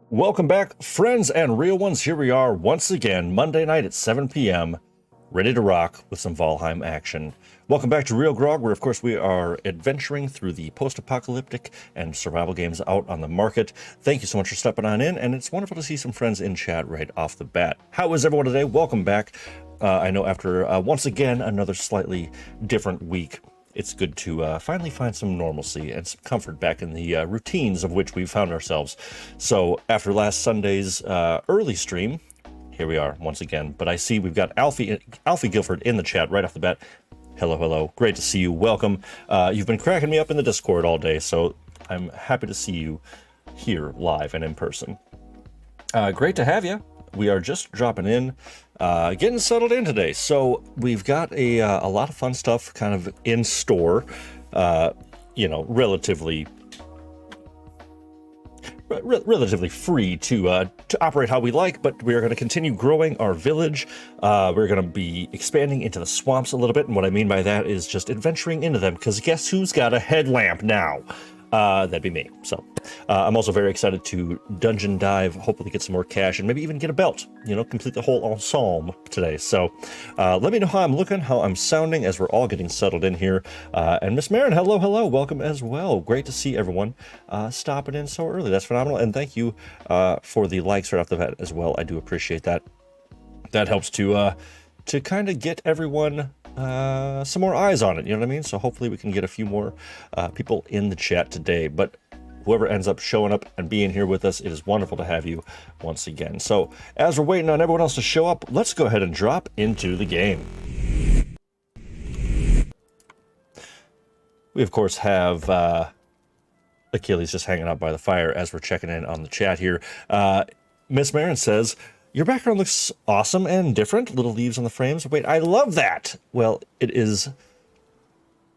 Welcome back, friends and real ones. Here we are once again, Monday night at 7 p.m., ready to rock with some Valheim action. Welcome back to Real Grogg, where of course we are adventuring through the post-apocalyptic and survival games out on the market. Thank you so much for stepping on in, and it's wonderful to see some friends in chat right off the bat. How is everyone today? Welcome back. I know after once again another slightly different week, it's good to finally find some normalcy and some comfort back in the routines of which we found ourselves. So after last Sunday's early stream, here we are once again. But I see we've got Alfie Guilford in the chat right off the bat. Hello, hello. Great to see you. Welcome. You've been cracking me up in the Discord all day, so I'm happy to see you here live and in person. Great to have you. We are just dropping in, getting settled in today. So we've got a lot of fun stuff kind of in store, you know, relatively free to operate how we like, but we are going to continue growing our village. We're going to be expanding into the swamps a little bit, and what I mean by that is just adventuring into them, because guess who's got a headlamp now? That'd be me. So I'm also very excited to dungeon dive, hopefully get some more cash, and maybe even get a belt, you know, complete the whole ensemble today. So let me know how I'm looking, how I'm sounding as we're all getting settled in here. And Miss Marin, hello, hello, welcome as well. Great to see everyone stopping in so early. That's phenomenal. And thank you for the likes right off the bat as well. I do appreciate that. That helps to kind of get everyone some more eyes on it, you know what I mean? So hopefully we can get a few more people in the chat today. But whoever ends up showing up and being here with us, it is wonderful to have you once again. So as we're waiting on everyone else to show up, let's go ahead and drop into the game. We of course have Achilles just hanging out by the fire as we're checking in on the chat here. Miss Marin says, your background looks awesome and different. Little leaves on the frames. Wait, I love that. Well, it is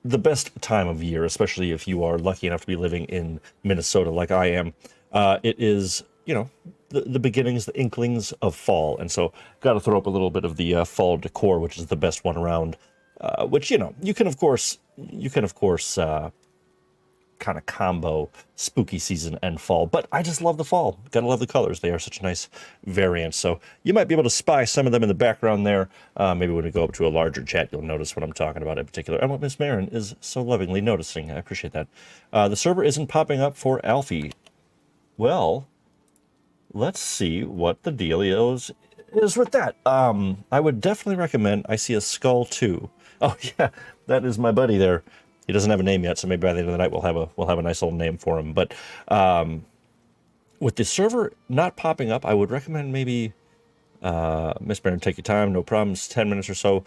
the best time of year, especially if you are lucky enough to be living in Minnesota like I am. It is, you know, the beginnings, the inklings of fall. And so got to throw up a little bit of the fall decor, which is the best one around, which, you know, you can of course kind of combo spooky season and fall. But I just love the fall. Gotta love the colors. They are such a nice variant. So you might be able to spy some of them in the background there. Maybe when we go up to a larger chat, you'll notice what I'm talking about in particular. And what Miss Marin is so lovingly noticing. I appreciate that. The server isn't popping up for Alfie. Well, let's see what the dealio is with that. I would definitely recommend I See a Skull too. Oh yeah, that is my buddy there. He doesn't have a name yet, so maybe by the end of the night we'll have a nice little name for him. But with the server not popping up, I would recommend maybe Miss Barron, take your time, no problems, 10 minutes or so.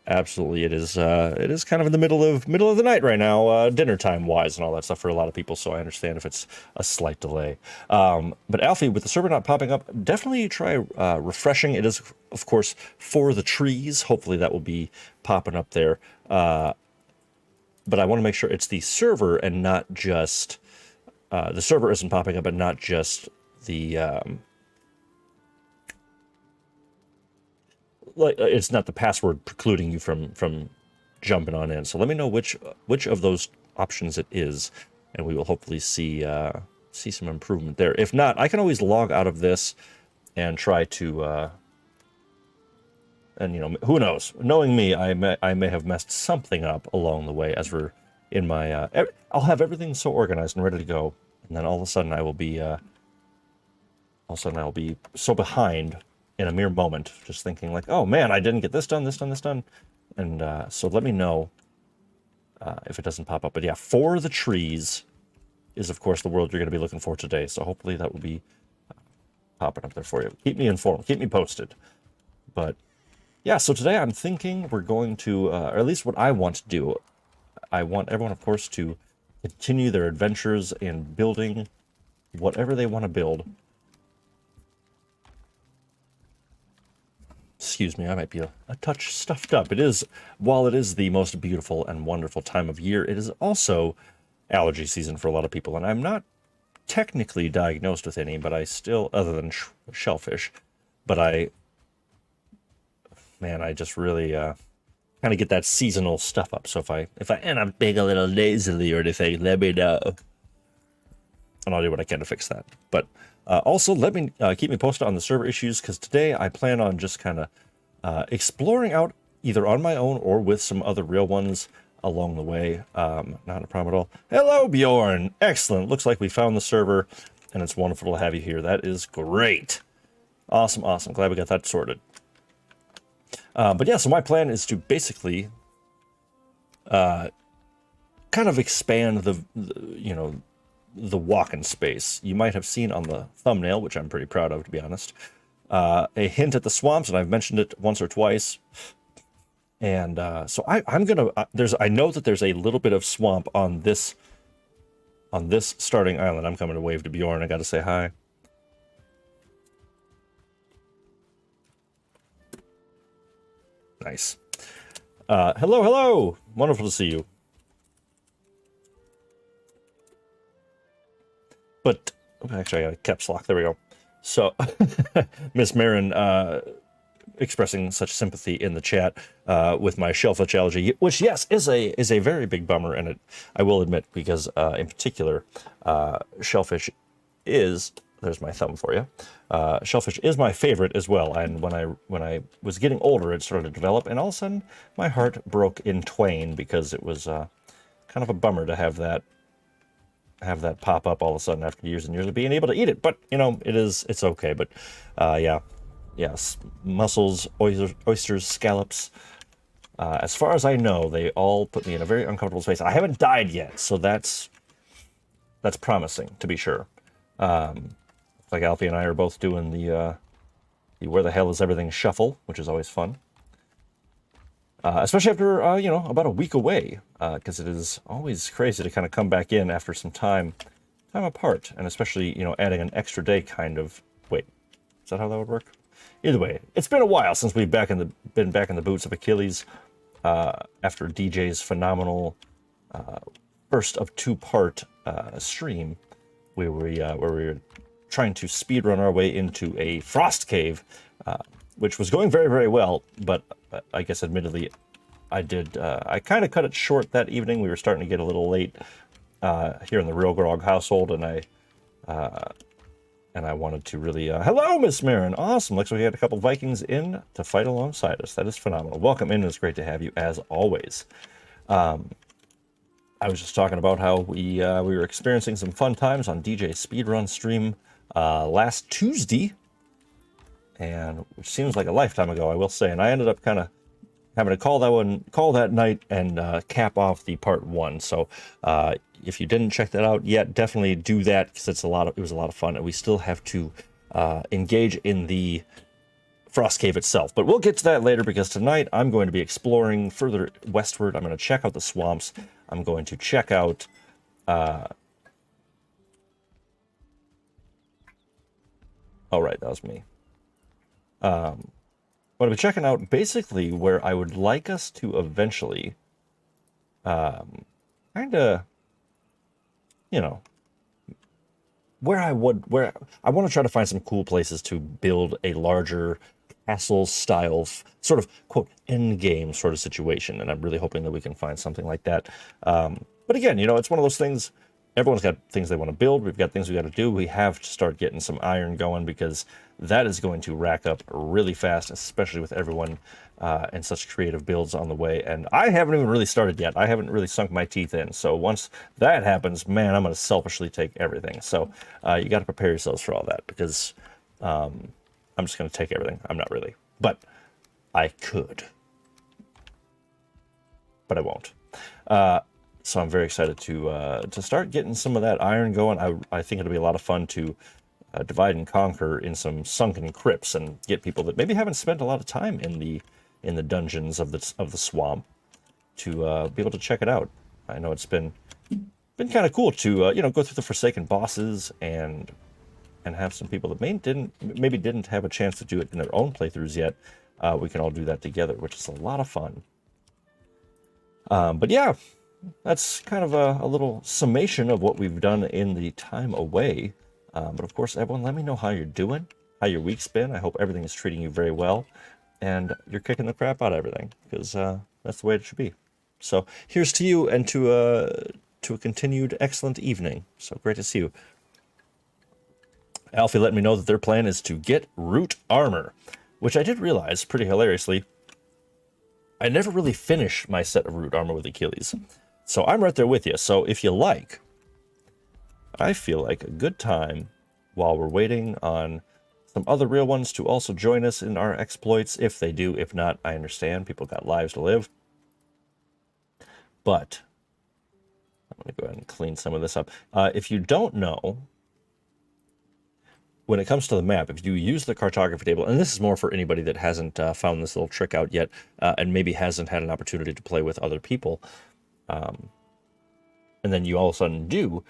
Absolutely, it is kind of in the middle of the night right now, dinner time wise and all that stuff for a lot of people. So I understand if it's a slight delay. But Alfie, with the server not popping up, definitely try refreshing. It is, of course, for the trees. Hopefully that will be popping up there. But I want to make sure it's the server and not just the server isn't popping up, and not just the like it's not the password precluding you from jumping on in. So let me know which of those options it is, and we will hopefully see some improvement there. If not, I can always log out of this and try to. And, you know, who knows? Knowing me, I may have messed something up along the way as we're in my... I'll have everything so organized and ready to go, and then all of a sudden I will be... so behind in a mere moment, just thinking like, oh man, I didn't get this done, this done, this done. And so let me know if it doesn't pop up. But yeah, For the Trees is, of course, the world you're going to be looking for today. So hopefully that will be popping up there for you. Keep me informed. Keep me posted. But... yeah, so today I'm thinking we're going to, or at least what I want to do, I want everyone, of course, to continue their adventures in building whatever they want to build. Excuse me, I might be a touch stuffed up. It is, while it is the most beautiful and wonderful time of year, it is also allergy season for a lot of people. And I'm not technically diagnosed with any, but I still, other than shellfish, but man, I just really kind of get that seasonal stuff up. So if I end up being a little nasally or anything, let me know, and I'll do what I can to fix that. But also, let me keep me posted on the server issues, because today I plan on just kind of exploring out either on my own or with some other real ones along the way. Not a problem at all. Hello, Bjorn. Excellent. Looks like we found the server, and it's wonderful to have you here. That is great. Awesome, awesome. Glad we got that sorted. But yeah, so my plan is to basically kind of expand the walk-in space. You might have seen on the thumbnail, which I'm pretty proud of, to be honest, a hint at the swamps, and I've mentioned it once or twice. And so I'm gonna I know that there's a little bit of swamp on this starting island. I'm coming to wave to Bjorn. I got to say hi. Nice. Hello, hello. Wonderful to see you. But actually, I got a caps lock. There we go. So, Miss Marin expressing such sympathy in the chat with my shellfish allergy, which yes is a very big bummer, and I will admit, because in particular, shellfish is. There's my thumb for you. Shellfish is my favorite as well, and when I was getting older, it started to develop, and all of a sudden, my heart broke in twain, because it was kind of a bummer to have that pop up all of a sudden after years and years of being able to eat it. But you know, it's okay. But yes, mussels, oysters, scallops. As far as I know, they all put me in a very uncomfortable space. I haven't died yet, so that's promising, to be sure. Like Alfie and I are both doing the where the hell is everything shuffle, which is always fun. Especially after, about a week away, because it is always crazy to kind of come back in after some time apart, and especially, adding an extra day kind of. Wait, is that how that would work? Either way, it's been a while since we've been back in the boots of Achilles after DJ's phenomenal first of two-part stream, where we were trying to speedrun our way into a frost cave, which was going very, very well, but I guess admittedly I kind of cut it short that evening. We were starting to get a little late here in the Real Grogg household, and I wanted to really... hello, Miss Marin! Awesome! Looks like we had a couple Vikings in to fight alongside us. That is phenomenal. Welcome in. It's great to have you, as always. I was just talking about how we were experiencing some fun times on DJ Speedrun stream last Tuesday, and which seems like a lifetime ago, I will say. And I ended up kind of having to call that night and cap off the part 1. So if you didn't check that out yet, definitely do that, because it was a lot of fun, and we still have to engage in the Frost Cave itself. But we'll get to that later, because tonight I'm going to be exploring further westward. I'm going to check out the swamps. I'm going to check out oh, right, that was me. I'm going to be checking out basically where I would like us to eventually kind of, you know, where I want to try to find some cool places to build a larger castle style sort of quote end game sort of situation, and I'm really hoping that we can find something like that. But again, you know, it's one of those things. Everyone's got things they want to build. We've got things we got to do. We have to start getting some iron going, because that is going to rack up really fast, especially with everyone and such creative builds on the way. And I haven't even really started yet. I haven't really sunk my teeth in. So once that happens, man, I'm going to selfishly take everything. So you got to prepare yourselves for all that, because I'm just going to take everything. I'm not really, but I could, but I won't. So I'm very excited to start getting some of that iron going. I think it'll be a lot of fun to divide and conquer in some sunken crypts and get people that maybe haven't spent a lot of time in the dungeons of the swamp to be able to check it out. I know it's been kind of cool to you know, go through the Forsaken bosses and have some people that maybe didn't have a chance to do it in their own playthroughs yet. We can all do that together, which is a lot of fun. But yeah, that's kind of a little summation of what we've done in the time away. But of course, everyone, let me know how you're doing, how your week's been. I hope everything is treating you very well, and you're kicking the crap out of everything, because that's the way it should be. So here's to you, and to a continued excellent evening. So great to see you. Alfie let me know that their plan is to get root armor, which I did realize, pretty hilariously, I never really finish my set of root armor with Achilles. So I'm right there with you. So if you like, I feel like a good time, while we're waiting on some other real ones to also join us in our exploits, if they do. If not, I understand. People got lives to live. But I'm going to go ahead and clean some of this up. If you don't know, when it comes to the map, if you use the cartography table, and this is more for anybody that hasn't found this little trick out yet, and maybe hasn't had an opportunity to play with other people, and then you all of a sudden do,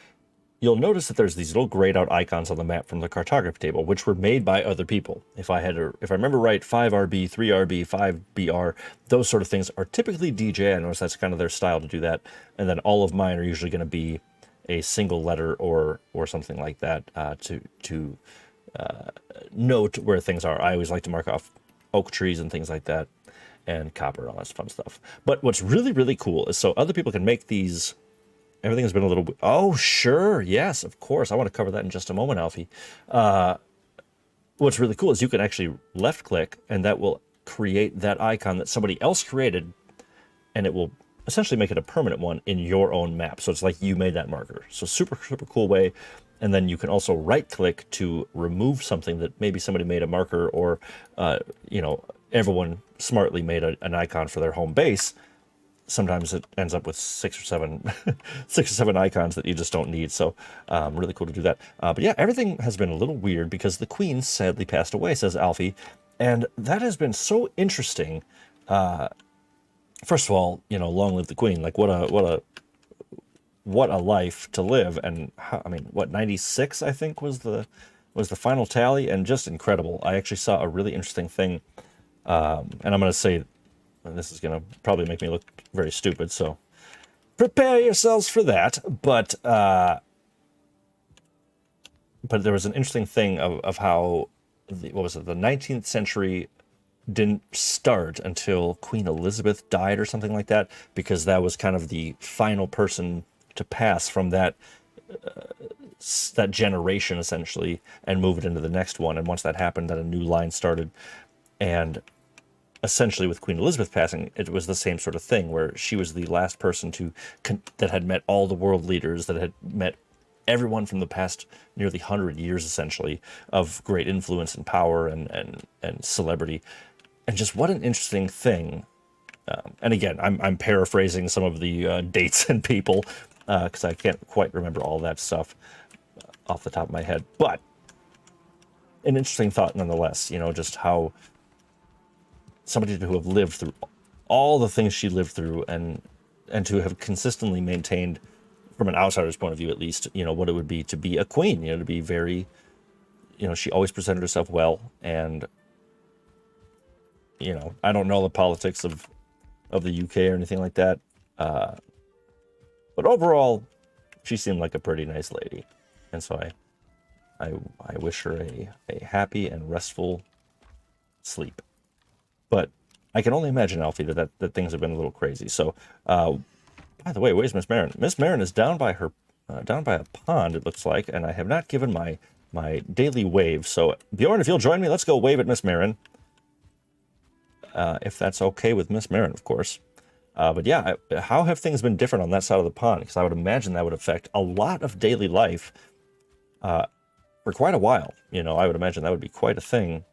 you'll notice that there's these little grayed out icons on the map from the cartography table, which were made by other people. If I remember right, 5RB, 3RB, 5BR, those sort of things are typically DJ. I notice that's kind of their style to do that. And then all of mine are usually going to be a single letter or something like that to note where things are. I always like to mark off oak trees and things like that, and copper and all that fun stuff. But what's really, really cool is so other people can make these. Everything has been a little... Oh, sure. Yes, of course. I want to cover that in just a moment, Alfie. What's really cool is you can actually left-click, and that will create that icon that somebody else created, and it will essentially make it a permanent one in your own map. So it's like you made that marker. So super, super cool way. And then you can also right-click to remove something that maybe somebody made a marker, or, you know, everyone smartly made an icon for their home base. Sometimes it ends up with 6 or 7 icons that you just don't need. So really cool to do that. But yeah, everything has been a little weird because the queen sadly passed away, says Alfie. And that has been so interesting. First of all, you know, long live the queen. Like what a life to live. And I mean, what, 96, I think was the final tally, and just incredible. I actually saw a really interesting thing. And I'm going to say, and this is going to probably make me look very stupid, so prepare yourselves for that. But there was an interesting thing of how, the 19th century didn't start until Queen Elizabeth died or something like that, because that was kind of the final person to pass from that generation essentially and move it into the next one. And once that happened, then a new line started. And essentially with Queen Elizabeth passing, it was the same sort of thing where she was the last person that had met all the world leaders, that had met everyone from the past nearly 100 years essentially of great influence and power and celebrity. And just what an interesting thing. And again, I'm paraphrasing some of the dates and people because I can't quite remember all that stuff off the top of my head. But an interesting thought nonetheless, you know, just how somebody to have lived through all the things she lived through and to have consistently maintained, from an outsider's point of view at least, you know, what it would be to be a queen, you know, to be very, you know, she always presented herself well. And, you know, I don't know the politics of the UK or anything like that. But overall, she seemed like a pretty nice lady. And so I wish her a happy and restful sleep. But I can only imagine, Alfie, that things have been a little crazy. So, by the way, where's Miss Marin? Miss Marin is down by a pond, it looks like, and I have not given my daily wave. So, Bjorn, if you'll join me, let's go wave at Miss Marin. If that's okay with Miss Marin, of course. But yeah, how have things been different on that side of the pond? Because I would imagine that would affect a lot of daily life for quite a while. You know, I would imagine that would be quite a thing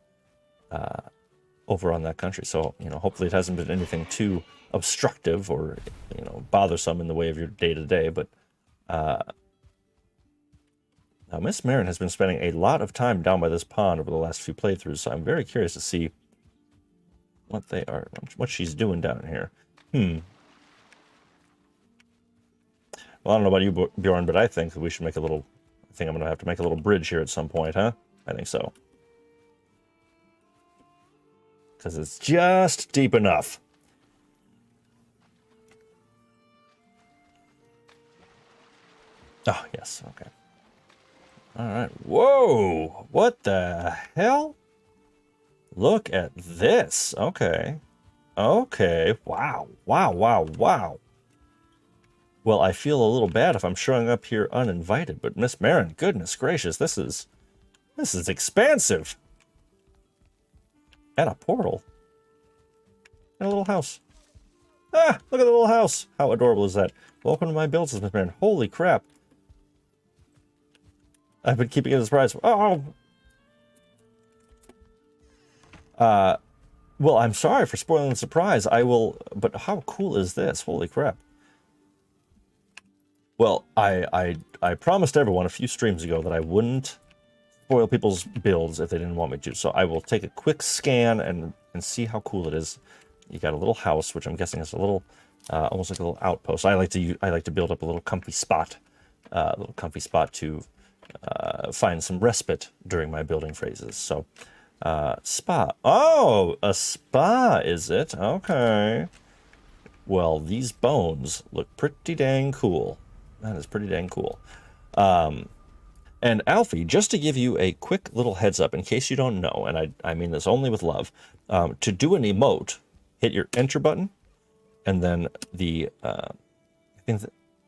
over on that country. So, you know, hopefully it hasn't been anything too obstructive or, you know, bothersome in the way of your day-to-day. But now Miss Marin has been spending a lot of time down by this pond over the last few playthroughs, so I'm very curious to see what she's doing down here. Well, I don't know about you, Bjorn, but I think that we should make I think I'm going to have to make a little bridge here at some point, huh? I think so. Because it's just deep enough. Oh, yes, okay. All right. Whoa! What the hell? Look at this. Okay. Okay. Wow. Wow, wow, wow. Well, I feel a little bad if I'm showing up here uninvited, but Miss Marin, goodness gracious, this is expansive. And a portal. And a little house. Ah, look at the little house. How adorable is that? Welcome to my builds, Miss Marin. Holy crap. I've been keeping it a surprise. Oh! Well, I'm sorry for spoiling the surprise. I will, but how cool is this? Holy crap. Well, I promised everyone a few streams ago that I wouldn't spoil people's builds if they didn't want me to. So I will take a quick scan and see how cool it is. You got a little house, which I'm guessing is a little, almost like a little outpost. I like to build up a little comfy spot to find some respite during my building phases. So, spa. Oh, a spa, is it? Okay. Well, these bones look pretty dang cool. That is pretty dang cool. And Alfie, just to give you a quick little heads up, in case you don't know, and I mean this only with love, to do an emote, hit your enter button, and then the, I think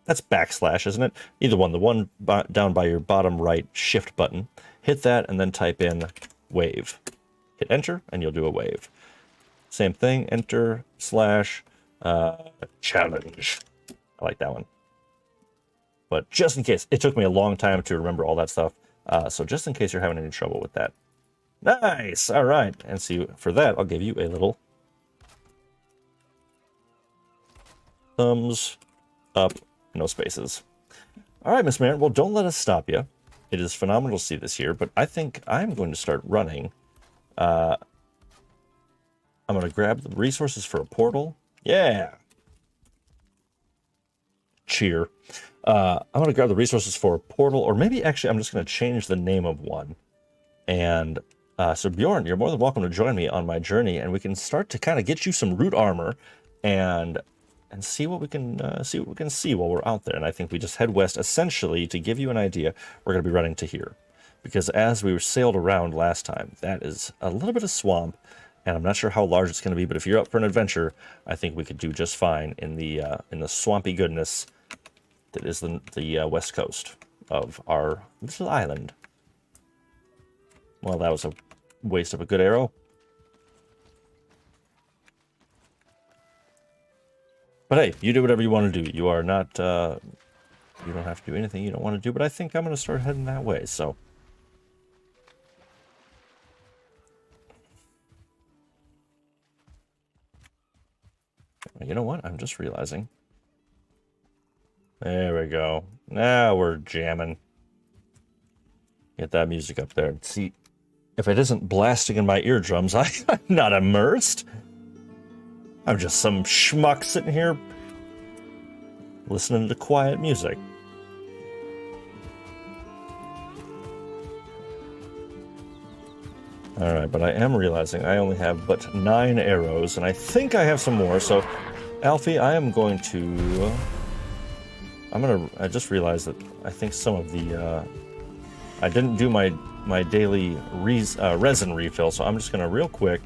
that's backslash, isn't it? Either one, the one down by your bottom right shift button, hit that and then type in wave. Hit enter and you'll do a wave. Same thing, enter, slash, challenge. I like that one. But just in case, it took me a long time to remember all that stuff. So just in case you're having any trouble with that. Nice, all right. And see, for that, I'll give you a little thumbs up, no spaces. All right, Miss Marin, well, don't let us stop you. It is phenomenal to see this here, but I think I'm going to start running. I'm going to grab the resources for a portal. Yeah. Cheer. I'm going to grab the resources for a portal, or maybe actually I'm just going to change the name of one. And so Bjorn, you're more than welcome to join me on my journey, and we can start to kind of get you some root armor and see what we can see while we're out there. And I think we just head west. Essentially, to give you an idea, we're going to be running to here, because as we were sailed around last time, that is a little bit of swamp, and I'm not sure how large it's going to be. But if you're up for an adventure, I think we could do just fine in the swampy goodness that is the west coast of our little island. Well, that was a waste of a good arrow. But hey, you do whatever you want to do. You are not, you don't have to do anything you don't want to do, but I think I'm going to start heading that way, so. You know what? I'm just realizing. There we go. Now we're jamming. Get that music up there. See, if it isn't blasting in my eardrums, I'm not immersed. I'm just some schmuck sitting here listening to quiet music. Alright, but I am realizing I only have but 9 arrows, and I think I have some more, so Alfie, I am going to... I just realized that I think some of the... I didn't do my daily resin refill, so I'm just going to real quick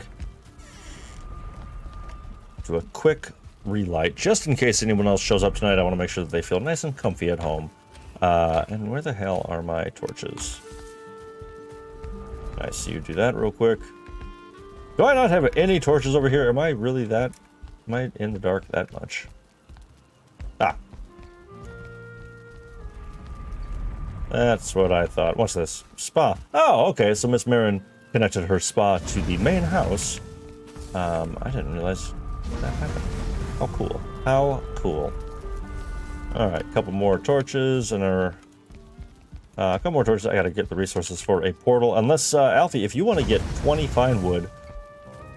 do a quick relight, just in case anyone else shows up tonight. I want to make sure that they feel nice and comfy at home. And where the hell are my torches? I see you do that real quick. Do I not have any torches over here? Am I really that... Am I in the dark that much? Ah. That's what I thought. What's this? Spa. Oh, okay. So Miss Marin connected her spa to the main house. I didn't realize that happened. How cool. How cool. Alright, a couple more torches and our... a couple more torches. I gotta get the resources for a portal. Unless, Alfie, if you want to get 20 fine wood,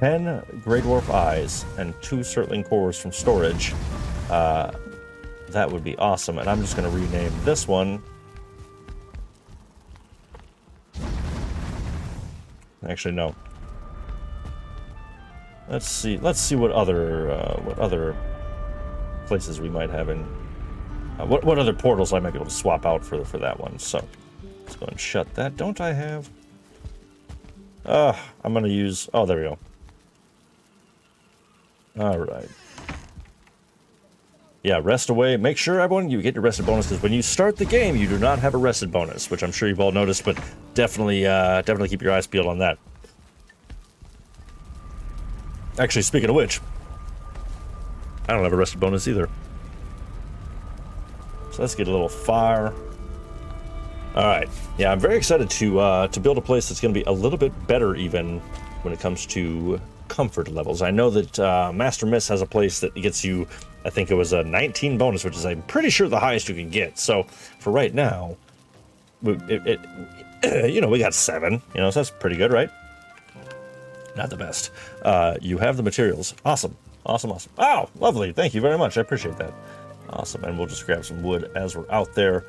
10 Grey Dwarf Eyes, and 2 Surtling cores from storage, that would be awesome. And I'm just gonna rename this one... Actually, no. Let's see what other places we might have in... what other portals I might be able to swap out for that one. So let's go and shut that. Don't I have... I'm going to use... Oh, there we go. Alright. Yeah, rest away. Make sure, everyone, you get your rested bonus, because when you start the game, you do not have a rested bonus, which I'm sure you've all noticed, but definitely keep your eyes peeled on that. Actually, speaking of which, I don't have a rested bonus either. So let's get a little fire. Alright. Yeah, I'm very excited to build a place that's going to be a little bit better even when it comes to comfort levels. I know that Master Miss has a place that gets you, I think it was a 19 bonus, which is I'm pretty sure the highest you can get. So for right now, you know, we got 7, you know, so that's pretty good, right? Not the best. You have the materials. Awesome. Awesome, awesome. Oh, lovely. Thank you very much. I appreciate that. Awesome. And we'll just grab some wood as we're out there.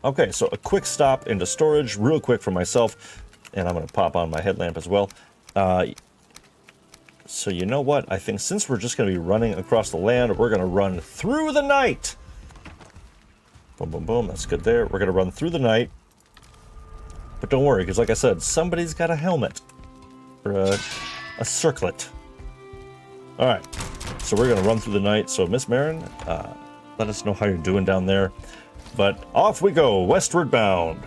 Okay, so a quick stop into storage real quick for myself. And I'm going to pop on my headlamp as well. So you know what? I think since we're just going to be running across the land, we're going to run through the night. Boom, boom, boom. That's good there. We're going to run through the night. But don't worry, because like I said, somebody's got a helmet. Or a circlet. Alright. So we're going to run through the night. So Miss Marin, let us know how you're doing down there. But off we go, westward bound.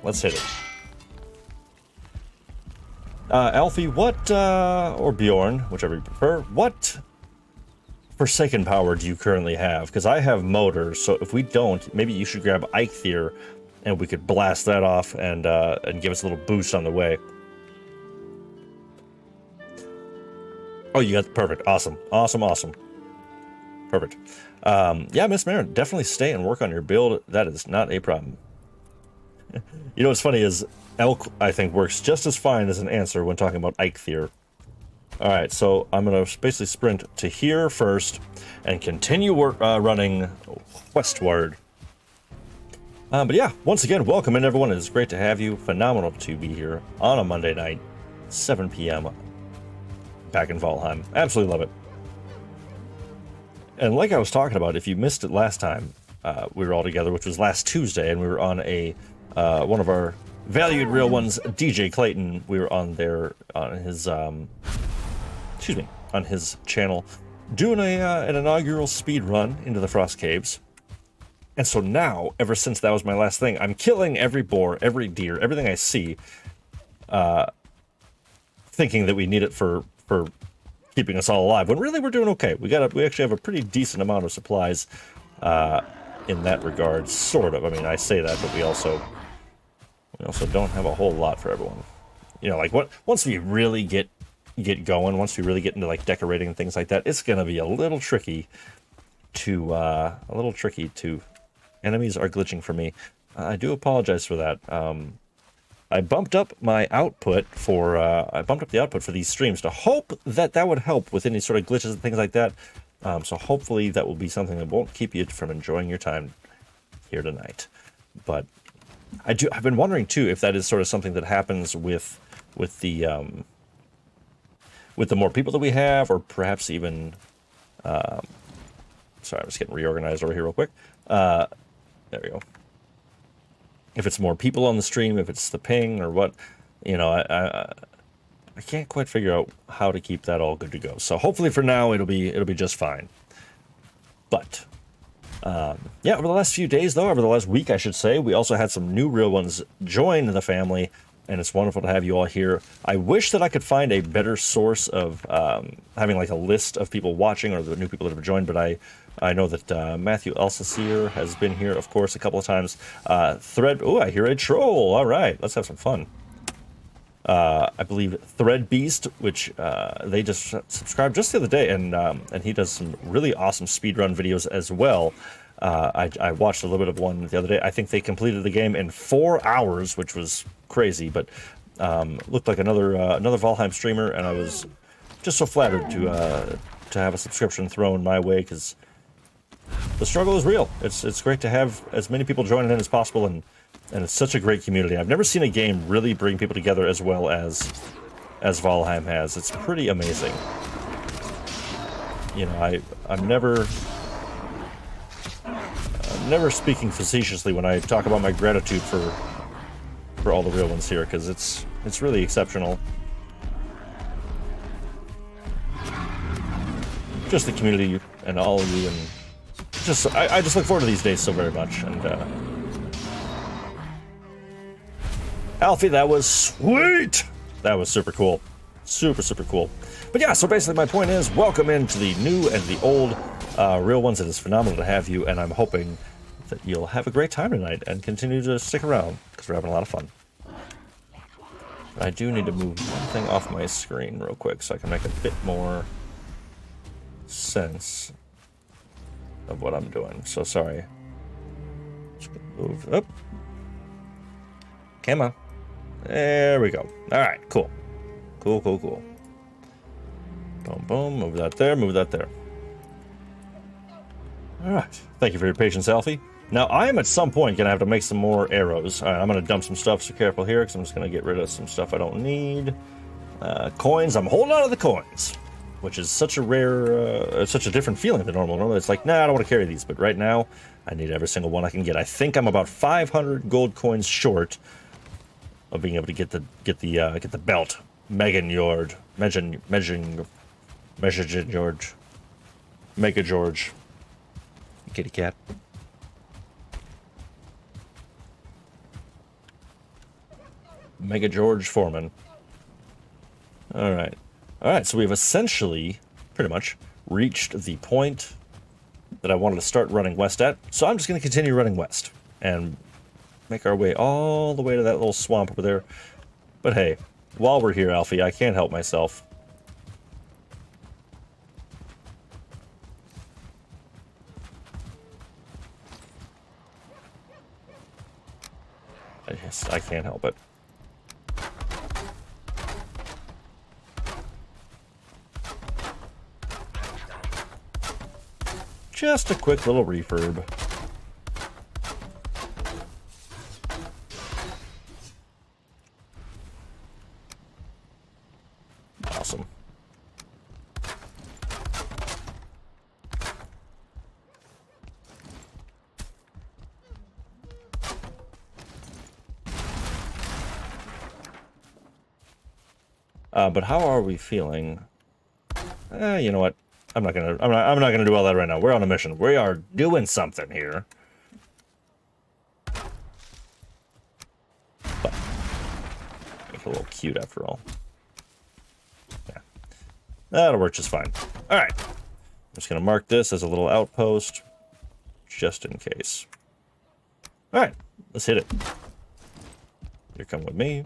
Let's hit it. Alfie, what, or Bjorn, whichever you prefer, what Forsaken power do you currently have? Because I have motors, so if we don't, maybe you should grab Eikthyr, and we could blast that off and give us a little boost on the way. Oh, you got perfect. Awesome. Awesome, awesome. Perfect. Yeah, Miss Marin, definitely stay and work on your build. That is not a problem. You know what's funny is elk, I think, works just as fine as an answer when talking about Eikthyr. Alright, so I'm going to basically sprint to here first and continue running westward. But yeah, once again, welcome in, everyone. It is great to have you. Phenomenal to be here on a Monday night, 7 p.m. back in Valheim. Absolutely love it. And like I was talking about, if you missed it last time, we were all together, which was last Tuesday, and we were on a one of our valued real ones, DJ Clayton. We were on there on his on his channel, doing an inaugural speed run into the Frost Caves. And so now, ever since that was my last thing, I'm killing every boar, every deer, everything I see, thinking that we need it for keeping us all alive, when really we're doing okay. We actually have a pretty decent amount of supplies in that regard, sort of. I mean, I say that, but we also don't have a whole lot for everyone. You know, like once we really get going, once we really get into like decorating and things like that, it's gonna be a little tricky to enemies are glitching for me. I do apologize for that. I bumped up my output for the output for these streams to hope that would help with any sort of glitches and things like that. So hopefully that will be something that won't keep you from enjoying your time here tonight. But I've been wondering too if that is sort of something that happens with the more people that we have, or perhaps even sorry, I'm just getting reorganized over here real quick. There we go. If it's more people on the stream, if it's the ping or what, you know, I can't quite figure out how to keep that all good to go. So hopefully for now it'll be just fine. But yeah, over the last few days though, over the last week I should say, we also had some new real ones join the family, and it's wonderful to have you all here. I wish that I could find a better source of having like a list of people watching or the new people that have joined, but I know that Matthew Elsasier has been here, of course, a couple of times. Oh, I hear a troll. All right, let's have some fun. I believe Thread Beast, which they just subscribed just the other day, and he does some really awesome speedrun videos as well. I watched a little bit of one the other day. I think they completed the game in 4 hours, which was crazy, but looked like another Valheim streamer, and I was just so flattered to have a subscription thrown my way, because the struggle is real. It's great to have as many people joining in as possible, and it's such a great community. I've never seen a game really bring people together as well as Valheim has. It's pretty amazing. You know, I'm never speaking facetiously when I talk about my gratitude for all the real ones here, because it's really exceptional. Just the community and all of you, and I just look forward to these days so very much. And Alfie, that was sweet. That was super cool. Super cool. But yeah, so basically my point is, welcome into the new and the old real ones. It is phenomenal to have you, and I'm hoping that you'll have a great time tonight and continue to stick around, because we're having a lot of fun. I do need to move one thing off my screen real quick so I can make a bit more sense of what I'm doing. So sorry. Just gonna move up. Come on. There we go. All right, cool. Cool. Boom. Move that there. All right. Thank you for your patience, Alfie. Now, I am at some point going to have to make some more arrows. All right, I'm going to dump some stuff, so careful here, because I'm just going to get rid of some stuff I don't need. Coins. I'm holding on to the coins, which is such a rare, such a different feeling than normal. Normally, it's like, nah, I don't want to carry these. But right now, I need every single one I can get. I think I'm about 500 gold coins short of being able to get the belt. Mega George. Kitty cat. Mega George Foreman. All right, so we've essentially, pretty much, reached the point that I wanted to start running west at. So I'm just going to continue running west and make our way all the way to that little swamp over there. But hey, while we're here, Alfie, I can't help myself. I can't help it. Just a quick little refurb. Awesome. But how are we feeling? You know what? I'm not gonna do all that right now. We're on a mission. We are doing something here. a little cute after all. Yeah. That'll work just fine. Alright. I'm just going to mark this as a little outpost, just in case. Alright, let's hit it. Here, come with me.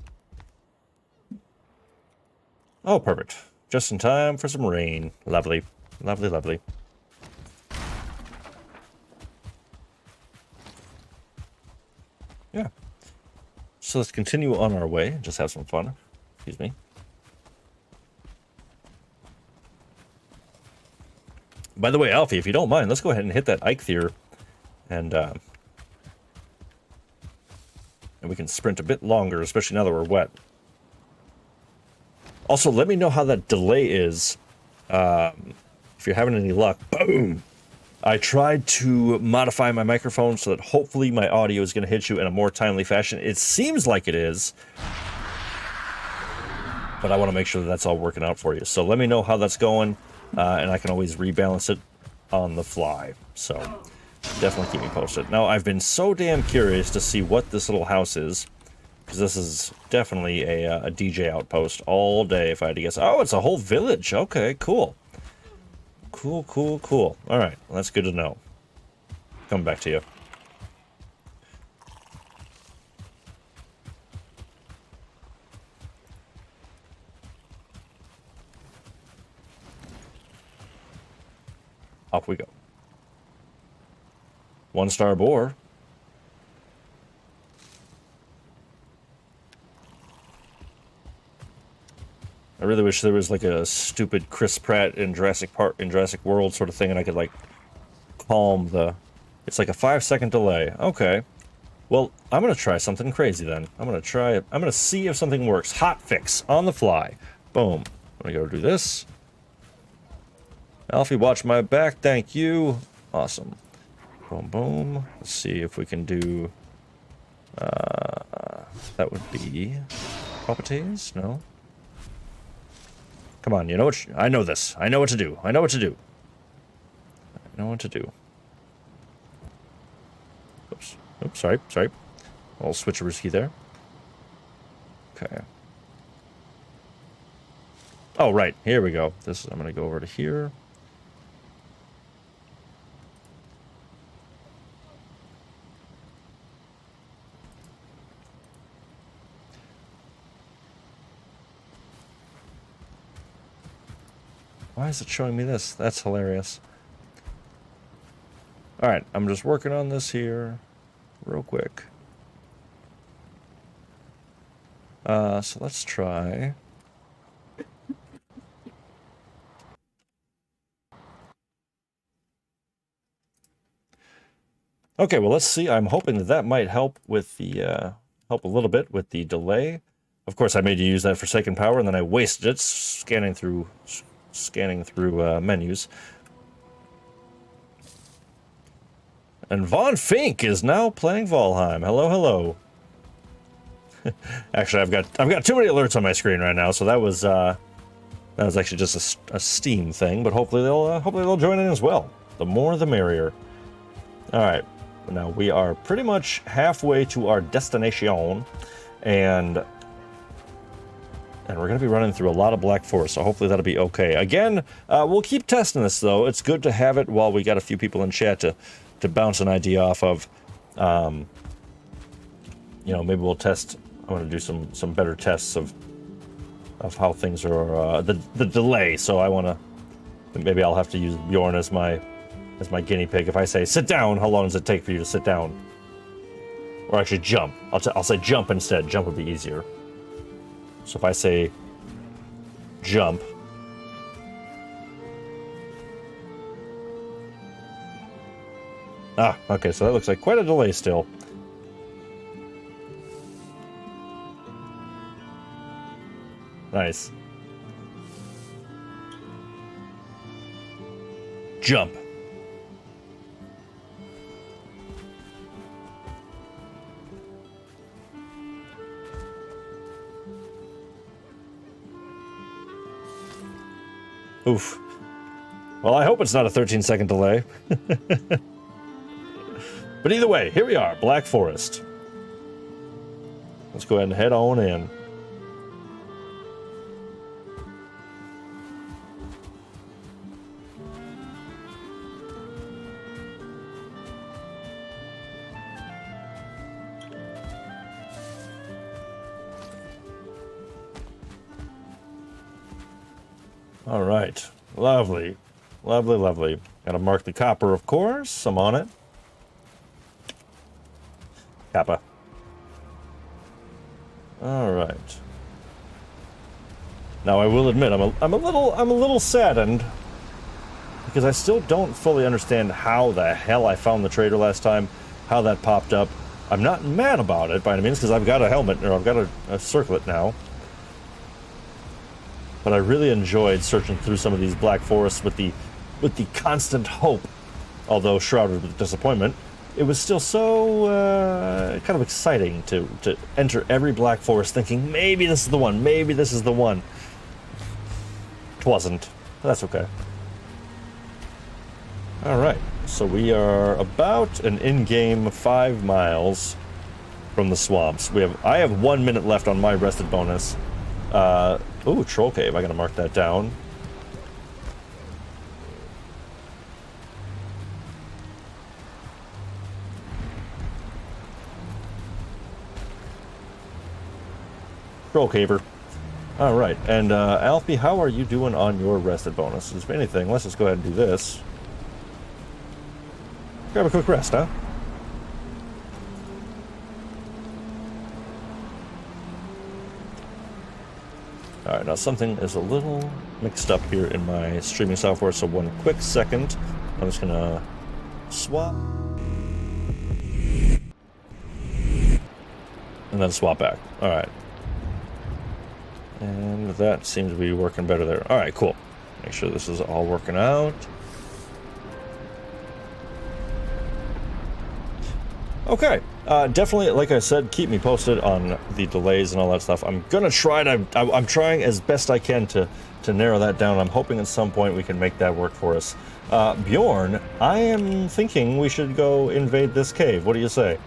Oh, perfect. Just in time for some rain. Lovely. Lovely, lovely. Yeah. So let's continue on our way. Just have some fun. Excuse me. By the way, Alfie, if you don't mind, let's go ahead and hit that Eikthyr, and we can sprint a bit longer, especially now that we're wet. Also, let me know how that delay is. If you're having any luck. Boom! I tried to modify my microphone so that hopefully my audio is going to hit you in a more timely fashion. It seems like it is, but I want to make sure that that's all working out for you. So let me know how that's going, and I can always rebalance it on the fly. So definitely keep me posted. Now, I've been so damn curious to see what this little house is, because this is definitely a DJ outpost all day, if I had to guess. Oh, it's a whole village. Okay, cool. Cool, cool, cool. All right, well, that's good to know. Coming back to you. Off we go. 1-star boar. I really wish there was like a stupid Chris Pratt in Jurassic World sort of thing, and I could like calm the... It's like a 5-second delay. Okay. Well, I'm gonna try something crazy then. I'm gonna see if something works. Hot fix on the fly. Boom. I'm gonna go do this. Alfie, watch my back. Thank you. Awesome. Boom, boom. Let's see if we can do... that would be... properties? No? Come on, you know what? I know this. I know what to do. I know what to do. I know what to do. Oops. Oops, sorry, sorry. I'll switch a risky there. Okay. Oh, right. Here we go. This I'm going to go over to here. Why is it showing me this? That's hilarious. Alright, I'm just working on this here real quick. So let's try... Okay, well, let's see. I'm hoping that that might help with the, help a little bit with the delay. Of course, I made you use that for second power, and then I wasted it scanning through menus. And Von Fink is now playing Valheim. Hello, hello. Actually, I've got too many alerts on my screen right now, so that was actually just a Steam thing. But hopefully they'll join in as well. The more, the merrier. All right, now we are pretty much halfway to our destination, and we're going to be running through a lot of Black Forest, so hopefully that'll be okay. Again, we'll keep testing this, though. It's good to have it while we got a few people in chat to bounce an idea off of. You know, maybe we'll test... I'm going to do some better tests of how things are... the delay, so I want to... Maybe I'll have to use Bjorn as my guinea pig. If I say, sit down, how long does it take for you to sit down? Or actually, jump. I'll say jump instead. Jump would be easier. So if I say jump, okay, so that looks like quite a delay still. Nice. Jump. Oof. Well, I hope it's not a 13-second delay. But either way, here we are, Black Forest. Let's go ahead and head on in. All right. Lovely. Lovely, lovely. Gotta mark the copper, of course. I'm on it. Kappa. All right. Now I will admit I'm a little saddened because I still don't fully understand how the hell I found the trader last time, how that popped up. I'm not mad about it by any means because I've got a helmet, or I've got a circlet now. But I really enjoyed searching through some of these black forests with the constant hope, although shrouded with disappointment. It was still so kind of exciting to enter every black forest thinking, maybe this is the one, maybe this is the one. It wasn't. That's okay. Alright, so we are about an in-game 5 miles from the swamps. I have 1 minute left on my rested bonus. Ooh, troll cave, I gotta mark that down. Troll caver. Alright, and Alfie, how are you doing on your rested bonuses? If anything, let's just go ahead and do this. Grab a quick rest, huh? Alright, now something is a little mixed up here in my streaming software, so 1 quick second. I'm just gonna swap. And then swap back. Alright. And that seems to be working better there. Alright, cool. Make sure this is all working out. Okay, definitely, like I said, keep me posted on the delays and all that stuff. I'm gonna try to, I'm trying as best I can to narrow that down. I'm hoping at some point we can make that work for us. Bjorn, I am thinking we should go invade this cave. What do you say?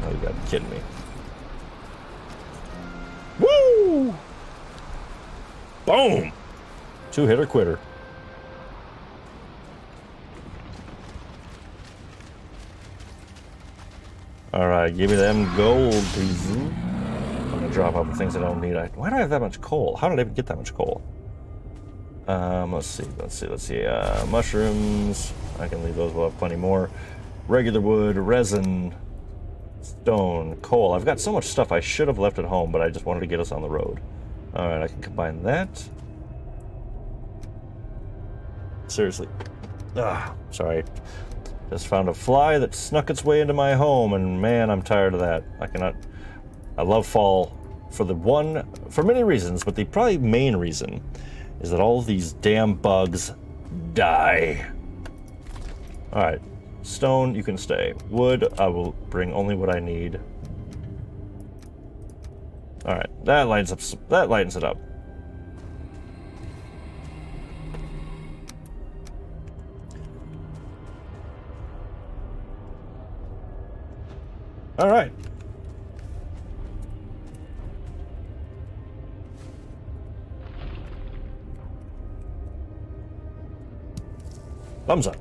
Oh, you gotta be kidding me. Woo! Boom! 2-hitter quitter. Alright, give me them gold, please. I'm gonna drop off the things I don't need. Why do I have that much coal? How did I even get that much coal? Let's see. Mushrooms. I can leave those, we'll have plenty more. Regular wood, resin, stone, coal. I've got so much stuff I should have left at home, but I just wanted to get us on the road. Alright, I can combine that. Seriously. Sorry. Just found a fly that snuck its way into my home, and man, I'm tired of that. I love fall for many reasons, but the probably main reason is that all of these damn bugs die. Alright. Stone, you can stay. Wood, I will bring only what I need. Alright, that lightens it up. Alright. Thumbs up.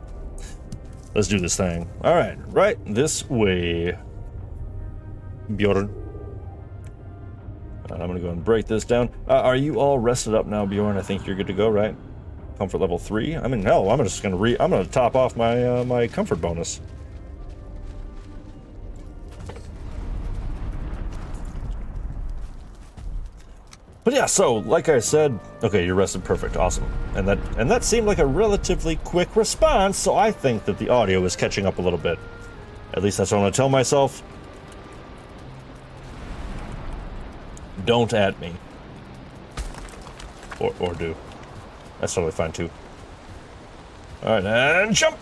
Let's do this thing. Alright, right this way. Bjorn. I'm gonna go and break this down. Are you all rested up now, Bjorn? I think you're good to go, right? Comfort level 3. I mean, no, I'm gonna top off my my comfort bonus. But yeah, so like I said, okay, you're rested, perfect, awesome, and that seemed like a relatively quick response. So I think that the audio is catching up a little bit. At least that's what I'm gonna tell myself. Don't at me. Or do. That's totally fine too. Alright, and jump!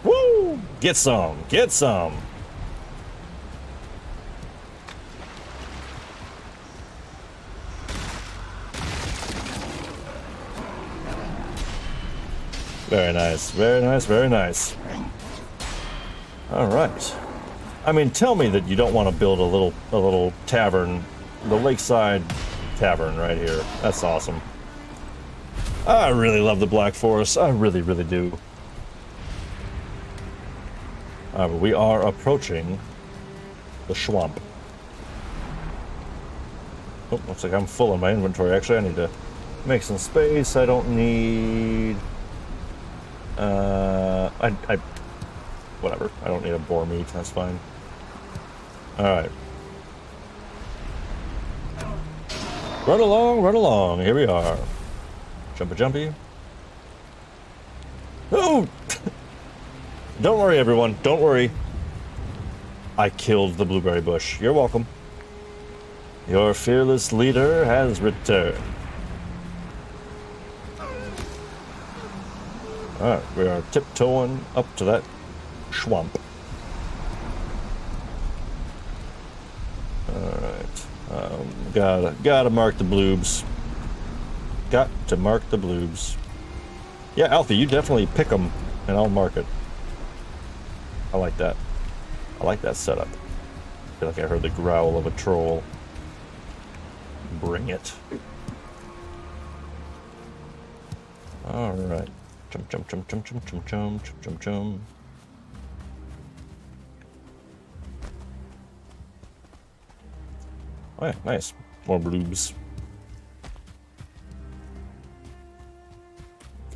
Woo! Get some! Get some! Very nice, very nice, very nice. Alright. I mean, tell me that you don't want to build a little tavern, the lakeside tavern right here. That's awesome. I really love the Black Forest. I really, really do. But we are approaching the swamp. Oh, looks like I'm full in my inventory. Actually, I need to make some space. I don't need... whatever. I don't need a boar meat. That's fine. Alright. Run along, run along. Here we are. Jumpy, jumpy. Oh! Don't worry, everyone. Don't worry. I killed the blueberry bush. You're welcome. Your fearless leader has returned. Alright, we are tiptoeing up to that swamp. Alright. Gotta mark the bloobs. Got to mark the bloobs. Yeah, Alfie, you definitely pick them, and I'll mark it. I like that. I like that setup. I feel like I heard the growl of a troll. Bring it. Alright. Jump, jump, jump, jump, jump, jump, jump, jump, jump, jump. Oh yeah, nice. More bloobs.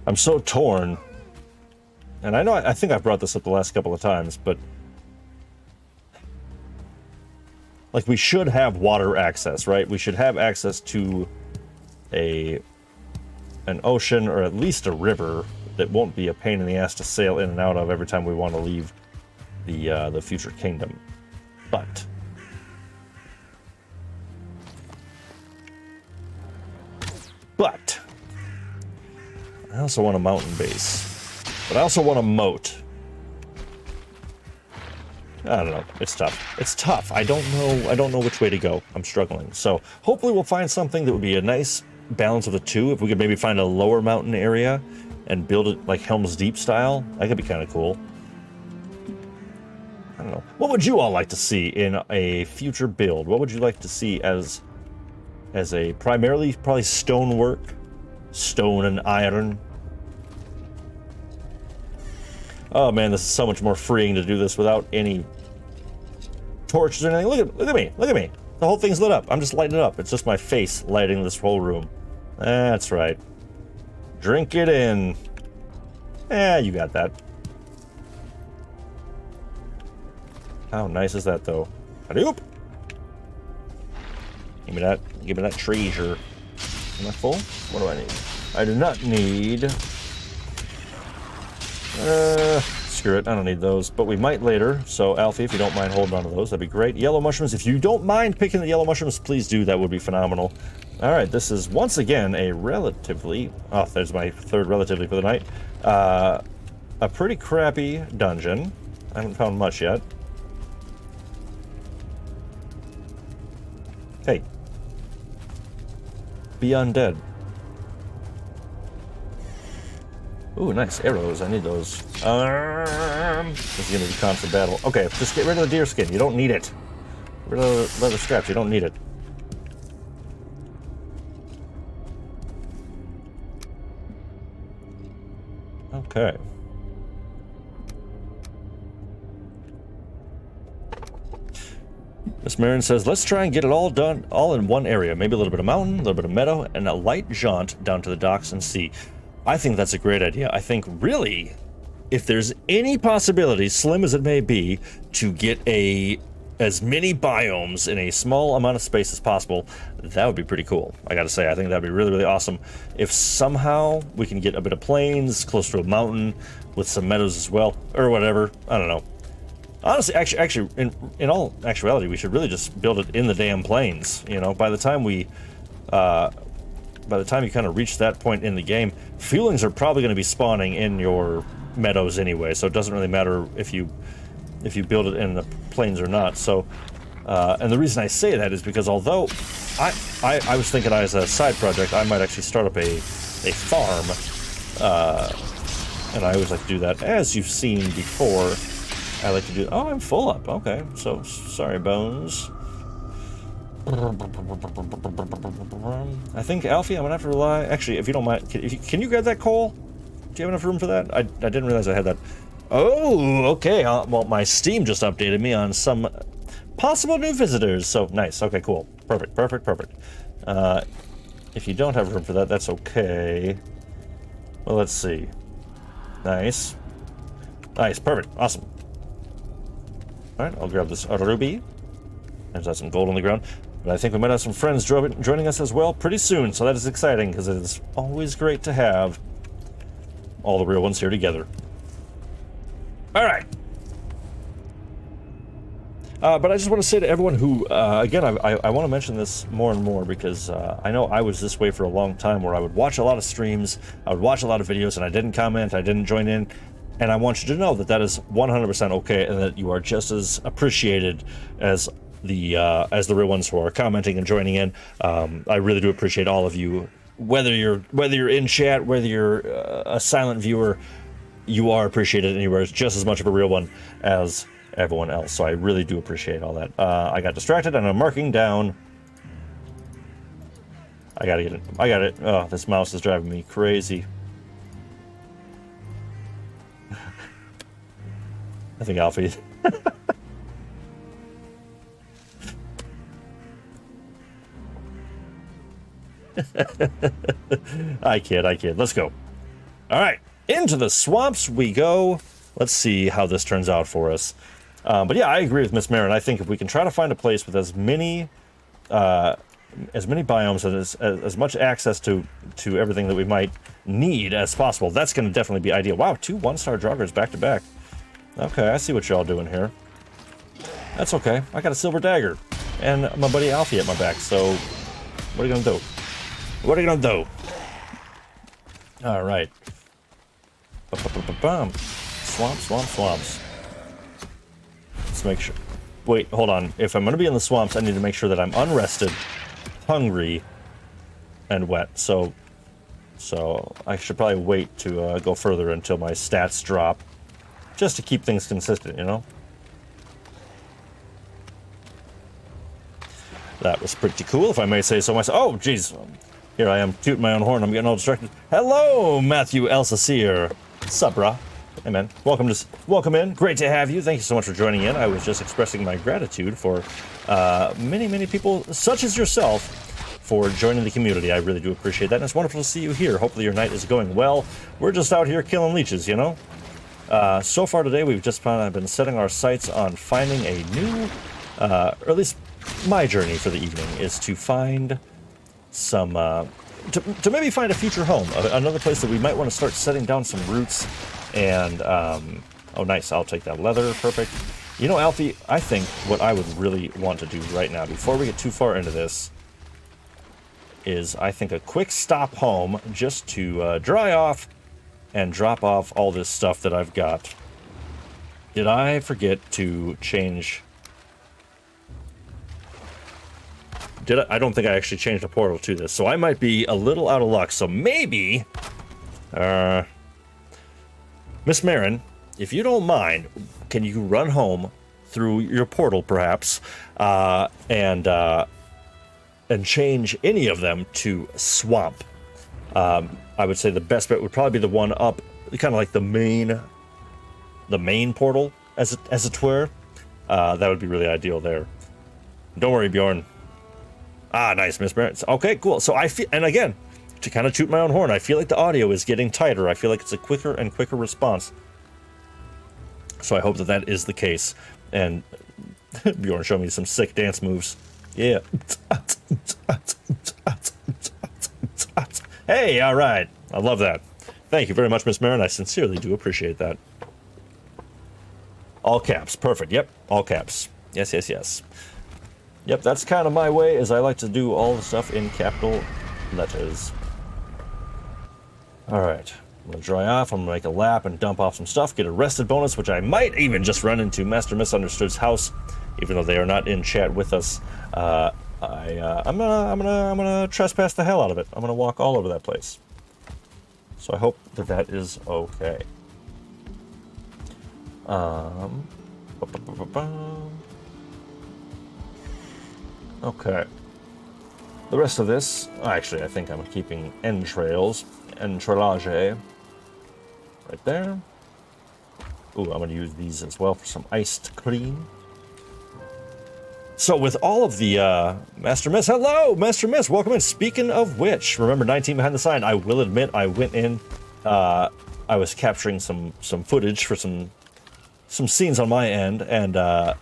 I'm so torn. And I know, I think I've brought this up the last couple of times, but... like, we should have water access, right? We should have access to an ocean, or at least a river, that won't be a pain in the ass to sail in and out of every time we want to leave the future kingdom. But... I also want a mountain base. But I also want a moat. I don't know. It's tough. It's tough. I don't know which way to go. I'm struggling. So hopefully we'll find something that would be a nice balance of the two. If we could maybe find a lower mountain area and build it like Helm's Deep style, that could be kind of cool. I don't know. What would you all like to see in a future build? What would you like to see as a primarily probably stonework, stone and iron? Oh man, this is so much more freeing to do this without any torches or anything. Look at me, look at me. The whole thing's lit up. I'm just lighting it up. It's just my face lighting this whole room. That's right. Drink it in. You got that. How nice is that though? Hadoop! Give me that treasure. Am I full? What do I need? I do not need... screw it, I don't need those, but we might later. So Alfie, if you don't mind holding on to those, that'd be great. Yellow mushrooms, if you don't mind picking the yellow mushrooms, please do. That would be phenomenal. All right, this is once again a relatively... oh, there's my third relatively for the night. A pretty crappy dungeon. I haven't found much yet. Hey. Be undead. Ooh, nice arrows. I need those. This is gonna be constant battle. Okay, just get rid of the deer skin. You don't need it. Get rid of the leather straps. You don't need it. Okay. Miss Marin says, let's try and get it all done, all in one area. Maybe a little bit of mountain, a little bit of meadow, and a light jaunt down to the docks and sea. I think that's a great idea. I think, really, if there's any possibility, slim as it may be, to get as many biomes in a small amount of space as possible, that would be pretty cool. I gotta say, I think that'd be really, really awesome. If somehow we can get a bit of plains close to a mountain with some meadows as well, or whatever, I don't know. Honestly, actually, in all actuality, we should really just build it in the damn plains. You know, by the time you kind of reach that point in the game, feelings are probably going to be spawning in your meadows anyway. So it doesn't really matter if you build it in the plains or not. So, and the reason I say that is because although I was thinking as a side project, I might actually start up a farm, and I always like to do that, as you've seen before. I like to do... oh, I'm full up. Okay, so sorry, Bones. I think, Alfie, I'm gonna have to rely... Actually, if you don't mind, can you grab that coal? Do you have enough room for that? I didn't realize I had that. Oh, okay. Well, my Steam just updated me on some possible new visitors. So, nice. Okay, cool. Perfect, perfect, perfect. If you don't have room for that, that's okay. Well, let's see. Nice. Nice, perfect. Awesome. Alright, I'll grab this ruby. There's some gold on the ground. But I think we might have some friends joining us as well pretty soon, so that is exciting, because it is always great to have all the real ones here together. Alright. But I just want to say to everyone who, again, I want to mention this more and more, because I know I was this way for a long time, where I would watch a lot of streams, I would watch a lot of videos, and I didn't comment, I didn't join in. And I want you to know that that is 100% okay, and that you are just as appreciated as the real ones who are commenting and joining in. I really do appreciate all of you, whether you're in chat, whether you're a silent viewer. You are appreciated, and you are just as much of a real one as everyone else. So I really do appreciate all that. I got distracted, and I'm marking down. I gotta get it. I got it. Oh, this mouse is driving me crazy. I think Alfie. I kid. Let's go. All right, into the swamps we go. Let's see how this turns out for us. But yeah, I agree with Miss Marin. I think if we can try to find a place with as many biomes and as much access to everything that we might need as possible, that's going to definitely be ideal. Wow, 2 1-star joggers back to back. Okay, I see what y'all doing here. That's okay. I got a silver dagger and my buddy Alfie at my back. So what are you gonna do? What are you gonna do? All right. Swamps. Let's make sure. Wait, hold on. If I'm gonna be in the swamps, I need to make sure that I'm unrested, hungry, and wet. So I should probably wait to go further until my stats drop, just to keep things consistent, you know? That was pretty cool, if I may say so myself. Oh, jeez. Here I am, tooting my own horn. I'm getting all distracted. Hello, Matthew Elsasir. Sup, brah? Hey, man. Welcome in. Great to have you. Thank you so much for joining in. I was just expressing my gratitude for many people, such as yourself, for joining the community. I really do appreciate that, and it's wonderful to see you here. Hopefully your night is going well. We're just out here killing leeches, you know? So far today, we've just been setting our sights on finding a new, or at least my journey for the evening is to find some, to maybe find a future home, another place that we might want to start setting down some roots, and, oh nice, I'll take that leather, perfect. You know, Alfie, I think what I would really want to do right now, before we get too far into this, is I think a quick stop home, just to dry off, and drop off all this stuff that I've got. Did I forget to change? I don't think I actually changed the portal to this, so I might be a little out of luck. So maybe, Miss Marin, if you don't mind, can you run home through your portal, perhaps, and change any of them to swamp? I would say the best bet would probably be the one up, kind of like the main portal, as it were. That would be really ideal there. Don't worry, Bjorn. Ah, nice, Miss Barrett. Okay, cool. So I feel, and again, to kind of toot my own horn, I feel like the audio is getting tighter. I feel like it's a quicker and quicker response. So I hope that that is the case. And Bjorn showed me some sick dance moves. Yeah. Hey, all right. I love that. Thank you very much, Miss Marin. I sincerely do appreciate that. All caps. Perfect. Yep. All caps. Yes, yes, yes. Yep, that's kind of my way, is I like to do all the stuff in capital letters. All right. I'm going to dry off. I'm going to make a lap and dump off some stuff, get a rested bonus, which I might even just run into Master Misunderstood's house, even though they are not in chat with us. I'm gonna trespass the hell out of it. I'm gonna walk all over that place. So I hope that that is okay. Okay. The rest of this, actually, I think I'm keeping entrails, entrailage, right there. Ooh, I'm going to use these as well for some iced cream. So with all of the Master Miss, hello, Master Miss, welcome in. Speaking of which, remember 19 behind the sign. I will admit, I went in. I was capturing some footage for some scenes on my end, and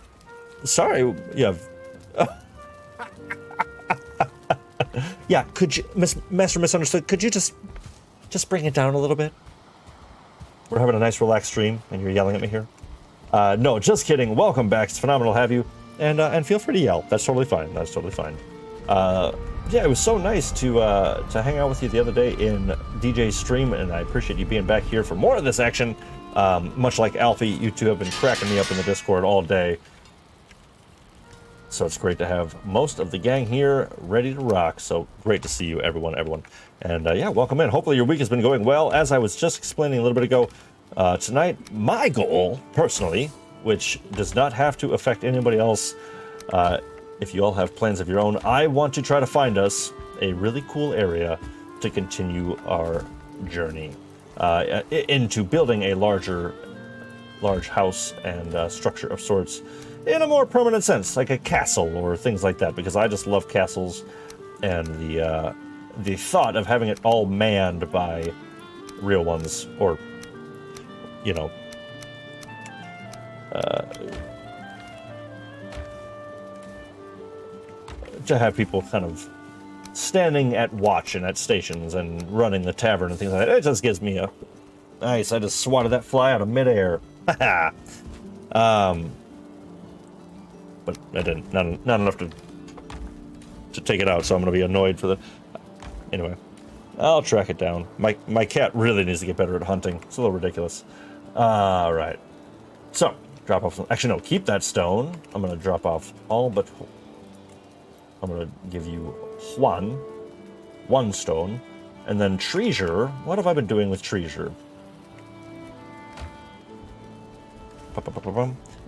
sorry, yeah. Yeah, could you, Master Misunderstood, could you just bring it down a little bit? We're having a nice relaxed stream, and you're yelling at me here. No, just kidding. Welcome back. It's phenomenal to have you, and feel free to yell. That's totally fine. That's totally fine. Yeah, it was so nice to hang out with you the other day in DJ's stream, and I appreciate you being back here for more of this action. Much like Alfie, you two have been cracking me up in the Discord all day. So it's great to have most of the gang here ready to rock. So great to see you, everyone. And yeah, welcome in. Hopefully your week has been going well. As I was just explaining a little bit ago, tonight, my goal, personally, which does not have to affect anybody else, if you all have plans of your own, I want to try to find us a really cool area to continue our journey into building a large house and structure of sorts in a more permanent sense, like a castle or things like that, because I just love castles, and the thought of having it all manned by real ones, or, you know, to have people kind of standing at watch and at stations and running the tavern and things like that. It just gives me a nice. I just swatted that fly out of midair. But I didn't. Not enough to take it out. So I'm gonna be annoyed for the. Anyway, I'll track it down. My cat really needs to get better at hunting. It's a little ridiculous. All right. So drop off. Actually, no. Keep that stone. I'm gonna drop off all but. I'm gonna give you one stone, and then treasure. What have I been doing with treasure?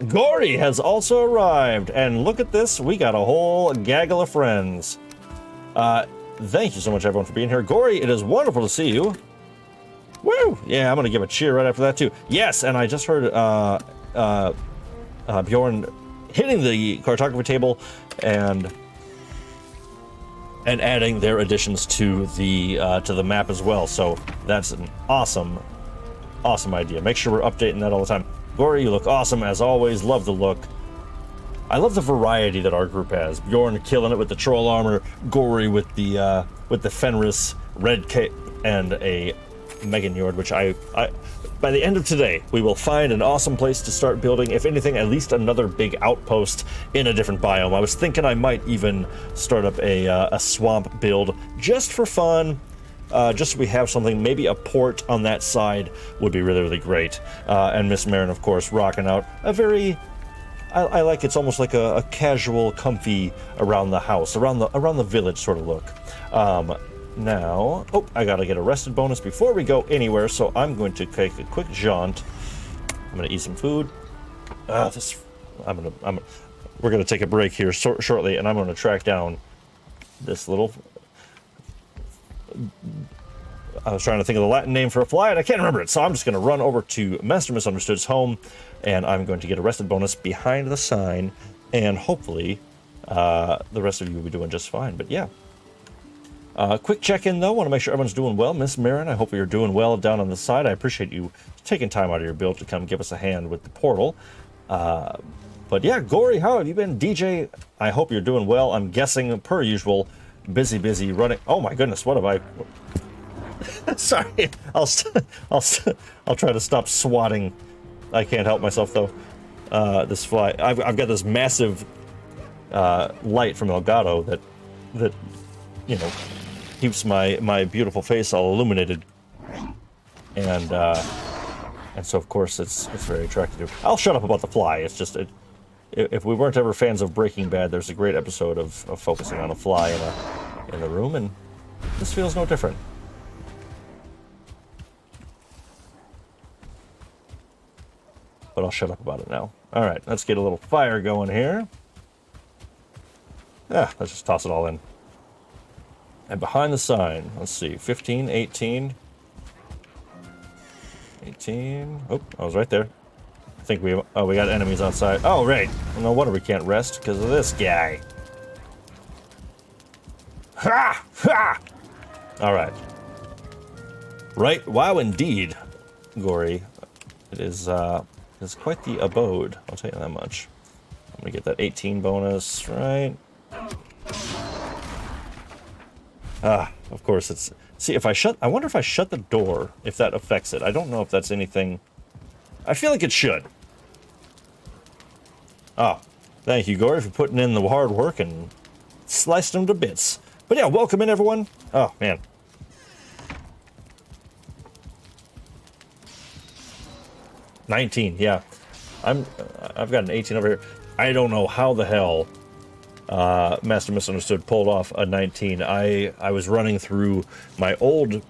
Gory has also arrived, and look at this, we got a whole gaggle of friends. Thank you so much, everyone, for being here. Gory, it is wonderful to see you. Woo! Yeah, I'm gonna give a cheer right after that too. Yes, and I just heard Bjorn hitting the cartography table and adding their additions to the map as well. So that's an awesome idea. Make sure we're updating that all the time. Gory, you look awesome as always. Love the look. I love the variety that our group has. Bjorn killing it with the troll armor, Gory with the Fenris red cape and a Megan Yord, which I by the end of today, we will find an awesome place to start building, if anything, at least another big outpost in a different biome. I was thinking I might even start up a swamp build just for fun, just so we have something. Maybe a port on that side would be really, really great. And Miss Marin, of course, rocking out a very... I like it's almost like a casual, comfy around the house, around the village sort of look. Now, I gotta get a rested bonus before we go anywhere, so I'm going to take a quick jaunt. I'm gonna eat some food. We're gonna take a break here shortly, and I'm gonna track down this little. I was trying to think of the Latin name for a fly, and I can't remember it, so I'm just gonna run over to Master Misunderstood's home, and I'm going to get a rested bonus behind the sign, and hopefully, the rest of you will be doing just fine. But yeah. Quick check-in, though. Want to make sure everyone's doing well. Miss Marin, I hope you're doing well down on the side. I appreciate you taking time out of your build to come give us a hand with the portal. But yeah, Gory, how have you been? DJ, I hope you're doing well. I'm guessing, per usual, busy running. Oh my goodness, what have I... Sorry, I'll try to stop swatting. I can't help myself, though. This fly... I've got this massive light from Elgato that you know, keeps my beautiful face all illuminated, and so of course it's very attractive. I'll shut up about the fly. It's just if we weren't ever fans of Breaking Bad, there's a great episode of focusing on a fly in the room, and this feels no different. But I'll shut up about it now. All right, let's get a little fire going here. Let's just toss it all in. And behind the sign, let's see, 15, 18. 18. Oh, I was right there. I think we got enemies outside. Oh, right. No wonder we can't rest because of this guy. Ha! Ha! All right. Right. Wow, indeed, Gory. It is quite the abode. I'll tell you that much. I'm gonna get that 18 bonus, right? Of course it's... See, if I wonder if I shut the door, if that affects it. I don't know if that's anything... I feel like it should. Oh, thank you, Gory, for putting in the hard work and sliced them to bits. But yeah, welcome in, everyone. Oh, man. $19, yeah. I've got an 18 over here. I don't know how the hell Master Misunderstood pulled off a 19. I was running through my old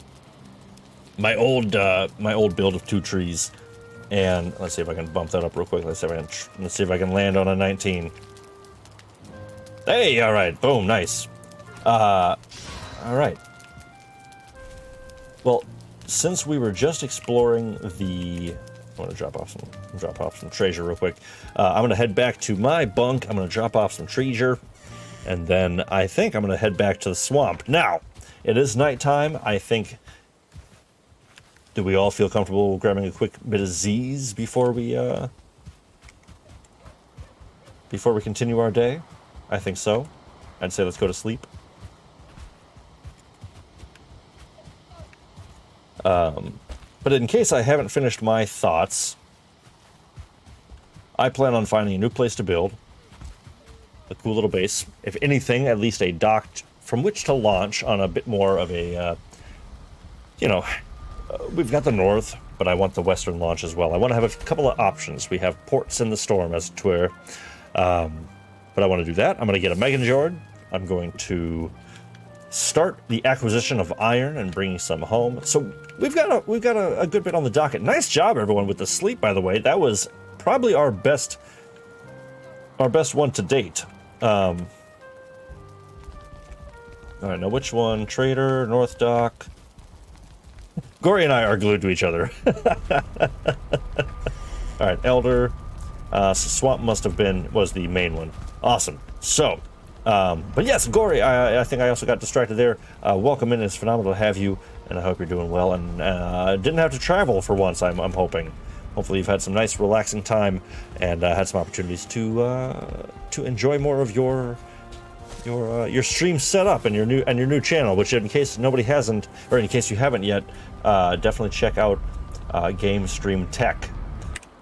build of 2 trees, and let's see if I can bump that up real quick. Let's see if I can land on a 19. Hey, all right, boom, nice. All right. Well, since we were just exploring the... I want to drop off some treasure real quick. I'm going to head back to my bunk. I'm going to drop off some treasure, and then I think I'm going to head back to the swamp. Now, it is nighttime. I think... Do we all feel comfortable grabbing a quick bit of Z's before we continue our day? I think so. I'd say let's go to sleep. But in case I haven't finished my thoughts, I plan on finding a new place to build. A cool little base. If anything, at least a dock from which to launch on a bit more of a, we've got the north, but I want the western launch as well. I want to have a couple of options. We have ports in the storm, as it were. But I want to do that. I'm going to get a Meganjord. I'm going to start the acquisition of iron and bringing some home. So we've got a good bit on the docket. Nice job, everyone, with the sleep, by the way. That was probably our best one to date. All right, now which one? Trader, North Dock. Gory and I are glued to each other. All right, Elder. So Swamp was the main one. Awesome. So, but yes, Gory, I think I also got distracted there. Welcome in. It's phenomenal to have you, and I hope you're doing well. And didn't have to travel for once, I'm hoping. Hopefully you've had some nice, relaxing time and had some opportunities to enjoy more of your stream setup and your new channel. Which, in case nobody hasn't, or in case you haven't yet, definitely check out Game Stream Tech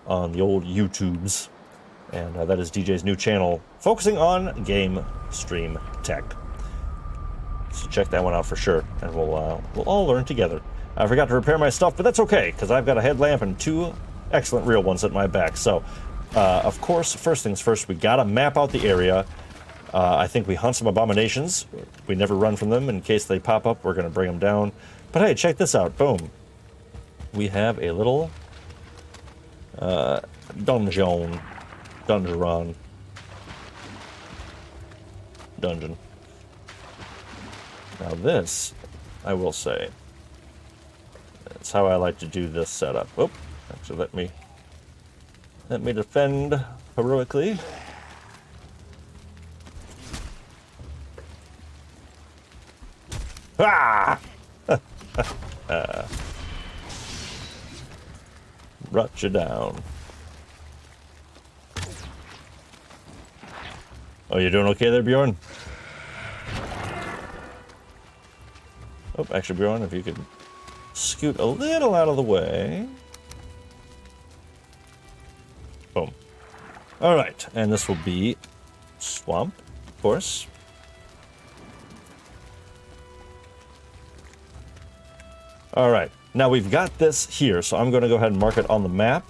on the old YouTubes. And that is DJ's new channel, focusing on game stream tech. So check that one out for sure, and we'll all learn together. I forgot to repair my stuff, but that's okay, because I've got a headlamp and 2 excellent real ones at my back. So, of course, first things first, we gotta map out the area. I think we hunt some abominations. We never run from them. In case they pop up, we're gonna bring them down. But hey, check this out. Boom. We have a little dungeon. Dungeon. Now this, I will say, that's how I like to do this setup. Oh, actually let me defend heroically. Ah! Brought you down. Oh, you're doing okay there, Bjorn? Oh, actually, Bjorn, if you could scoot a little out of the way. Boom. All right, and this will be swamp, of course. All right, now we've got this here, so I'm going to go ahead and mark it on the map.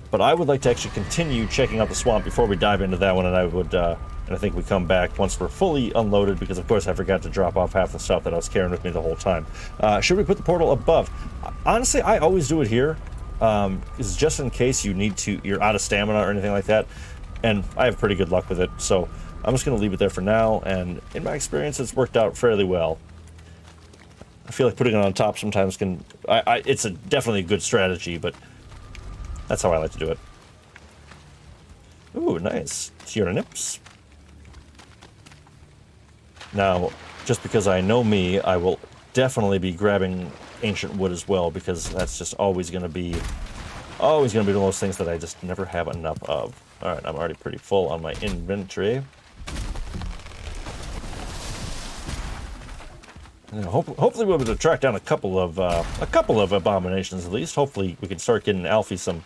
But I would like to actually continue checking out the swamp before we dive into that one, and I think we come back once we're fully unloaded, because of course I forgot to drop off half the stuff that I was carrying with me the whole time. Should we put the portal above? Honestly, I always do it here, is just in case you're out of stamina or anything like that, and I have pretty good luck with it. So I'm just going to leave it there for now, and in my experience, it's worked out fairly well. I feel like putting it on top sometimes can... it's definitely a good strategy, but that's how I like to do it. Ooh, nice. Turnips. Now, just because I know me, I will definitely be grabbing ancient wood as well, because that's just always going to be one of those things that I just never have enough of. All right, I'm already pretty full on my inventory. And hopefully we'll be able to track down a couple of abominations at least. Hopefully we can start getting Alfie some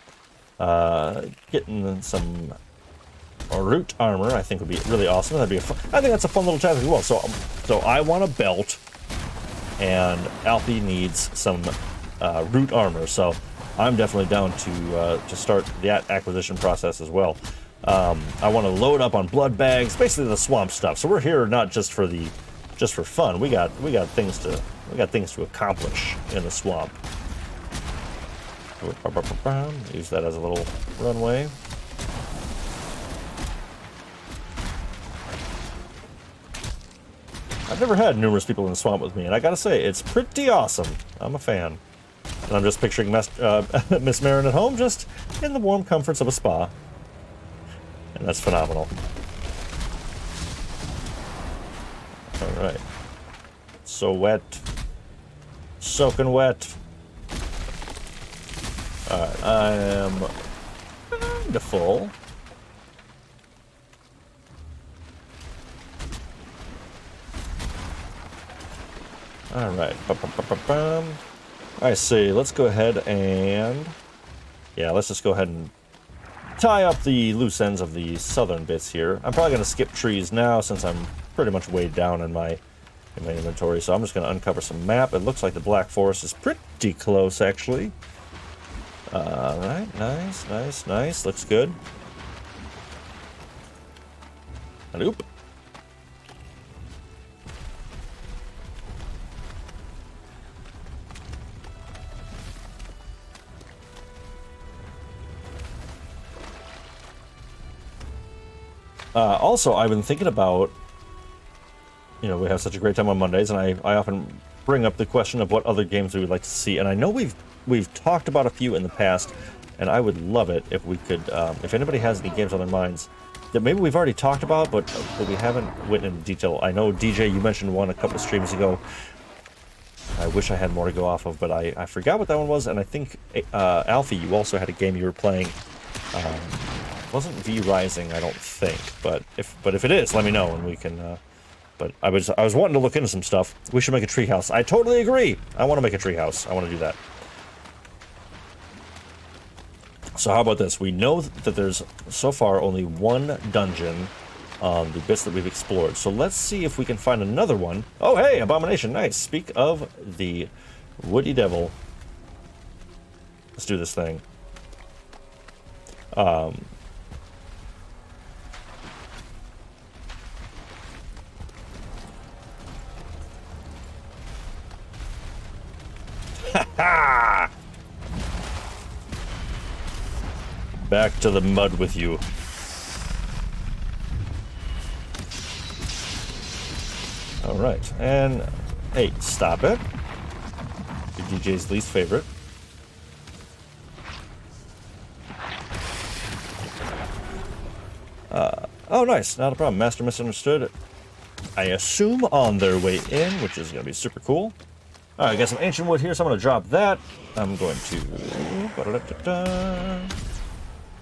root armor. I think would be really awesome. I think that's a fun little task as well. So I want a belt, and Alfie needs some root armor. So I'm definitely down to start that acquisition process as well. I want to load up on blood bags, basically the swamp stuff. So we're here not just for fun. We got things to accomplish in the swamp. Use that as a little runway. I've never had numerous people in the swamp with me, and I gotta say, it's pretty awesome. I'm a fan. And I'm just picturing Miss Marin at home, just in the warm comforts of a spa. And that's phenomenal. Alright. So wet. Soaking wet. Alright, I am kinda full. Alright. I see. Let's go ahead and... yeah, let's just go ahead and tie up the loose ends of the southern bits here. I'm probably going to skip trees now since I'm pretty much weighed down in my inventory. So I'm just going to uncover some map. It looks like the Black Forest is pretty close, actually. Alright, nice. Looks good. And oop. Also, I've been thinking about, we have such a great time on Mondays, and I often bring up the question of what other games we would like to see, and I know we've talked about a few in the past, and I would love it if we could, if anybody has any games on their minds that maybe we've already talked about, but we haven't went into detail. I know, DJ, you mentioned one a couple of streams ago. I wish I had more to go off of, but I forgot what that one was, and I think, Alfie, you also had a game you were playing. Wasn't V Rising, I don't think, but if it is, let me know and we can. But I was wanting to look into some stuff. We should make a treehouse. I totally agree. I want to make a treehouse. I want to do that. So how about this? We know that there's so far only one dungeon on the bits that we've explored. So let's see if we can find another one. Oh hey, abomination, nice. Speak of the woody devil. Let's do this thing. Back to the mud with you. All right, and hey, stop it. Your DJ's least favorite. Oh, nice, not a problem. Master misunderstood. I assume on their way in, which is going to be super cool. All right, got some ancient wood here, so I'm going to drop that. I'm going to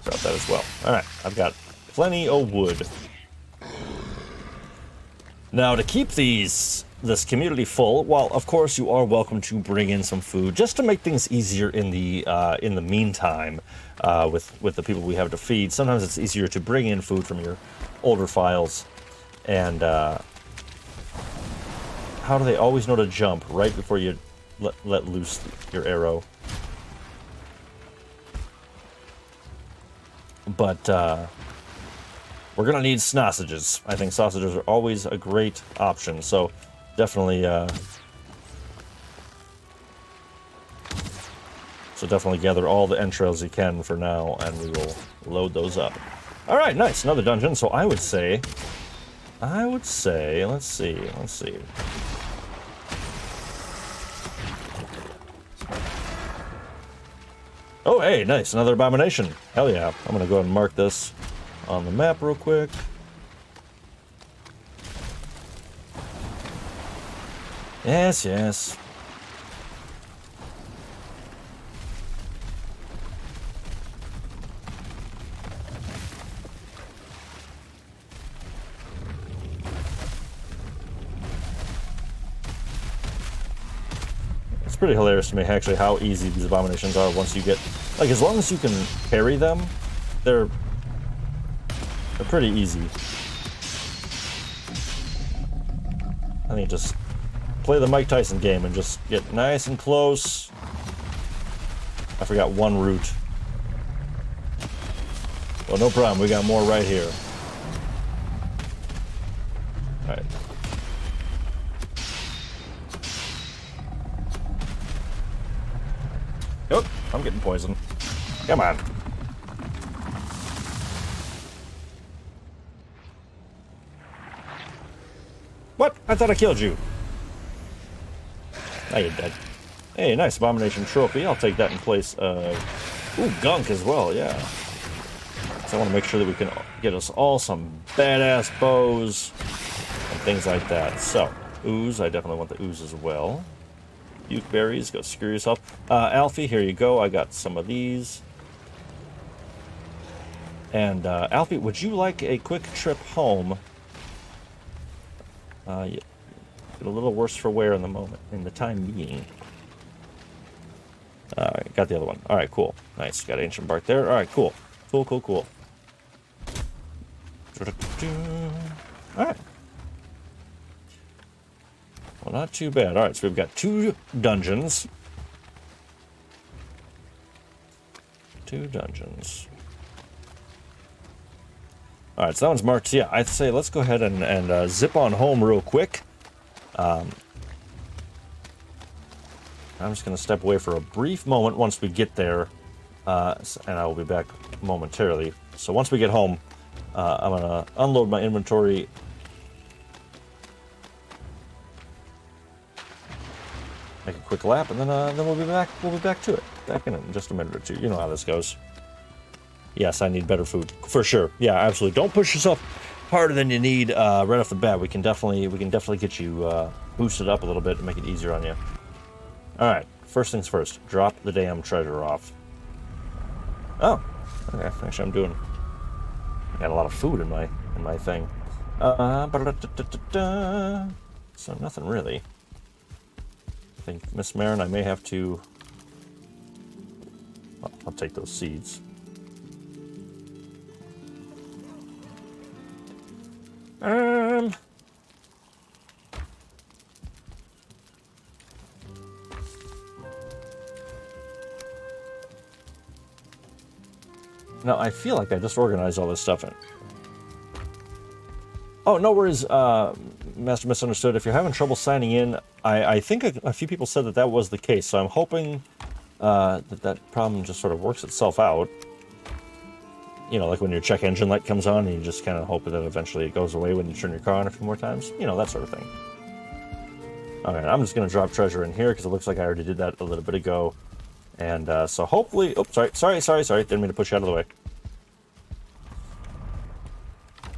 drop that as well. All right, I've got plenty of wood. Now, to keep this community full, while of course you are welcome to bring in some food, just to make things easier in the meantime, with the people we have to feed. Sometimes it's easier to bring in food from your older files, and how do they always know to jump right before you let loose your arrow? But we're gonna need sausages. I think sausages are always a great option. So definitely, gather all the entrails you can for now, and we will load those up. All right, nice, another dungeon. So I would say I would say, let's see. Oh, hey, nice, another abomination. Hell yeah. I'm gonna go ahead and mark this on the map real quick. Yes, yes. It's pretty hilarious to me, actually, how easy these abominations are once you get... Like, as long as you can parry them, they're pretty easy. I think just play the Mike Tyson game and just get nice and close. I forgot one route. Well, no problem. We got more right here. Alright. Oh, I'm getting poisoned. Come on. What? I thought I killed you. Now you're dead. Hey, nice abomination trophy. I'll take that in place of... Ooh, gunk as well, yeah. So I want to make sure that we can get us all some badass bows and things like that. So, ooze. I definitely want the ooze as well. Buke berries. Go screw yourself. Alfie, here you go. I got some of these. And, Alfie, would you like a quick trip home? Yeah. Get a little worse for wear in the time being. Alright, got the other one. Alright, cool. Nice, got ancient bark there. Alright, cool. Cool. Alright. Well, not too bad. Alright, so we've got 2 dungeons. 2 dungeons. Alright, so that one's marked. Yeah, I'd say let's go ahead and zip on home real quick. I'm just going to step away for a brief moment once we get there, and I will be back momentarily. So once we get home, I'm going to unload my inventory. Make a quick lap, and then we'll be back. We'll be back to it. Back in just a minute or two. You know how this goes. Yes, I need better food for sure. Yeah, absolutely. Don't push yourself harder than you need right off the bat. We can definitely get you boosted up a little bit and make it easier on you. All right. First things first. Drop the damn treasure off. Oh, okay. Actually, I got a lot of food in my thing. So nothing really. I think Miss Marin, I may have to. I'll take those seeds. Now, I feel like I just organized all this stuff in. Oh, no worries, Master Misunderstood. If you're having trouble signing in, I think a few people said that was the case, so I'm hoping that problem just sort of works itself out. You know, like when your check engine light comes on and you just kind of hope that eventually it goes away when you turn your car on a few more times. You know, that sort of thing. Alright, I'm just going to drop treasure in here because it looks like I already did that a little bit ago. And so hopefully... Oh, sorry. Didn't mean to push you out of the way.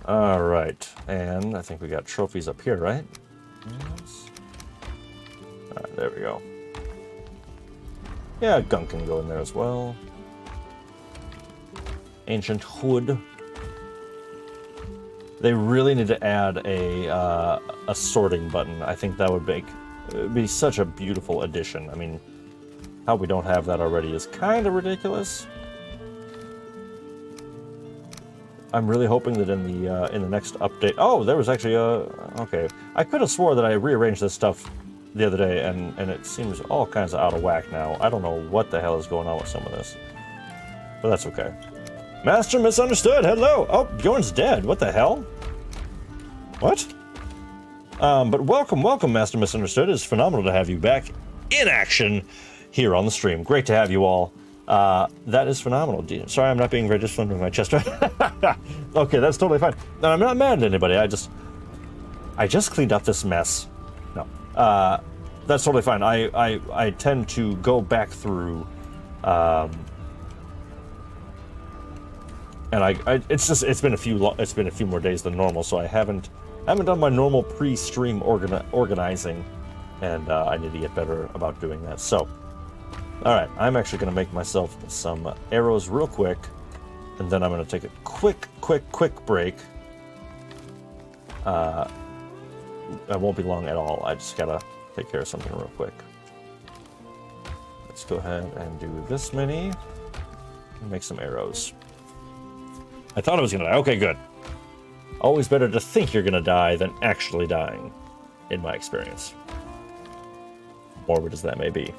Alright, and I think we got trophies up here, right? Yes. Alright, there we go. Yeah, gunk can go in there as well. Ancient hood. They really need to add a sorting button. I think that would be such a beautiful addition. I mean, how we don't have that already is kind of ridiculous. I'm really hoping that in the next update... Oh, there was actually a... Okay. I could have swore that I rearranged this stuff the other day, and it seems all kinds of out of whack now. I don't know what the hell is going on with some of this. But that's okay. Master Misunderstood, hello! Oh, Bjorn's dead. What the hell? What? But welcome, Master Misunderstood. It's phenomenal to have you back in action here on the stream. Great to have you all. That is phenomenal. Sorry, I'm not being very disciplined with my chest. Okay, that's totally fine. No, I'm not mad at anybody. I just cleaned up this mess. No. That's totally fine. I tend to go back through, and it's been a few more days than normal, so I haven't done my normal pre-stream organizing, and I need to get better about doing that. So, all right, I'm actually going to make myself some arrows real quick, and then I'm going to take a quick break. I won't be long at all. I just gotta take care of something real quick. Let's go ahead and do this many and make some arrows. I thought I was gonna die. Okay, good. Always better to think you're gonna die than actually dying, in my experience. Morbid as that may be.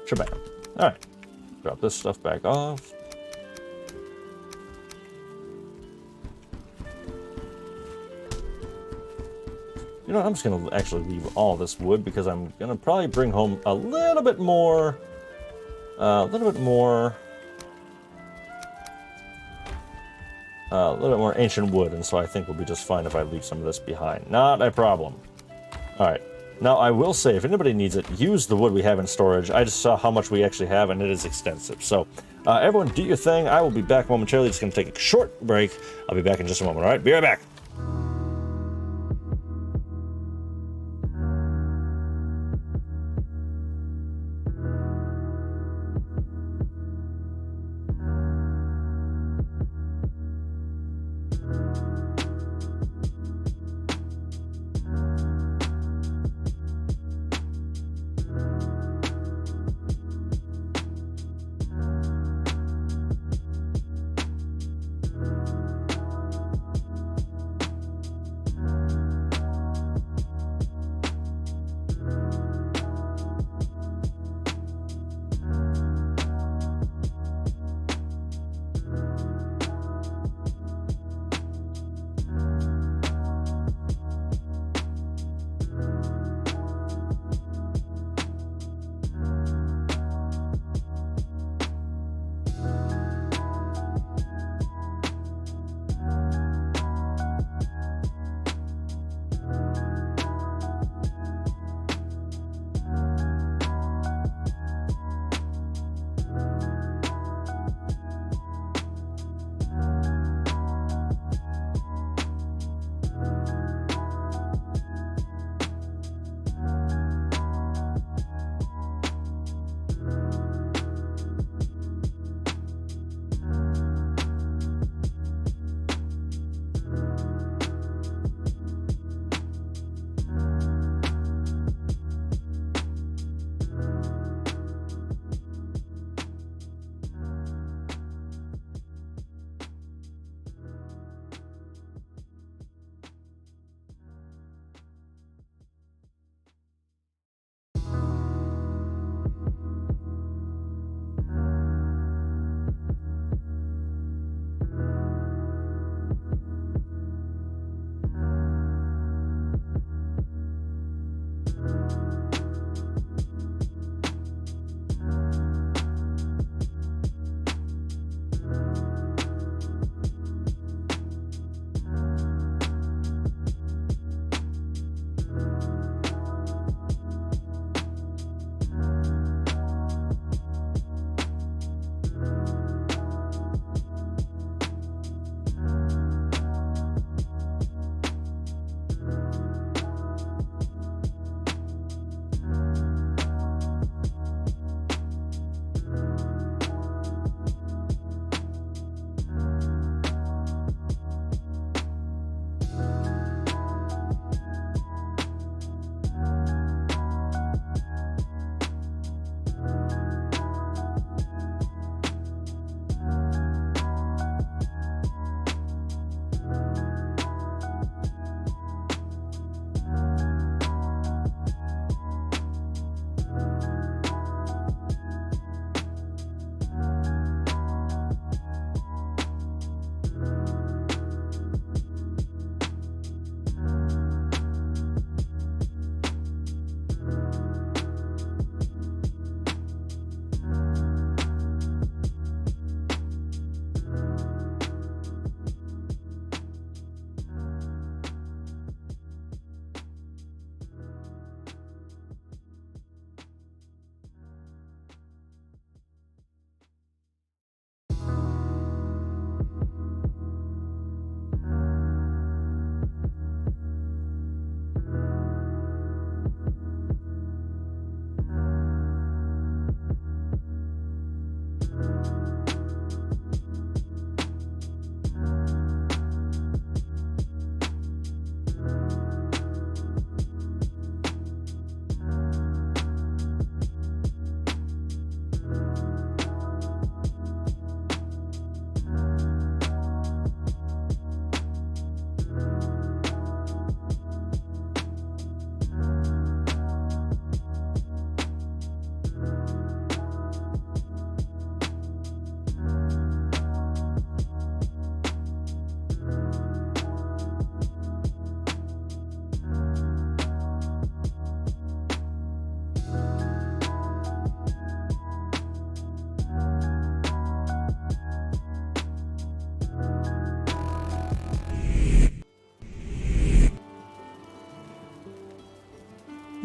Shabam. Alright. Drop this stuff back off. You know what, I'm just going to actually leave all this wood because I'm going to probably bring home a little bit more ancient wood, and so I think we'll be just fine if I leave some of this behind. Not a problem. Alright. Now, I will say, if anybody needs it, use the wood we have in storage. I just saw how much we actually have, and it is extensive. So, everyone, do your thing. I will be back momentarily. Just going to take a short break. I'll be back in just a moment, all right? Be right back.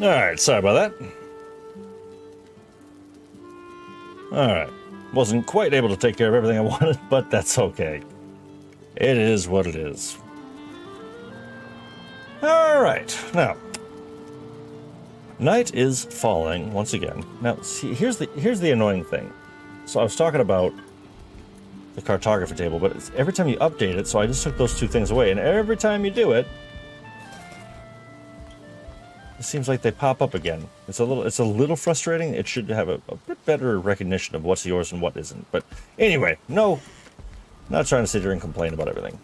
Alright, sorry about that. Alright. Wasn't quite able to take care of everything I wanted, but that's okay. It is what it is. Alright, now. Night is falling once again. Now, see, here's the annoying thing. So I was talking about the cartography table, but it's every time you update it, so I just took those two things away, and every time you do it, it seems like they pop up again. It's a little frustrating. It should have a bit better recognition of what's yours and what isn't. But anyway, no, not trying to sit here and complain about everything.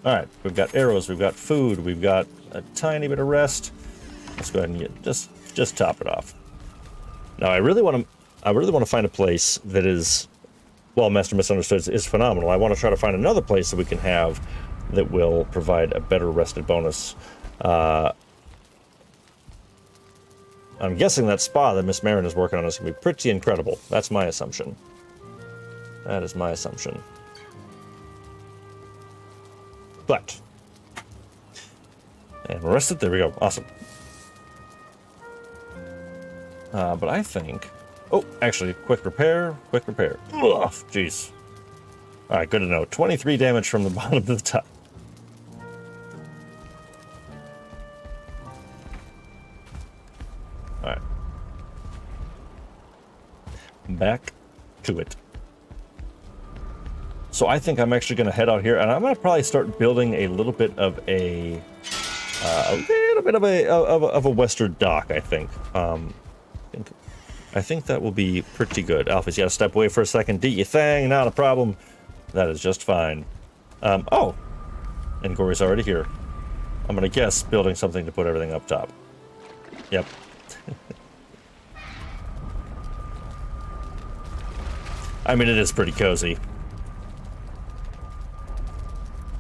All right, we've got arrows, we've got food, we've got a tiny bit of rest. Let's go ahead and just top it off. Now I really want to find a place that is, well, Master Misunderstood is phenomenal. I want to try to find another place that we can have that will provide a better rested bonus. I'm guessing that spa that Miss Marin is working on is going to be pretty incredible. That's my assumption. That is my assumption. But, and we're rested. There we go. Awesome. But I think, oh, actually, quick repair. Ugh, jeez. All right, good to know. 23 damage from the bottom to the top. All right. Back to it. So I think I'm actually going to head out here, and I'm going to probably start building a little bit of a western dock. I think. I think that will be pretty good. Alpha's got to step away for a second. Do your thing, not a problem. That is just fine. Oh, and Gory's already here. I'm going to guess building something to put everything up top. Yep. I mean, it is pretty cozy.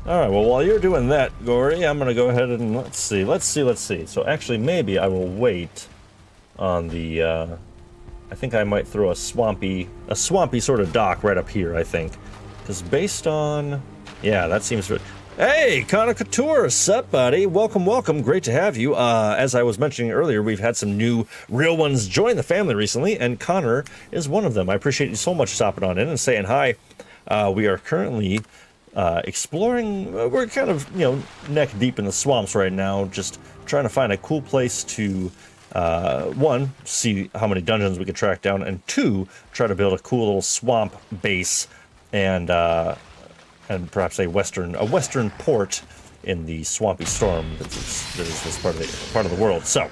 Alright, well, while you're doing that, Gory, I'm going to go ahead and let's see. So actually, maybe I will wait on the, I think I might throw a swampy sort of dock right up here, I think. Because based on, yeah, that seems good. Hey, Connor Couture, sup, buddy? Welcome, welcome. Great to have you. As I was mentioning earlier, we've had some new real ones join the family recently, and Connor is one of them. I appreciate you so much stopping on in and saying hi. We are currently exploring. We're kind of, neck deep in the swamps right now, just trying to find a cool place to, one, see how many dungeons we can track down, and two, try to build a cool little swamp base and perhaps a western port in the swampy storm that is this part of the world. So,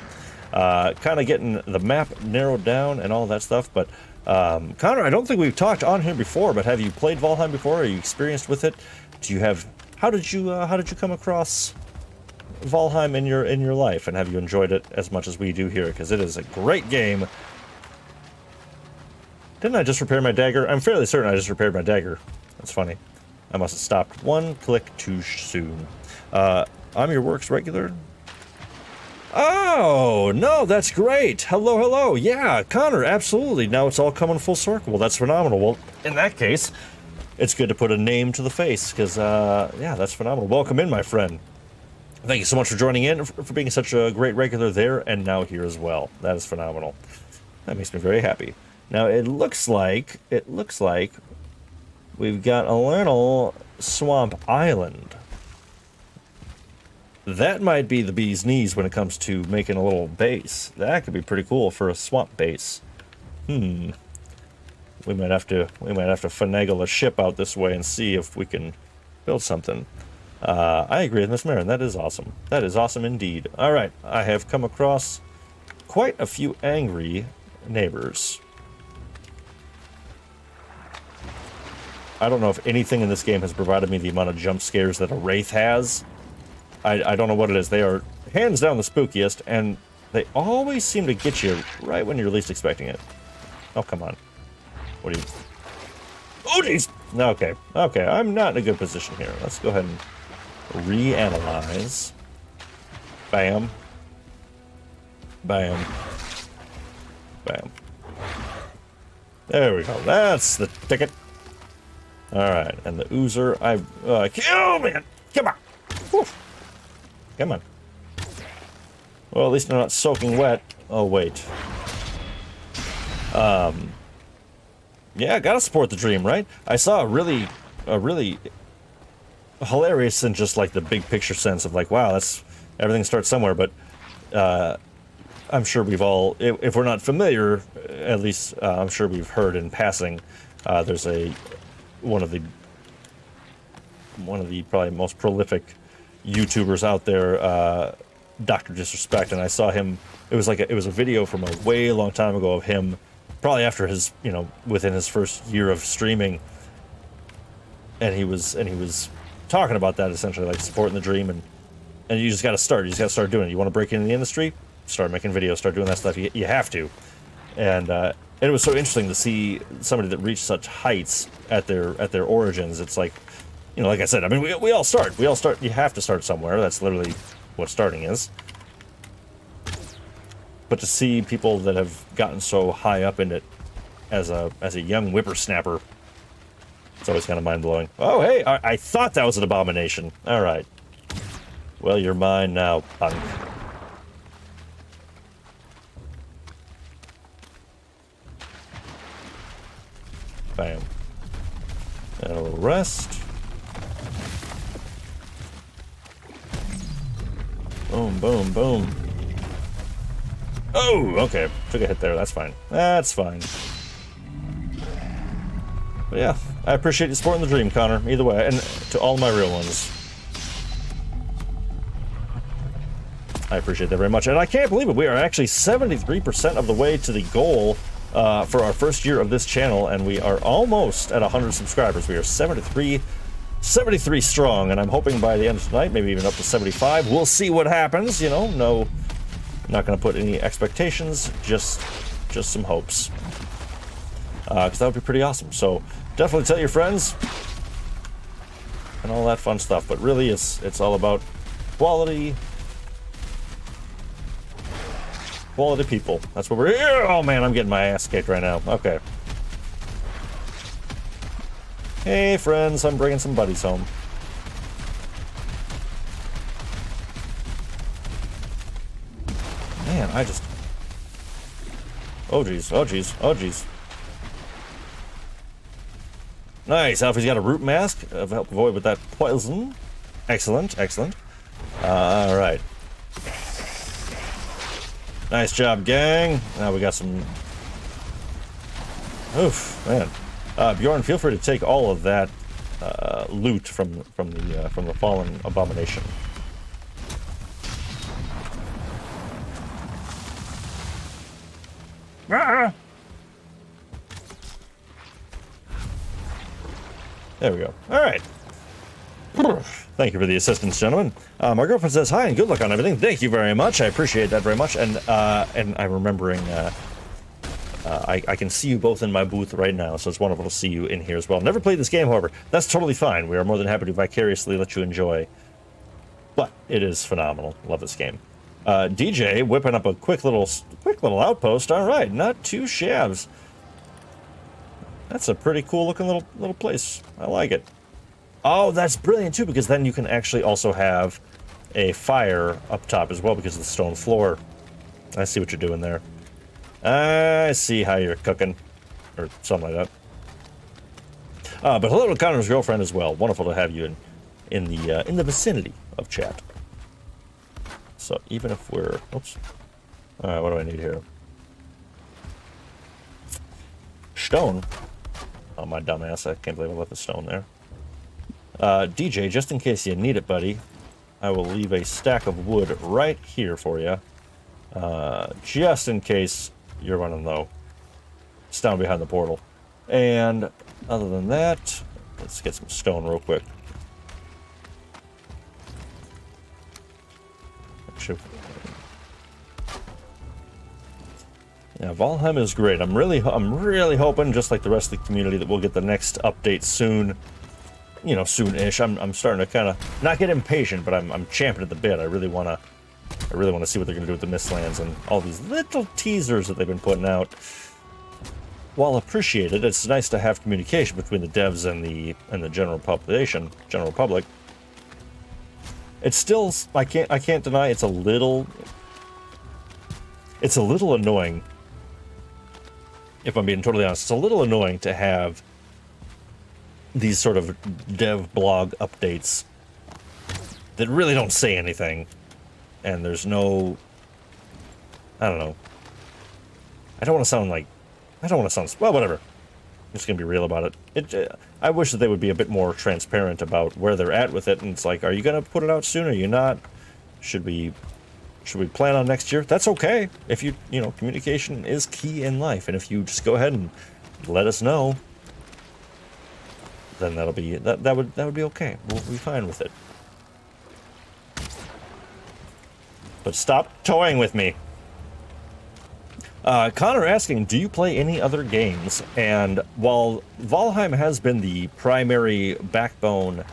kind of getting the map narrowed down and all that stuff. But Connor, I don't think we've talked on here before. But have you played Valheim before? Are you experienced with it? Do you have? How did you come across Valheim in your life? And have you enjoyed it as much as we do here? Because it is a great game. Didn't I just repair my dagger? I'm fairly certain I just repaired my dagger. That's funny. I must have stopped one click too soon. I'm your works regular. Oh, no, that's great. Hello, hello. Yeah, Connor, absolutely. Now it's all coming full circle. Well, that's phenomenal. Well, in that case, it's good to put a name to the face because, yeah, that's phenomenal. Welcome in, my friend. Thank you so much for joining in, for being such a great regular there and now here as well. That is phenomenal. That makes me very happy. Now, it looks like we've got a little swamp island. That might be the bee's knees when it comes to making a little base. That could be pretty cool for a swamp base. We might have to finagle a ship out this way and see if we can build something. I agree with Miss Marin. That is awesome. That is awesome indeed. All right, I have come across quite a few angry neighbors. I don't know if anything in this game has provided me the amount of jump scares that a Wraith has. I don't know what it is. They are hands down the spookiest, and they always seem to get you right when you're least expecting it. Oh, come on. What do you... Oh, jeez! Okay, okay, I'm not in a good position here. Let's go ahead and reanalyze. Bam. Bam. Bam. There we go. That's the ticket. Alright, and the oozer, oh man! Come on! Whew. Come on. Well, at least they're not soaking wet. Oh, wait. Yeah, gotta support the dream, right? I saw a really hilarious in just like the big picture sense of like, wow, that's everything starts somewhere. But I'm sure we've all, if we're not familiar, at least I'm sure we've heard in passing. There's one of the probably most prolific YouTubers out there, Dr. Disrespect, and I saw him. It was a video from a way long time ago of him, probably after his, within his first year of streaming, and he was talking about that, essentially, like supporting the dream, and you just got to start. You just got to start doing it. You want to break into the industry? Start making videos. Start doing that stuff. You have to, and it was so interesting to see somebody that reached such heights at their origins. It's like, like I said, I mean, we all start. We all start. You have to start somewhere. That's literally what starting is. But to see people that have gotten so high up in it as a young whippersnapper, it's always kind of mind-blowing. Oh, hey, I thought that was an abomination. All right. Well, you're mine now, punk. Bam. And a little rest. Boom, boom, boom. Oh, okay. Took a hit there. That's fine. That's fine. But yeah, I appreciate you supporting the dream, Connor. Either way, and to all my real ones. I appreciate that very much. And I can't believe it. We are actually 73% of the way to the goal for our first year of this channel, and we are almost at 100 subscribers. We are 73 strong, and I'm hoping by the end of tonight, maybe even up to 75. We'll see what happens, No, not going to put any expectations, just some hopes. Because that would be pretty awesome. So definitely tell your friends and all that fun stuff. But really, it's all about quality people. That's what we're here. Oh man, I'm getting my ass kicked right now. Okay. Hey friends, I'm bringing some buddies home. Man, oh geez, oh geez, oh geez. Nice, Alfie's got a root mask to help avoid with that poison. Excellent, excellent. Alright. Nice job, gang. Now we got some... Oof, man. Bjorn, feel free to take all of that loot from the fallen abomination. Ah! There we go. All right. Thank you for the assistance, gentlemen. My girlfriend says hi and good luck on everything. Thank you very much. I appreciate that very much. And I'm remembering. I can see you both in my booth right now, so it's wonderful to see you in here as well. Never played this game, however. That's totally fine. We are more than happy to vicariously let you enjoy. But it is phenomenal. Love this game. DJ whipping up a quick little outpost. All right, not too shabs. That's a pretty cool looking little place. I like it. Oh, that's brilliant too, because then you can actually also have a fire up top as well because of the stone floor. I see what you're doing there. I see how you're cooking, or something like that. But hello to Connor's girlfriend as well. Wonderful to have you in the vicinity of chat. So even if we're, oops. All right, what do I need here? Stone. Oh, my dumb ass! I can't believe I left the stone there. DJ, just in case you need it, buddy, I will leave a stack of wood right here for you. Just in case you're running low. It's down behind the portal. And other than that, let's get some stone real quick. Yeah, Valheim is great. I'm really hoping, just like the rest of the community, that we'll get the next update soon. You know, soon-ish. I'm starting to kind of not get impatient, but I'm champing at the bit. I really want to see what they're going to do with the Mistlands and all these little teasers that they've been putting out. While appreciated, it's nice to have communication between the devs and the general public. It's still, I can't deny it's a little it's a little annoying, if I'm being totally honest. It's a little annoying to have these sort of dev blog updates that really don't say anything, and there's no, I don't know. I don't want to sound, well, whatever. I'm just gonna be real about it. I wish that they would be a bit more transparent about where they're at with it, and it's like, are you gonna put it out soon? Are you not? Should we plan on next year? That's okay. If you know, communication is key in life, and if you just go ahead and let us know, then that would be okay. We'll be fine with it. But stop toying with me. Connor asking, do you play any other games? And while Valheim has been the primary backbone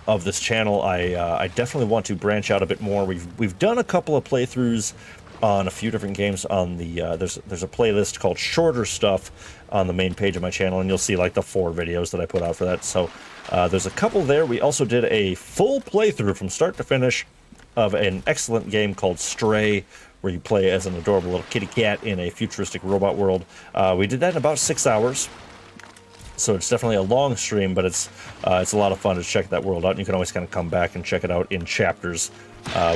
of this channel, I definitely want to branch out a bit more. We've done a couple of playthroughs on a few different games on the there's a playlist called Shorter Stuff on the main page of my channel, and you'll see like the 4 videos that I put out for that. So there's a couple there. We also did a full playthrough from start to finish of an excellent game called Stray, where you play as an adorable little kitty cat in a futuristic robot world. We did that in about 6 hours, so it's definitely a long stream, but it's a lot of fun to check that world out. And you can always kind of come back and check it out in chapters,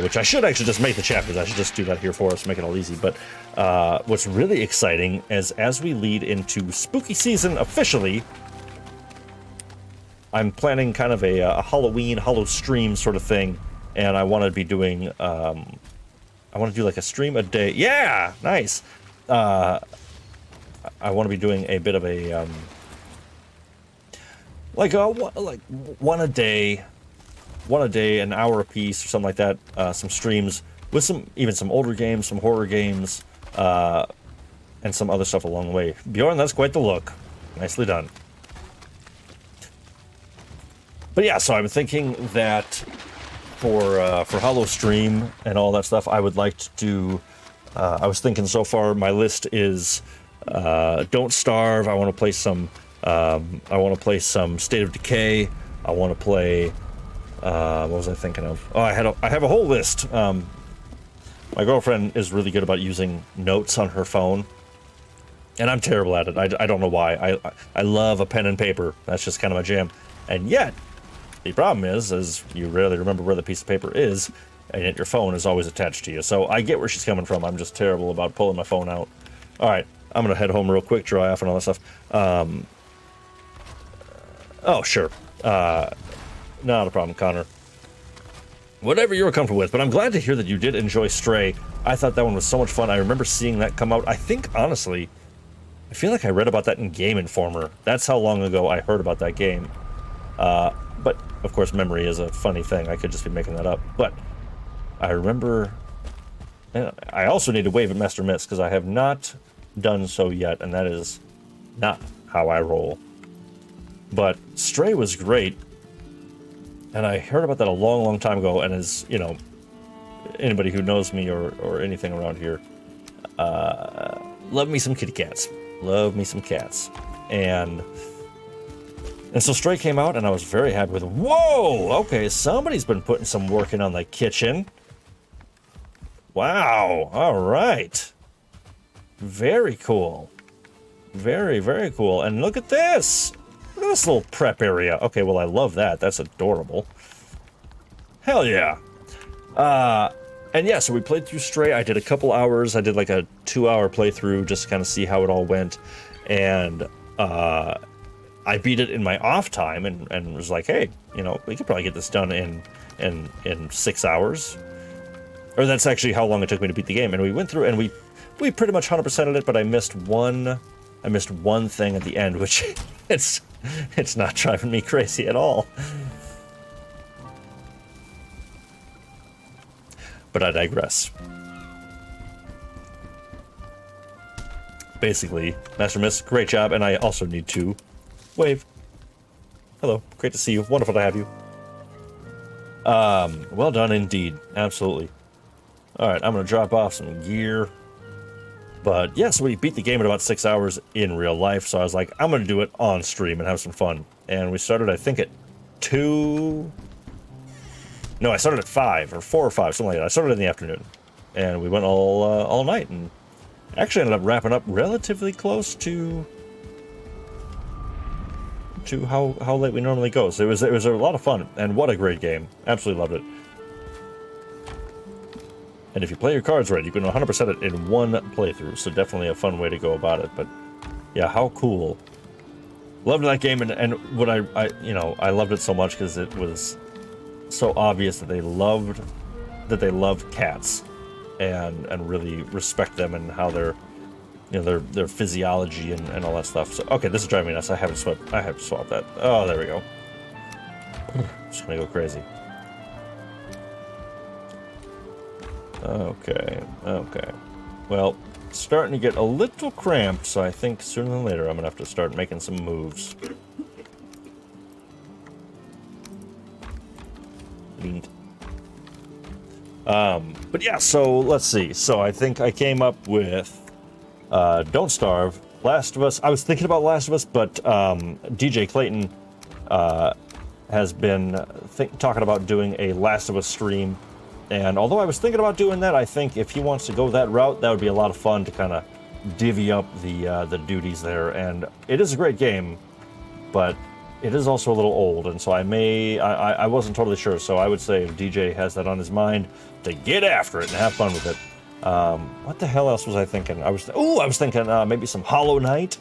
which I should actually just make the chapters. I should just do that here for us, make it all easy. But what's really exciting is as we lead into spooky season officially, I'm planning kind of a Halloween Hollow stream sort of thing, and I want to be doing I want to do like a stream a day. Yeah, nice. I want to be doing a bit of a like one a day, an hour a piece or something like that. Some streams with even some older games, some horror games, and some other stuff along the way. Bjorn, that's quite the look. Nicely done. But yeah, so I'm thinking that for Hollow Stream and all that stuff, I would like to do, I was thinking so far, my list is Don't Starve. I want to play some State of Decay. I want to play, what was I thinking of? Oh, I have a whole list. My girlfriend is really good about using notes on her phone, and I'm terrible at it. I don't know why. I love a pen and paper. That's just kind of my jam. And yet, the problem is you rarely remember where the piece of paper is, and yet your phone is always attached to you. So I get where she's coming from. I'm just terrible about pulling my phone out. All right, I'm going to head home real quick, dry off and all that stuff. Oh, sure. Not a problem, Connor. Whatever you're comfortable with, but I'm glad to hear that you did enjoy Stray. I thought that one was so much fun. I remember seeing that come out. I think, honestly, I feel like I read about that in Game Informer. That's how long ago I heard about that game. But, of course, memory is a funny thing. I could just be making that up. But I remember... I also need to wave at Master Mist, because I have not done so yet, and that is not how I roll. But Stray was great, and I heard about that a long, long time ago, and as, you know, anybody who knows me or anything around here, love me some kitty cats. Love me some cats. And so Stray came out, and I was very happy with it. Whoa! Okay, somebody's been putting some work in on the kitchen. Wow, all right. Very cool. Very, very cool. And look at this! Look at this little prep area. Okay, well, I love that. That's adorable. Hell yeah. And yeah, so we played through Stray. I did a couple hours. I did like a 2-hour playthrough just to kind of see how it all went. And, I beat it in my off time and was like, hey, you know, we could probably get this done in 6 hours. Or that's actually how long it took me to beat the game. And we went through and we pretty much 100%ed it, but I missed one thing at the end, which it's not driving me crazy at all. But I digress. Basically, Master Mist, great job, and I also need to wave. Hello, great to see you. Wonderful to have you. Well done indeed. Absolutely. Alright, I'm gonna drop off some gear. But yeah, so we beat the game in about 6 hours in real life, so I was like, I'm gonna do it on stream and have some fun. And we started, I think, at 2... No, I started at 5, or 4 or 5, something like that. I started in the afternoon. And we went all night, and Actually ended up wrapping up relatively close to how late we normally go. So it was a lot of fun, and what a great game. Absolutely loved it. And if you play your cards right, you can 100% it in one playthrough, so definitely a fun way to go about it. But yeah, how cool. Loved that game, and what I you know, I loved it so much because it was so obvious that they loved cats and really respect them and how they're, you know, their physiology and all that stuff. So okay, this is driving me nuts. I have to swap that. Oh, there we go. Just gonna go crazy. Okay. Well, starting to get a little cramped, so I think sooner than later I'm gonna have to start making some moves. But yeah, so let's see. So I think I came up with Don't Starve, Last of Us. I was thinking about Last of Us, but DJ Clayton has been talking about doing a Last of Us stream. And although I was thinking about doing that, I think if he wants to go that route, that would be a lot of fun to kind of divvy up the duties there. And it is a great game, but it is also a little old, and so I wasn't totally sure. So I would say if DJ has that on his mind, to get after it and have fun with it. What the hell else was I thinking? I was thinking maybe some Hollow Knight,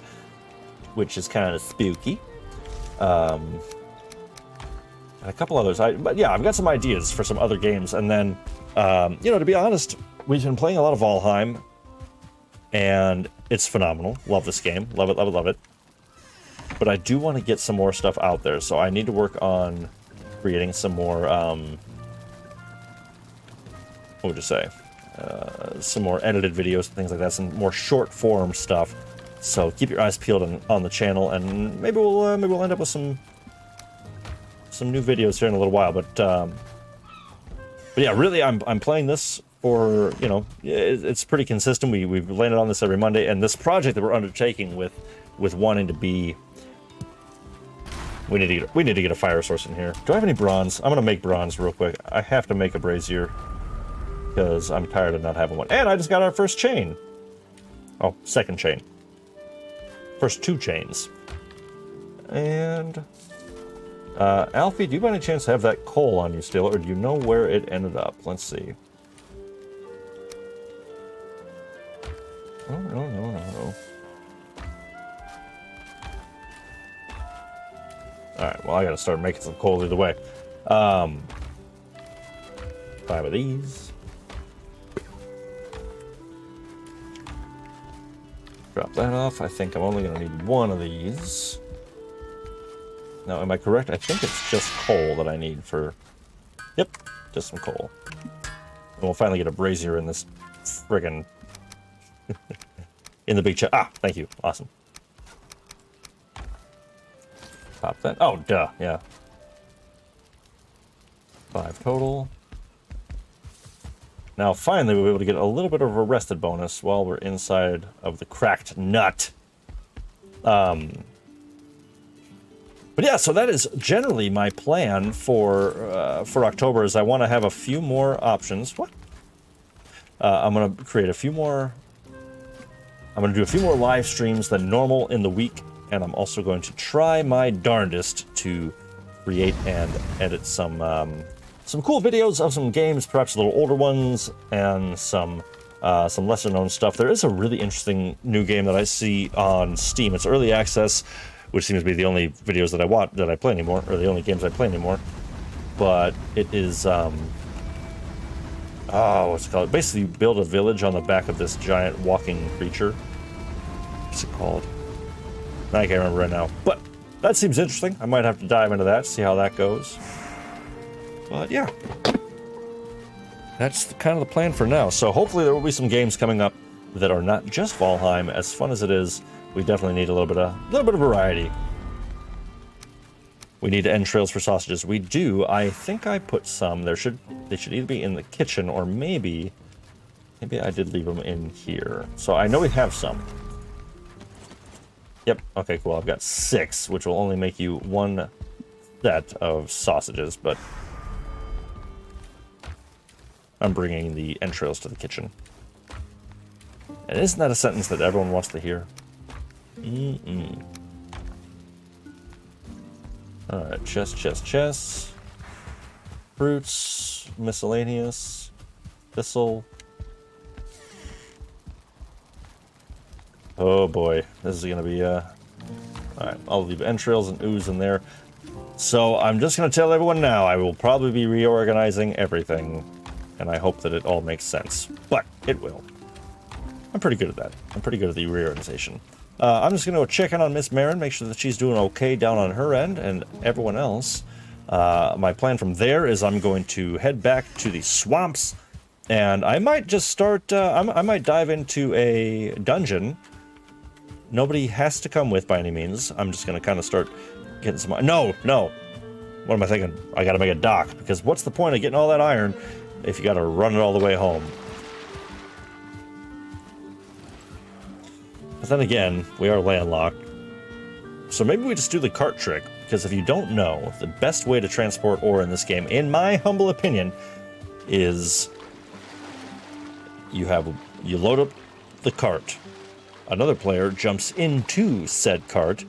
which is kind of spooky. And a couple others. But yeah, I've got some ideas for some other games. And then, you know, to be honest, we've been playing a lot of Valheim, and it's phenomenal. Love this game. Love it, love it, love it. But I do want to get some more stuff out there, so I need to work on creating some more, what would you say? Some more edited videos and things like that, some more short form stuff. So keep your eyes peeled on the channel, and maybe we'll end up with some new videos here in a little while. But yeah, really, I'm playing this for, you know, it's pretty consistent. We've landed on this every Monday, and this project that we're undertaking with wanting to be, we need to get a fire source in here. Do I have any bronze? I'm gonna make bronze real quick. I have to make a brazier because I'm tired of not having one. And I just got our first chain. Oh, second chain. First 2 chains. And Alfie, do you by any chance have that coal on you still, or do you know where it ended up? Let's see. Oh, no. Alright, well, I gotta start making some coal either way. 5 of these. Drop that off. I think I'm only gonna need 1 of these. Now, am I correct? I think it's just coal that I need for... Yep, just some coal. And we'll finally get a brazier in this friggin... in the big chest. Ah, thank you. Awesome. Pop that. Oh, duh, yeah. 5 total. Now, finally, we'll be able to get a little bit of a rested bonus while we're inside of the cracked nut. But yeah, so that is generally my plan for October. Is I want to have a few more options. What? I'm gonna create a few more. I'm gonna do a few more live streams than normal in the week, and I'm also going to try my darndest to create and edit some cool videos of some games, perhaps a little older ones, and some lesser known stuff. There is a really interesting new game that I see on Steam. It's early access, which seems to be the only videos that I play anymore, or the only games I play anymore. But it is, what's it called? Basically, you build a village on the back of this giant walking creature. What's it called? I can't remember right now. But that seems interesting. I might have to dive into that, see how that goes. But yeah, that's kind of the plan for now. So hopefully there will be some games coming up that are not just Valheim. As fun as it is, we definitely need a little bit of variety. We need entrails for sausages. We do. I think I put some. They should either be in the kitchen, or maybe I did leave them in here. So I know we have some. Yep. Okay, cool. I've got 6, which will only make you 1 set of sausages, but I'm bringing the entrails to the kitchen. And isn't that a sentence that everyone wants to hear? Alright, chest. Fruits, miscellaneous, thistle. Oh boy, this is gonna be, Alright, I'll leave entrails and ooze in there. So I'm just gonna tell everyone now, I will probably be reorganizing everything. And I hope that it all makes sense. But it will. I'm pretty good at that. I'm pretty good at the reorganization. I'm just going to check in on Miss Marin, make sure that she's doing okay down on her end, and everyone else. My plan from there is I'm going to head back to the swamps, and I might just start, I might dive into a dungeon. Nobody has to come with by any means. I'm just going to kind of start getting some... No! What am I thinking? I got to make a dock, because what's the point of getting all that iron if you got to run it all the way home? But then again, we are landlocked. So maybe we just do the cart trick, because if you don't know, the best way to transport ore in this game, in my humble opinion, is you load up the cart. Another player jumps into said cart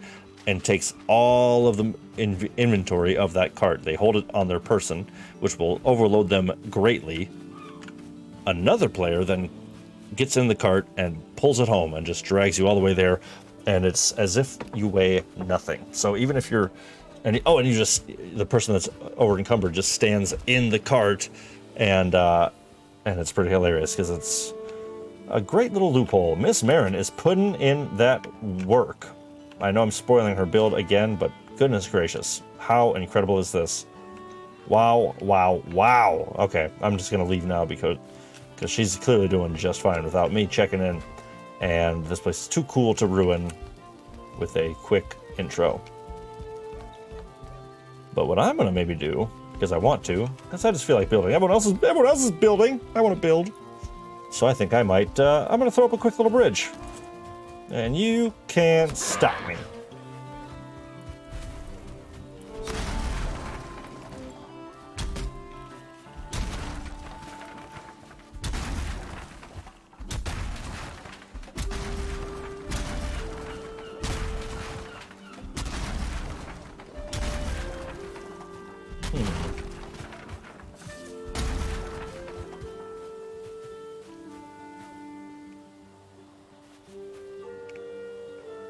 and takes all of the inventory of that cart. They hold it on their person, which will overload them greatly. Another player then gets in the cart and pulls it home and just drags you all the way there, and it's as if you weigh nothing. So even if you're, and you just, the person that's over encumbered just stands in the cart, and it's pretty hilarious because it's a great little loophole. Miss Marin is putting in that work. I know I'm spoiling her build again, but goodness gracious, how incredible is this? Wow. Okay, I'm just gonna leave now because she's clearly doing just fine without me checking in, and this place is too cool to ruin with a quick intro. But what I'm gonna maybe do, because I want to, because I just feel like building. Everyone else is building. I want to build, so I think I might. I'm gonna throw up a quick little bridge, and you can't stop me.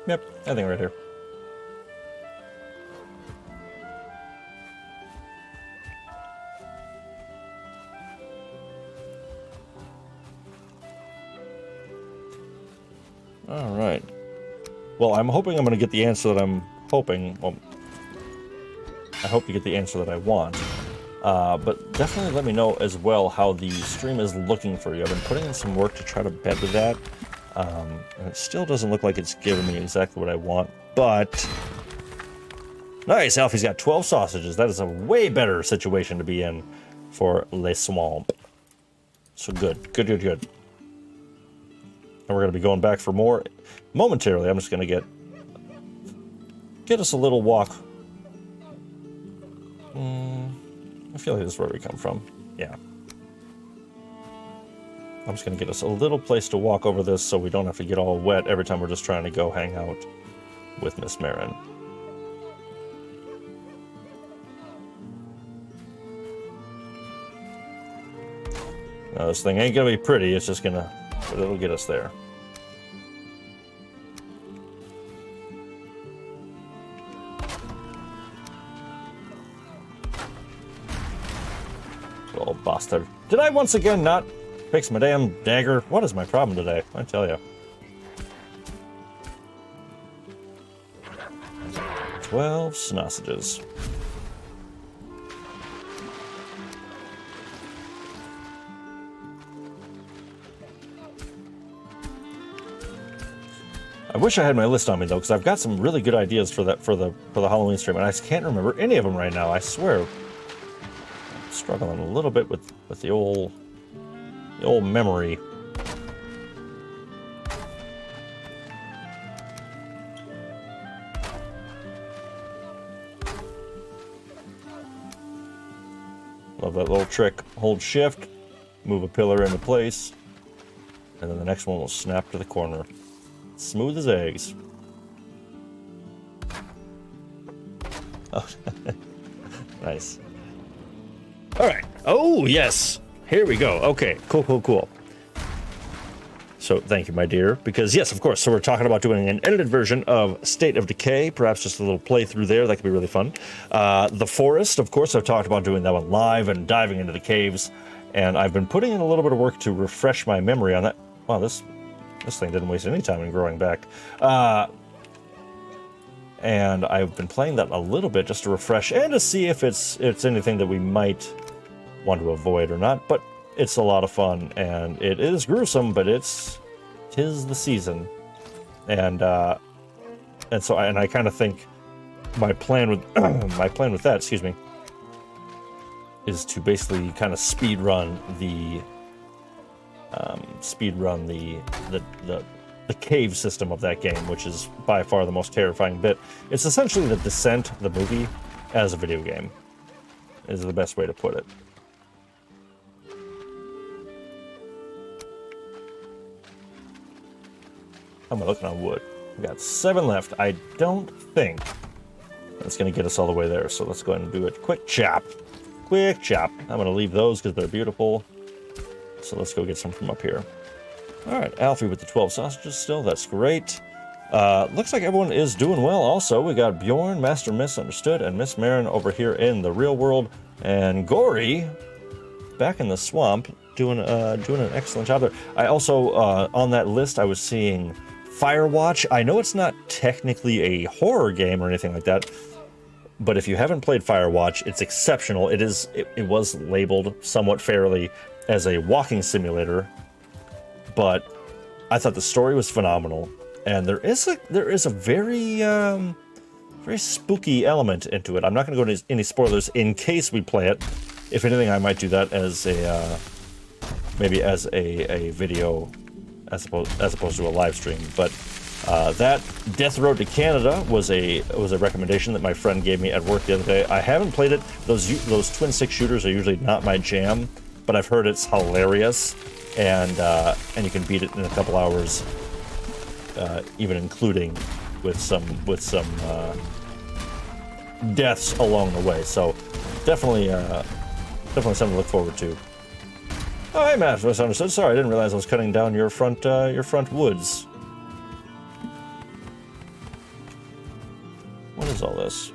Yep, I think right here. All right. Well, I'm hoping I'm going to get the answer that I'm hoping. Well, I hope you get the answer that I want. But definitely let me know as well how the stream is looking for you. I've been putting in some work to try to better that. And it still doesn't look like it's giving me exactly what I want, but... Nice, Alfie's got 12 sausages. That is a way better situation to be in for Le Swamp. So good. And we're going to be going back for more momentarily. I'm just going to get us a little walk. I feel like this is where we come from. Yeah. I'm just going to get us a little place to walk over this so we don't have to get all wet every time we're just trying to go hang out with Miss Marin. Now, this thing ain't going to be pretty, it's just going to... but it'll get us there. Little bastard. Did I once again not... fix my damn dagger? What is my problem today? I tell you. 12 sausages. I wish I had my list on me though, because I've got some really good ideas for that for the Halloween stream, and I just can't remember any of them right now. I swear, I'm struggling a little bit with the old memory. Love that little trick. Hold shift, move a pillar into place, And then the next one will snap to the corner. Smooth as eggs. Oh, nice. All right. Oh, yes. Here we go. Okay, cool. So thank you, my dear, because yes, of course. So we're talking about doing an edited version of State of Decay, perhaps just a little playthrough there. That could be really fun. The Forest, of course, I've talked about doing that one live and diving into the caves. And I've been putting in a little bit of work to refresh my memory on that. Wow, this thing didn't waste any time in growing back. And I've been playing that a little bit just to refresh and to see if it's anything that we might want to avoid or not. But it's a lot of fun, and it is gruesome, but tis the season. And so I kind of think my plan with that, excuse me, is to basically kind of speed run the cave system of that game, which is by far the most terrifying bit. It's essentially the Descent, the movie, as a video game, is the best way to put it. How am I looking on wood? We got 7 left. I don't think that's going to get us all the way there, so let's go ahead and do a quick chop. I'm going to leave those because they're beautiful. So let's go get some from up here. All right, Alfie with the 12 sausages still. That's great. Looks like everyone is doing well also. We got Bjorn, Master Misunderstood, and Miss Marin over here in the real world. And Gory back in the swamp doing an excellent job there. I also, on that list, I was seeing Firewatch. I know it's not technically a horror game or anything like that, but if you haven't played Firewatch, it's exceptional. It was labeled somewhat fairly as a walking simulator, but I thought the story was phenomenal, and there is a very very spooky element into it. I'm not going to go into any spoilers in case we play it. If anything, I might do that as a maybe as a video as opposed to a live stream. But that Death Road to Canada was a recommendation that my friend gave me at work the other day. I haven't played it. Those twin stick shooters are usually not my jam, but I've heard it's hilarious, and you can beat it in a couple hours, even including with some deaths along the way. So definitely something to look forward to. Oh, hey, Matt, misunderstood. Sorry, I didn't realize I was cutting down your front woods. What is all this?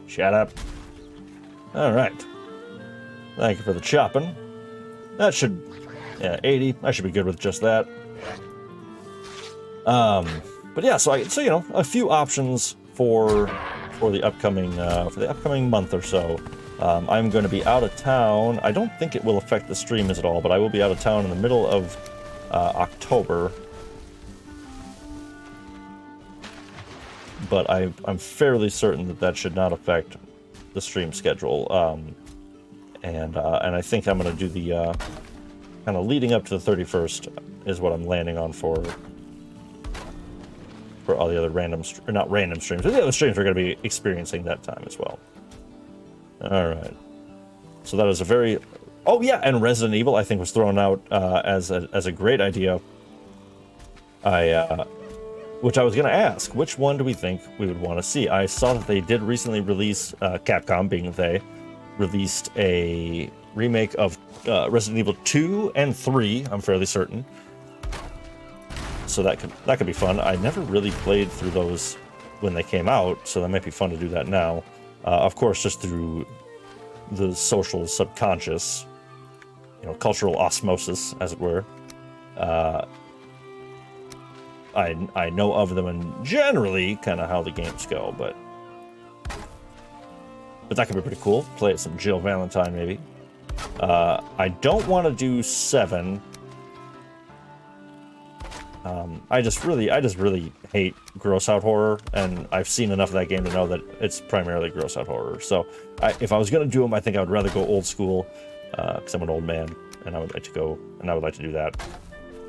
Shut up. All right. Thank you for the chopping. That should, 80. I should be good with just that. But yeah, so you know, a few options for the upcoming month or so. I'm going to be out of town. I don't think it will affect the streams at all, but I will be out of town in the middle of October. But I'm fairly certain that should not affect the stream schedule. And I think I'm going to do the kind of leading up to the 31st is what I'm landing on for all the other not random streams, but the other streams we're going to be experiencing that time as well. All right. So that is a very... Oh, yeah, and Resident Evil, I think, was thrown out as a great idea. Which I was going to ask, which one do we think we would want to see? I saw that they did recently release, Capcom being they, released a remake of Resident Evil 2 and 3, I'm fairly certain. So that could be fun. I never really played through those when they came out, so that might be fun to do that now. Of course, just through the social subconscious, you know, cultural osmosis, as it were. I know of them and generally kind of how the games go, but that could be pretty cool. Play some Jill Valentine, maybe. I don't want to do 7. I just really hate gross out horror, and I've seen enough of that game to know that it's primarily gross out horror. So if I was going to do them, I think I would rather go old school, because I'm an old man, and I would like to go, and I would like to do that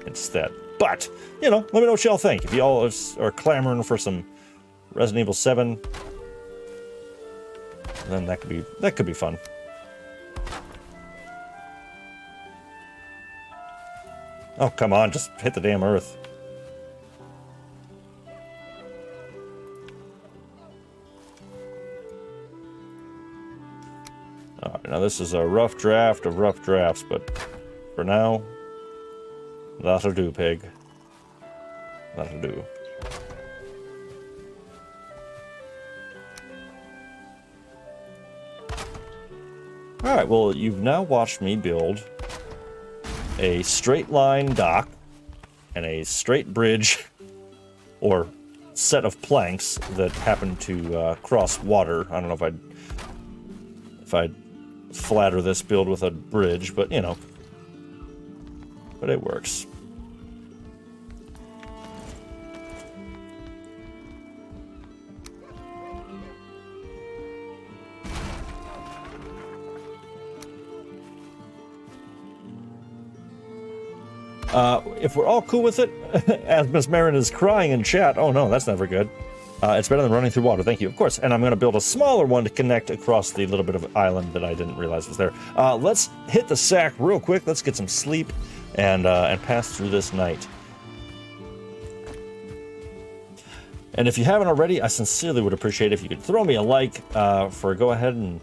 instead. But, you know, let me know what y'all think. If y'all are clamoring for some Resident Evil 7, then that could be fun. Oh, come on, just hit the damn earth. Alright, now this is a rough draft of rough drafts, but for now, that'll do, pig. That'll do. Alright, well, you've now watched me build a straight line dock and a straight bridge, or set of planks that happen to cross water. I don't know if I'd flatter this build with a bridge, but you know, but it works. If we're all cool with it, as Miss Marin is crying in chat, oh no, that's never good. It's better than running through water, thank you, of course. And I'm going to build a smaller one to connect across the little bit of island that I didn't realize was there. Let's hit the sack real quick, let's get some sleep, and pass through this night. And if you haven't already, I sincerely would appreciate it if you could throw me a like for go ahead and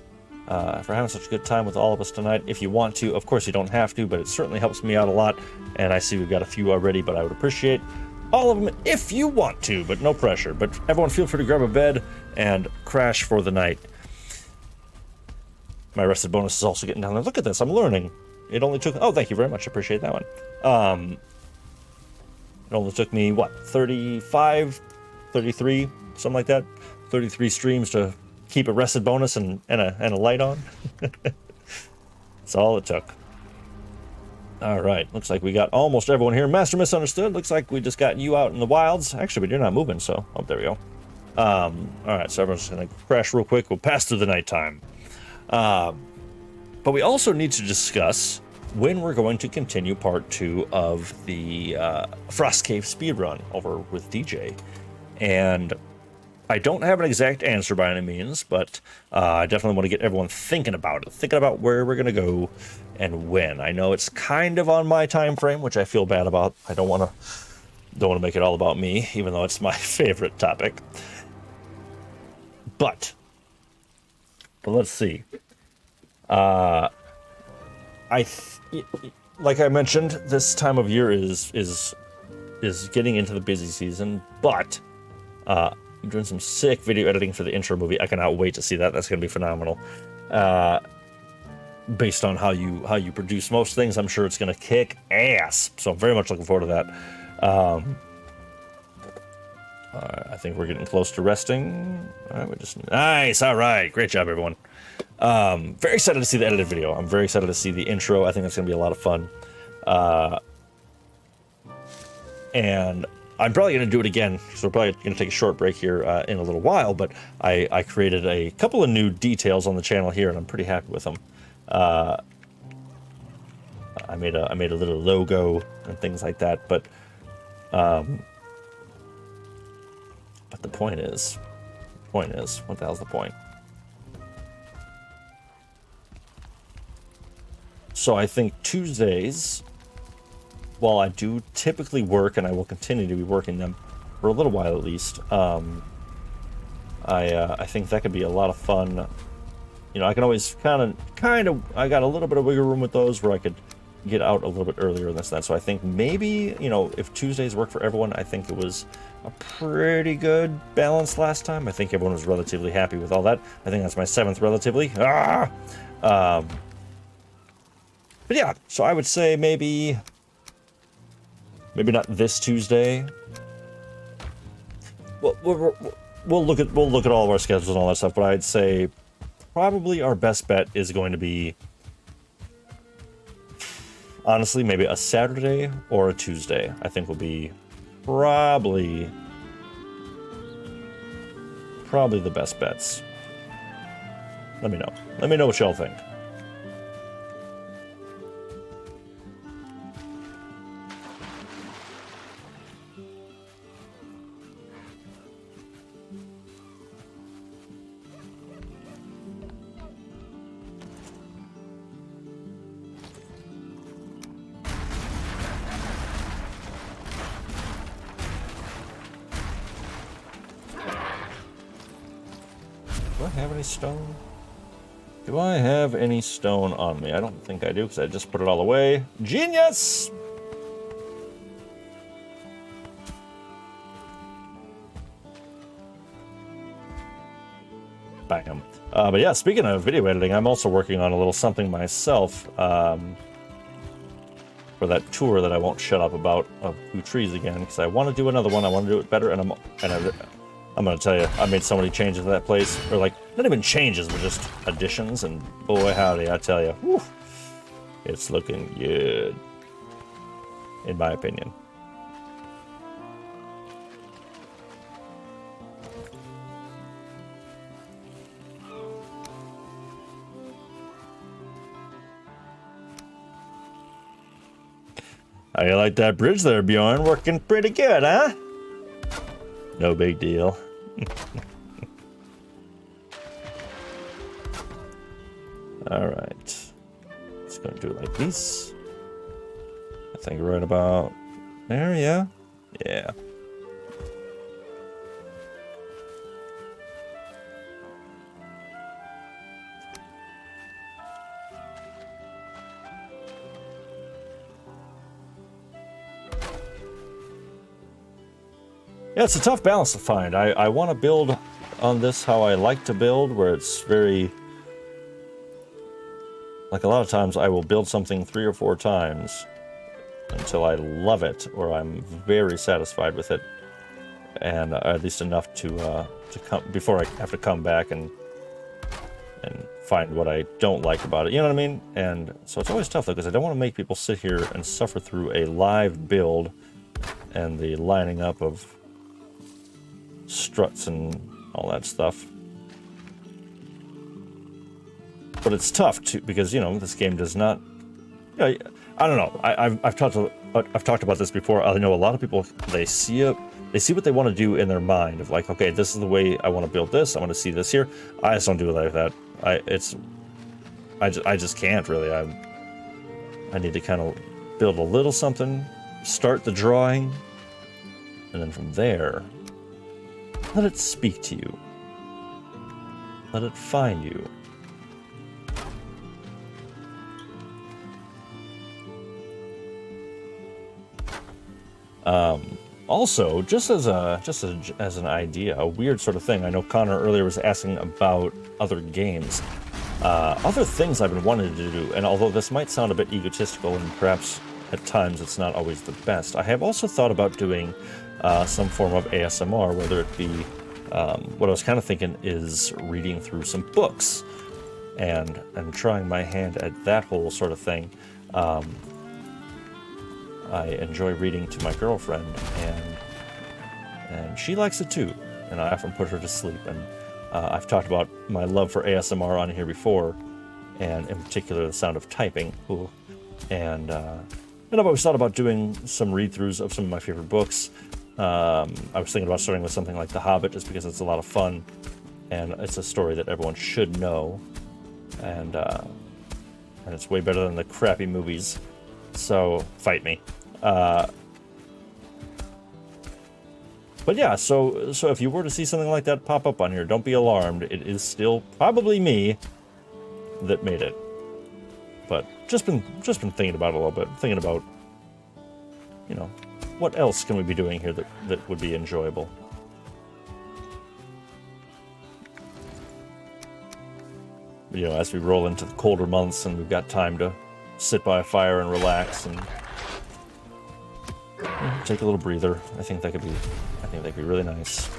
for having such a good time with all of us tonight. If you want to, of course you don't have to, but it certainly helps me out a lot. And I see we've got a few already, but I would appreciate all of them if you want to, but no pressure. But everyone feel free to grab a bed and crash for the night. My rested bonus is also getting down there. Look at this, I'm learning. It only took, oh, thank you very much, appreciate that one. It only took me, what, 35, 33, something like that? 33 streams to keep a rested bonus and a light on. That's all it took. All right, looks like we got almost everyone here. Master Misunderstood, looks like we just got you out in the wilds. Actually, but you're not moving, so, oh, there we go. All right, so everyone's gonna crash real quick. We'll pass through the nighttime. But we also need to discuss when we're going to continue part 2 of the Frost Cave speedrun over with DJ. And I don't have an exact answer by any means, but I definitely want to get everyone thinking about it, thinking about where we're going to go and when. I know it's kind of on my time frame, which I feel bad about. I don't want to make it all about me, even though it's my favorite topic. But let's see. Like I mentioned, this time of year is getting into the busy season, but I'm doing some sick video editing for the intro movie. I cannot wait to see that. That's going to be phenomenal. Based on how you produce most things, I'm sure it's going to kick ass. So I'm very much looking forward to that. I think we're getting close to resting. We're just nice. All right, great job, everyone. Very excited to see the edited video. I'm very excited to see the intro. I think that's going to be a lot of fun. And I'm probably going to do it again, so we're probably going to take a short break here in a little while, but I created a couple of new details on the channel here, and I'm pretty happy with them. I made a little logo and things like that, but the point is, what the hell's the point? So I think Tuesdays, while I do typically work, and I will continue to be working them for a little while at least, I think that could be a lot of fun. You know, I can always kind of, I got a little bit of wiggle room with those where I could get out a little bit earlier than that. So I think maybe, you know, if Tuesdays work for everyone, I think it was a pretty good balance last time. I think everyone was relatively happy with all that. I think that's my 7th relatively. But yeah, so I would say maybe not this Tuesday. We'll look at all of our schedules and all that stuff, but I'd say probably our best bet is going to be, honestly, maybe a Saturday or a Tuesday. I think will be probably the best bets. Let me know what y'all think. have any stone? Do I have any stone on me? I don't think I do, because I just put it all away. Genius! Bam. But yeah, speaking of video editing, I'm also working on a little something myself for that tour that I won't shut up about of Two Trees again, because I want to do another one. I want to do it better, and I'm going to tell you, I made so many changes to that place, or like, not even changes, but just additions, and boy howdy, I tell you, whew, it's looking good, in my opinion. How you like that bridge there, Bjorn? Working pretty good, huh? No big deal. Alright. Just gonna do it like this. I think right about there, yeah? Yeah. Yeah, it's a tough balance to find. I want to build on this how I like to build, where it's very... Like, a lot of times I will build something 3 or 4 times until I love it, or I'm very satisfied with it, and at least enough to come before I have to come back and find what I don't like about it. You know what I mean? And so it's always tough, though, because I don't want to make people sit here and suffer through a live build and the lining up of struts and all that stuff. But it's tough too, because, you know, this game does not, you know, I don't know. I've talked about this before. I know a lot of people, they see what they want to do in their mind of like, okay, this is the way I want to build this. I want to see this here. I just don't do it like that. I just can't really. I need to kind of build a little something, start the drawing, and then from there, let it speak to you. Let it find you. Also, just as an idea, a weird sort of thing. I know Connor earlier was asking about other games, other things I've been wanting to do. And although this might sound a bit egotistical and perhaps at times it's not always the best, I have also thought about doing some form of ASMR, whether it be what I was kind of thinking is reading through some books and trying my hand at that whole sort of thing. I enjoy reading to my girlfriend, and she likes it too, and I often put her to sleep. And I've talked about my love for ASMR on here before, and in particular the sound of typing. Ooh. And I've always thought about doing some read-throughs of some of my favorite books. I was thinking about starting with something like The Hobbit, just because it's a lot of fun, and it's a story that everyone should know, and it's way better than the crappy movies. So fight me. But yeah, so if you were to see something like that pop up on here, don't be alarmed. It is still probably me that made it. But just been thinking about it a little bit. Thinking about, you know, what else can we be doing here that would be enjoyable? You know, as we roll into the colder months and we've got time to sit by a fire and relax and take a little breather. I think that could be really nice.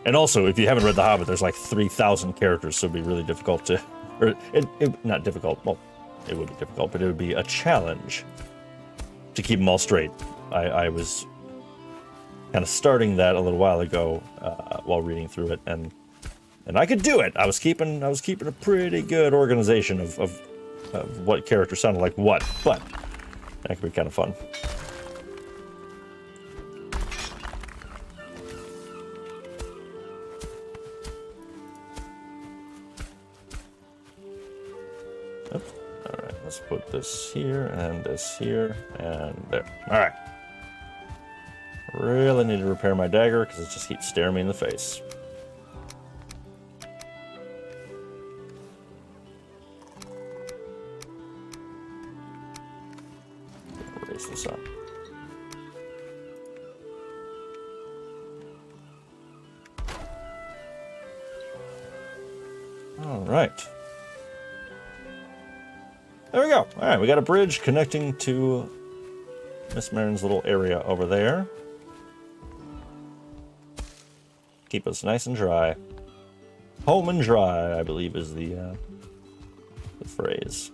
And also, if you haven't read The Hobbit, there's like 3,000 characters, so it'd be really difficult to, or not difficult. Well, it would be difficult, but it would be a challenge to keep them all straight. I was kind of starting that a little while ago while reading through it, and I could do it. I was keeping a pretty good organization of what character sounded like what, but that could be kind of fun. Yep. All right, let's put this here and there. All right. Really need to repair my dagger because it just keeps staring me in the face. Raise this up. All right. There we go. All right, we got a bridge connecting to Miss Marin's little area over there. Keep us nice and dry. Home and dry, I believe, is the phrase.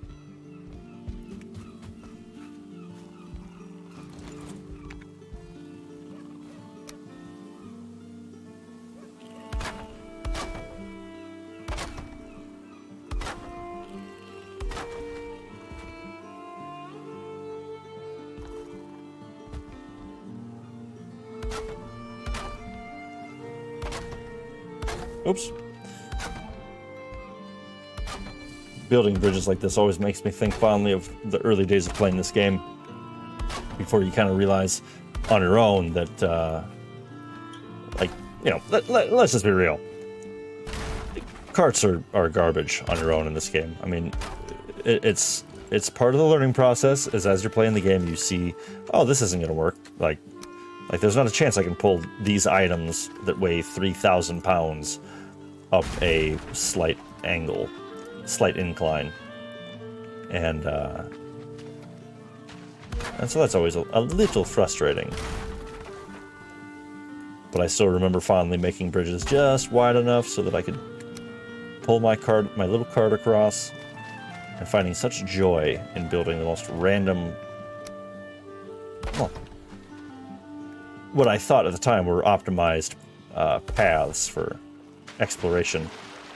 Oops. Building bridges like this always makes me think fondly of the early days of playing this game. Before you kind of realize on your own that, like, you know, let's just be real. Carts are garbage on your own in this game. I mean, it's part of the learning process, is as you're playing the game, you see, oh, this isn't going to work. Like, there's not a chance I can pull these items that weigh 3,000 pounds up a slight angle, slight incline. And so that's always a little frustrating. But I still remember fondly making bridges just wide enough so that I could pull my little cart across, and finding such joy in building the most random, well, what I thought at the time were optimized paths for exploration.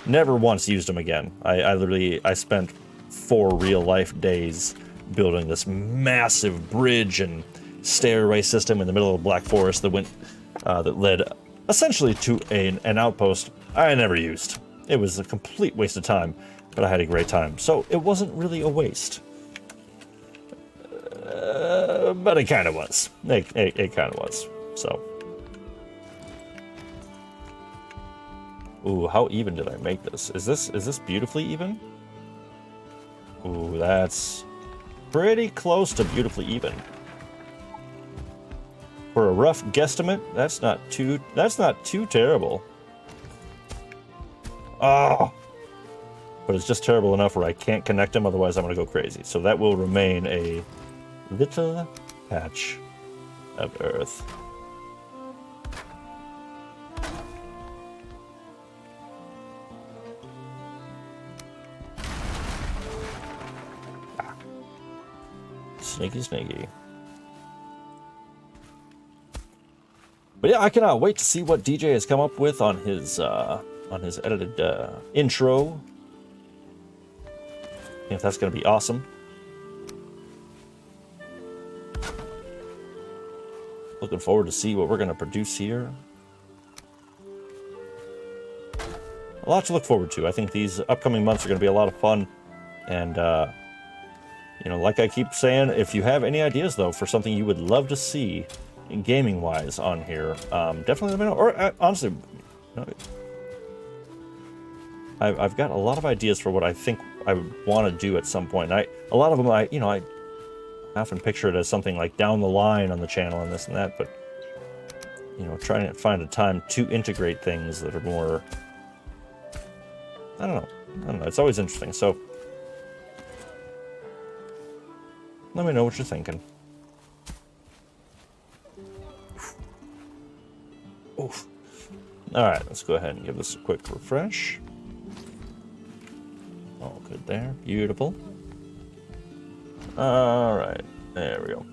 Never once used them again. I spent 4 real-life days building this massive bridge and stairway system in the middle of the Black Forest that led essentially to an outpost I never used. It was a complete waste of time, but I had a great time. So it wasn't really a waste. But it kind of was. It kind of was. So. Ooh, how even did I make this? Is this beautifully even? Ooh, that's pretty close to beautifully even. For a rough guesstimate, that's not too terrible. Oh! But it's just terrible enough where I can't connect them, otherwise I'm gonna go crazy. So that will remain a little patch of earth. Sneaky, sneaky. But yeah, I cannot wait to see what DJ has come up with on his edited intro. If that's going to be awesome. Looking forward to see what we're going to produce here. A lot to look forward to. I think these upcoming months are going to be a lot of fun. And, you know, like I keep saying, if you have any ideas, though, for something you would love to see gaming-wise on here, definitely let me know. Or, honestly, you know, I've got a lot of ideas for what I think I would want to do at some point. A lot of them, I often picture it as something like down the line on the channel and this and that, but, you know, trying to find a time to integrate things that are more, I don't know, it's always interesting, so let me know what you're thinking. Oof. Alright, let's go ahead and give this a quick refresh. All good there. Beautiful. Alright, there we go.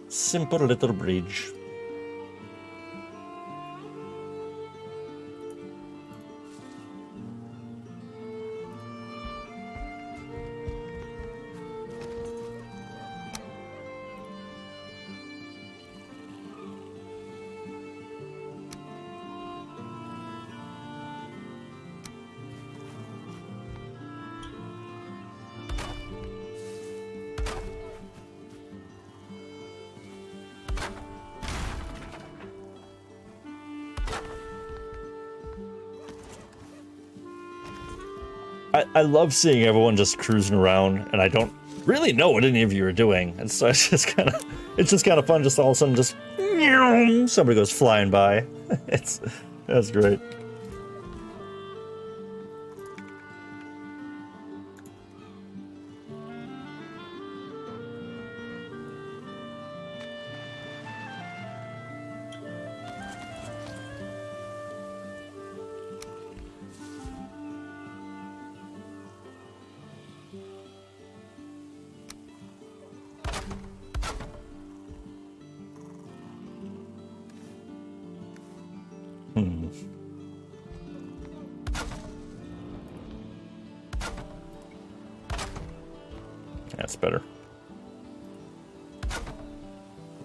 Simple little bridge. I love seeing everyone just cruising around, and I don't really know what any of you are doing. And so it's just kind of fun. Just all of a sudden, just somebody goes flying by. That's great. That's better.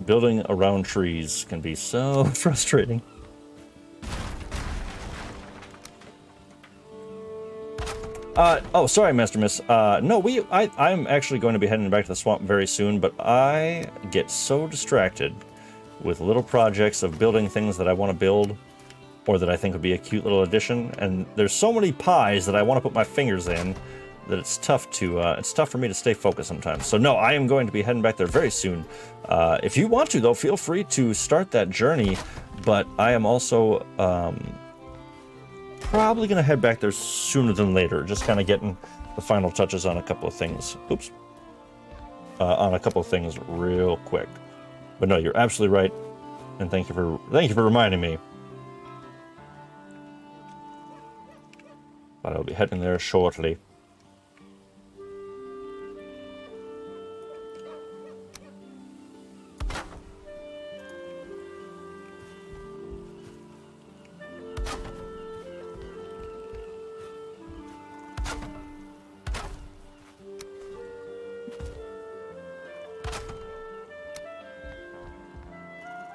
Building around trees can be so frustrating. Oh, sorry, Master Miss. No, I'm actually going to be heading back to the swamp very soon, but I get so distracted with little projects of building things that I want to build, or that I think would be a cute little addition, and there's so many pies that I want to put my fingers in that it's tough for me to stay focused sometimes. So no, I am going to be heading back there very soon. If you want to, though, feel free to start that journey, but I am also probably going to head back there sooner than later, just kind of getting the final touches on a couple of things. Oops. On a couple of things real quick. But no, you're absolutely right, and thank you for reminding me. But I'll be heading there shortly.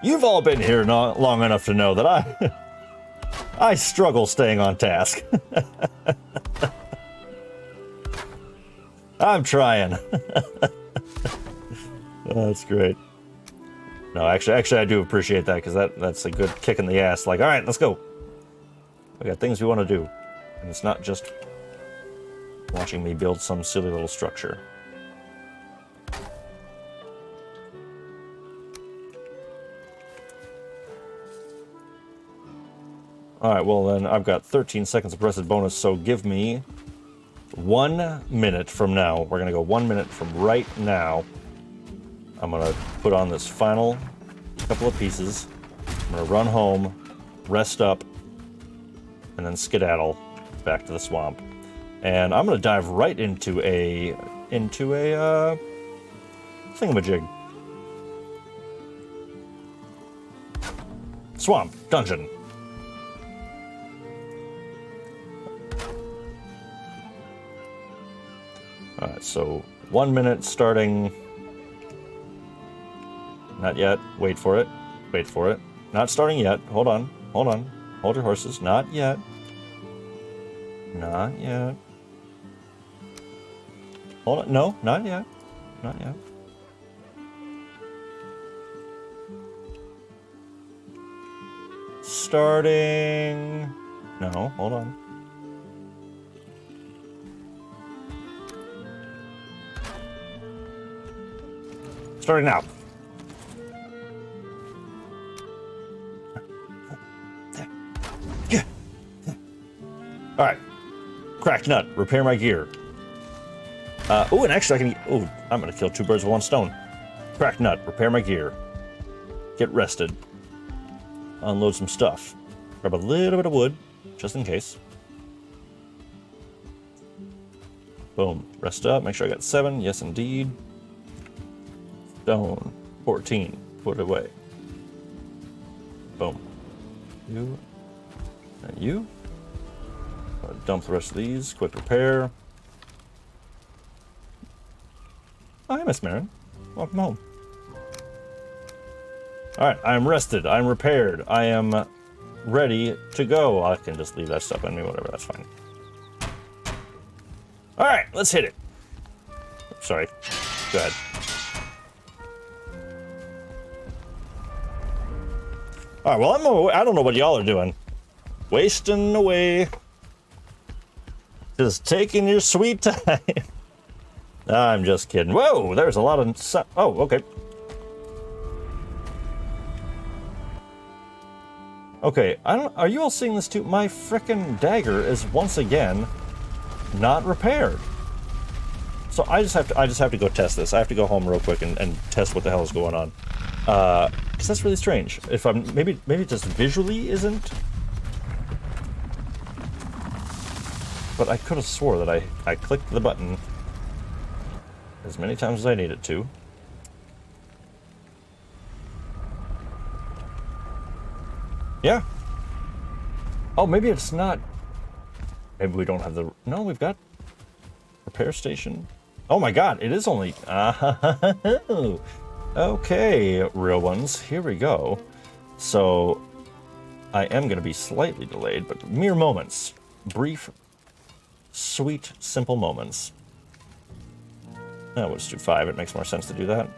You've all been here long enough to know that I struggle staying on task. I'm trying. Oh, that's great. No, actually, I do appreciate that, because that's a good kick in the ass. Like, all right, let's go. We got things we want to do, and it's not just watching me build some silly little structure. All right, well then I've got 13 seconds of pressed bonus, so give me 1 minute from now. We're gonna go 1 minute from right now. I'm gonna put on this final couple of pieces. I'm gonna run home, rest up, and then skedaddle back to the swamp. And I'm gonna dive right into a thingamajig. Swamp dungeon. Alright, so 1 minute starting. Not yet. Wait for it. Wait for it. Not starting yet. Hold on. Hold on. Hold your horses. Not yet. Not yet. Hold on. No, not yet. Not yet. Starting. No, hold on. Starting now. All right. Cracked nut. Repair my gear. Oh, and actually I can... Oh, I'm going to kill 2 birds with 1 stone. Cracked nut. Repair my gear. Get rested. Unload some stuff. Grab a little bit of wood, just in case. Boom. Rest up. Make sure I got 7. Yes, indeed. Stone. 14. Put it away. Boom. You. And you. Dump the rest of these. Quick repair. Oh, hi, Miss Marin. Welcome home. Alright, I'm rested. I'm repaired. I am ready to go. I can just leave that stuff on me, whatever, that's fine. Alright, let's hit it. Sorry. Go ahead. Alright, well, I don't know what y'all are doing. Wasting away. Just taking your sweet time. I'm just kidding. Whoa, there's a lot of... Oh, okay. Okay, are you all seeing this too? My frickin' dagger is once again not repaired. So I just have to go test this. I have to go home real quick and test what the hell is going on. Because that's really strange. If I'm... Maybe it just visually isn't... But I could have swore that I clicked the button as many times as I needed to. Yeah. Oh, maybe it's not... Maybe we don't have the... No, we've got... Repair station. Oh my god, it is only... Okay, real ones, here we go. So, I am going to be slightly delayed, but mere moments. Brief, sweet, simple moments. Now let's do 5. It makes more sense to do that.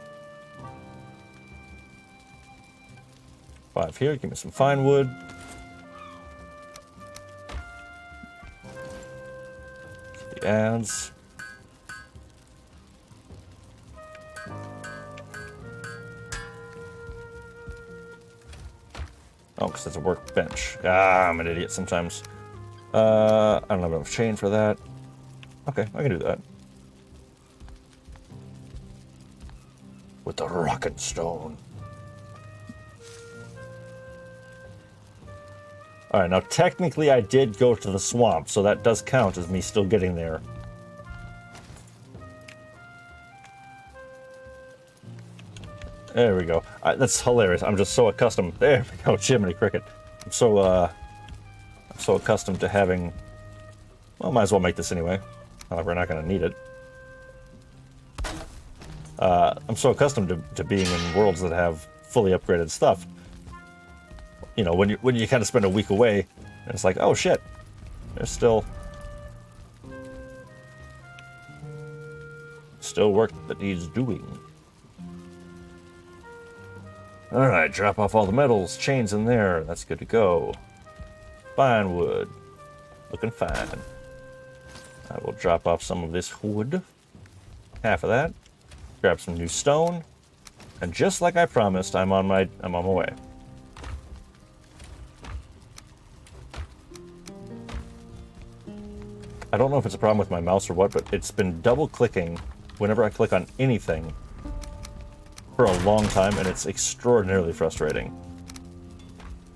5 here. Give me some fine wood. The ads. Oh, because it's a workbench. Ah, I'm an idiot sometimes. I don't have enough chain for that. Okay, I can do that. With the rock and stone. Alright, now technically I did go to the swamp, so that does count as me still getting there. There we go. That's hilarious. I'm just so accustomed. There we go, Jiminy Cricket. I'm so accustomed to having... Well, might as well make this anyway. We're not going to need it. I'm so accustomed to being in worlds that have fully upgraded stuff. You know, when you kind of spend a week away, and it's like, oh shit, there's still work that needs doing. All right, drop off all the metals, chains in there. That's good to go. Fine wood, looking fine. I will drop off some of this wood, half of that. Grab some new stone, and just like I promised, I'm on my way. I don't know if it's a problem with my mouse or what, but it's been double clicking whenever I click on anything for a long time, and it's extraordinarily frustrating.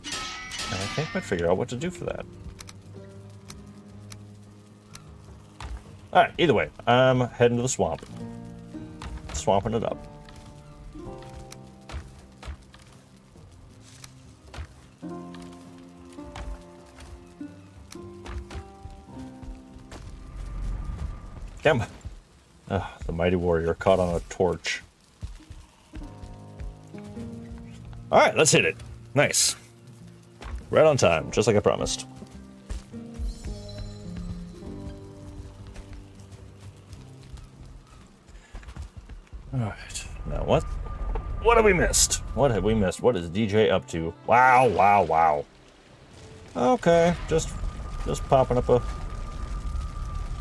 And I can't quite figure out what to do for that. Alright, either way, I'm heading to the swamp. Swamping it up. Come. The mighty warrior caught on a torch. Alright, let's hit it. Nice. Right on time, just like I promised. Alright, now what? What have we missed? What have we missed? What is DJ up to? Wow, wow, wow. Okay, just popping up a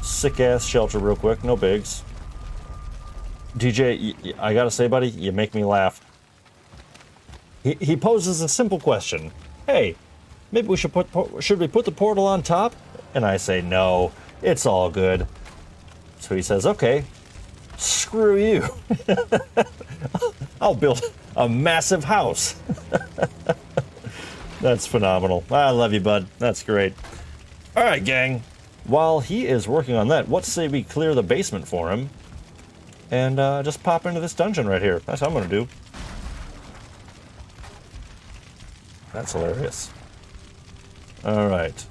sick-ass shelter real quick, no bigs. DJ, I gotta say, buddy, you make me laugh. He poses a simple question. Hey, maybe we should put the portal on top? And I say, no, it's all good. So he says, okay, screw you. I'll build a massive house. That's phenomenal. I love you, bud. That's great. All right, gang. While he is working on that, what say we clear the basement for him and just pop into this dungeon right here. That's what I'm going to do. That's hilarious. All right.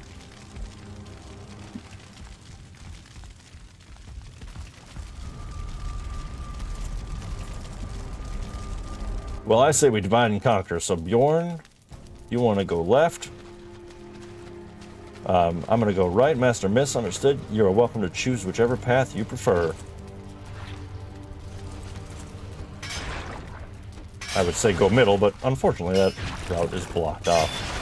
Well, I say we divide and conquer. So Bjorn, you want to go left. I'm going to go right. Master Miss, understood. You are welcome to choose whichever path you prefer. I would say go middle, but unfortunately that route is blocked off.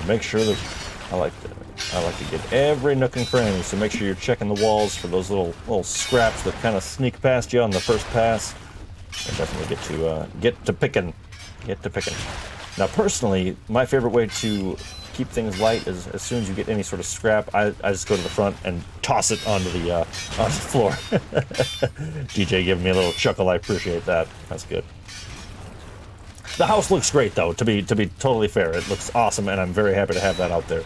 make sure that I like to get every nook and cranny. So make sure you're checking the walls for those little scraps that kind of sneak past you on the first pass. And definitely get to picking. Now, personally, my favorite way to keep things light is as soon as you get any sort of scrap, I just go to the front and toss it onto the floor. DJ giving me a little chuckle. I appreciate that. That's good. The house looks great, though. To be totally fair, it looks awesome, and I'm very happy to have that out there.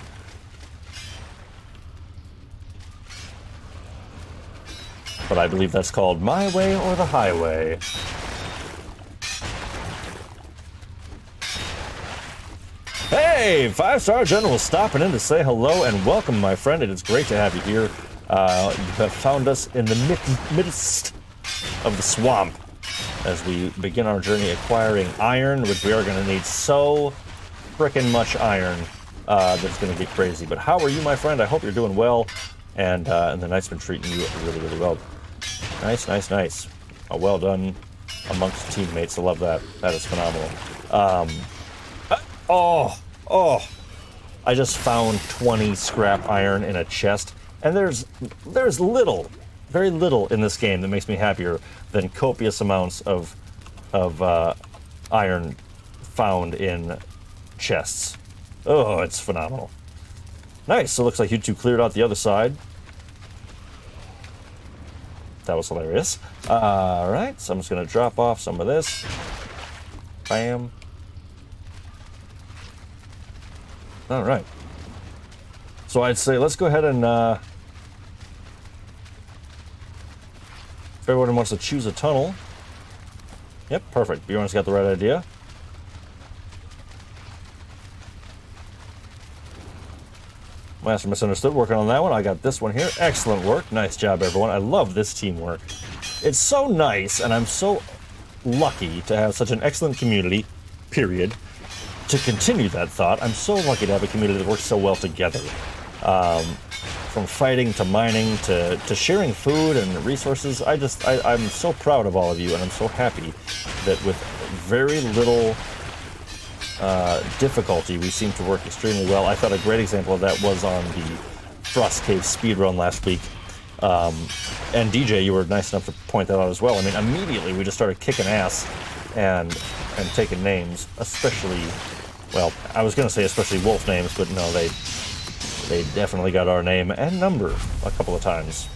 But I believe that's called My Way or the Highway. Hey, 5-Star General stopping in to say hello and welcome, my friend. It is great to have you here. You have found us in the midst of the swamp as we begin our journey acquiring iron, which we are going to need so frickin' much iron that's going to get crazy. But how are you, my friend? I hope you're doing well, and the night's been treating you really, really well. Nice. Well done amongst teammates. I love that. That is phenomenal. Oh, I just found 20 scrap iron in a chest, and there's very little in this game that makes me happier than copious amounts of iron found in chests. Oh, it's phenomenal. Nice, so it looks like you two cleared out the other side. That was hilarious. Alright, so I'm just gonna drop off some of this. Bam. All right. So I'd say let's go ahead and if everyone wants to choose a tunnel. Yep, perfect. Bjorn's got the right idea. Master Misunderstood working on that one. I got this one here. Excellent work. Nice job, everyone. I love this teamwork. It's so nice, and I'm so lucky to have such an excellent community, period. To continue that thought, I'm so lucky to have a community that works so well together. From fighting to mining to sharing food and resources, I'm so proud of all of you, and I'm so happy that with very little difficulty, we seem to work extremely well. I thought a great example of that was on the Frost Cave speedrun last week. And DJ, you were nice enough to point that out as well. I mean, immediately we just started kicking ass and taking names, especially... Well, I was going to say especially wolf names, but no, they definitely got our name and number a couple of times.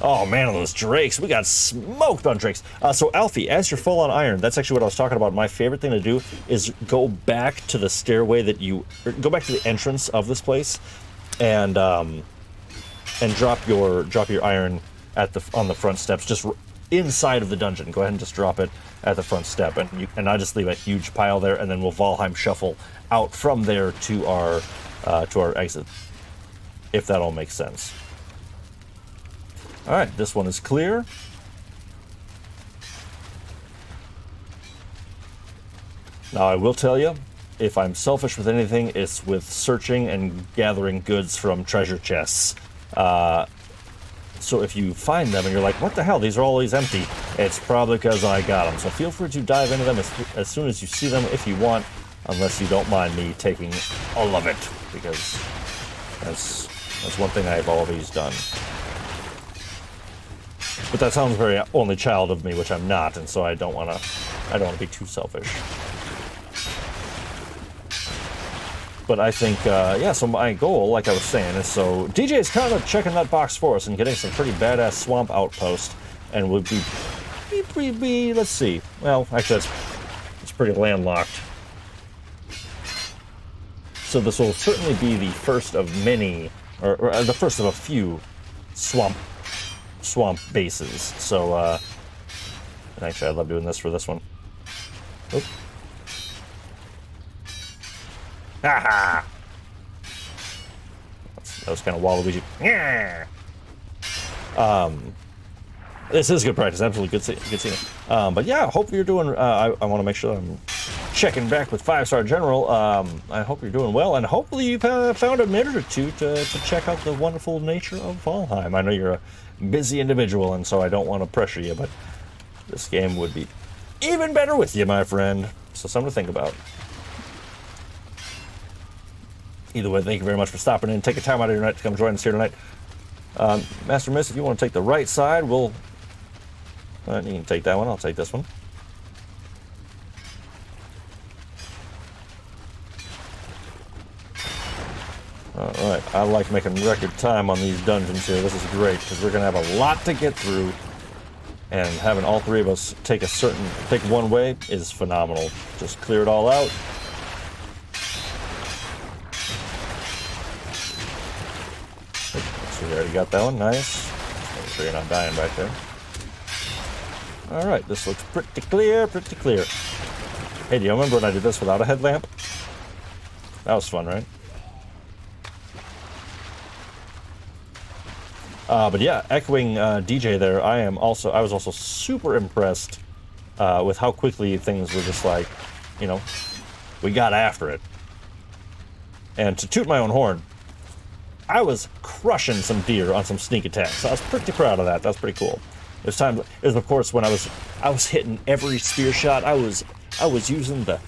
Oh man, those drakes. We got smoked on drakes. So Alfie, as you're full on iron, that's actually what I was talking about. My favorite thing to do is go back to the stairway go back to the entrance of this place and drop your iron on the front steps, just inside of the dungeon. Go ahead and just drop it at the front step, and I just leave a huge pile there, and then we'll Valheim shuffle out from there to our exit, if that all makes sense. All right, this one is clear. Now I will tell you, if I'm selfish with anything, it's with searching and gathering goods from treasure chests. So if you find them and you're like, what the hell, these are always empty, it's probably because I got them. So feel free to dive into them as soon as you see them if you want, unless you don't mind me taking all of it, because that's one thing I've always done. But that sounds very only child of me, which I'm not, and so I don't want to be too selfish. But I think, yeah, so my goal, like I was saying, is so DJ's kind of checking that box for us and getting some pretty badass swamp outpost, and would be let's see. Well, actually, it's pretty landlocked. So this will certainly be the first of many, or the first of a few swamp bases. So, actually, I love doing this for this one. Oop. Haha! That was kind of Waluigi. Yeah. This is good practice. Absolutely good seeing. But yeah, hope you're doing. I want to make sure I'm checking back with 5-Star General. I hope you're doing well, and hopefully you've found a minute or two to check out the wonderful nature of Valheim. I know you're a busy individual, and so I don't want to pressure you, but this game would be even better with you, my friend. So something to think about. Either way, thank you very much for stopping in. Take a time out of your night to come join us here tonight. Master Miss, if you want to take the right side, we'll... you can take that one. I'll take this one. Alright, I like making record time on these dungeons here. This is great, because we're going to have a lot to get through. And having all three of us take one way is phenomenal. Just clear it all out. So we already got that one, nice. Make sure you're not dying right there. Alright, this looks pretty clear, pretty clear. Hey, do you remember when I did this without a headlamp? That was fun, right? But yeah, echoing DJ there, I was also super impressed with how quickly things were just like, you know, we got after it. And to toot my own horn, I was crushing some deer on some sneak attacks. I was pretty proud of that. That's pretty cool. There's times, of course, when I was hitting every spear shot. I was using the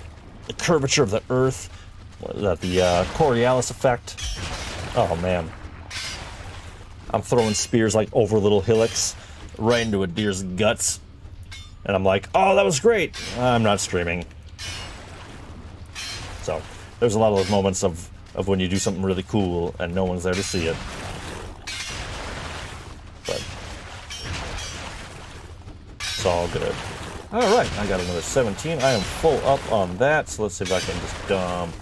curvature of the earth, the Coriolis effect. Oh man. I'm throwing spears like over little hillocks right into a deer's guts. And I'm like, oh, that was great. I'm not streaming. So there's a lot of those moments of when you do something really cool and no one's there to see it. But it's all good. All right, I got another 17. I am full up on that. So let's see if I can just dump.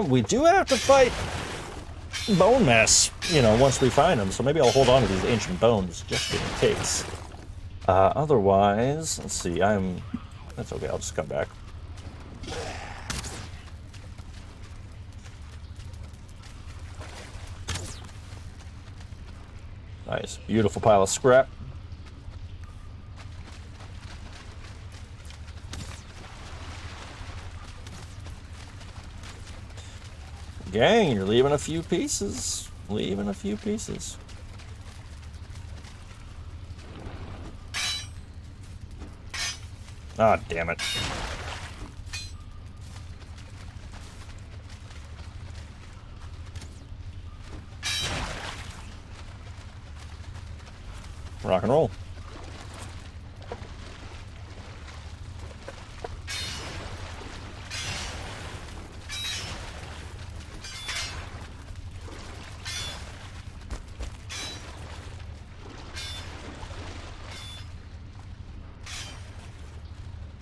We do have to fight bone mass, you know, once we find them. So maybe I'll hold on to these ancient bones just in case. Otherwise, let's see. That's okay. I'll just come back. Nice, beautiful pile of scrap. Gang, you're leaving a few pieces. Leaving a few pieces. Ah, damn it. Rock and roll.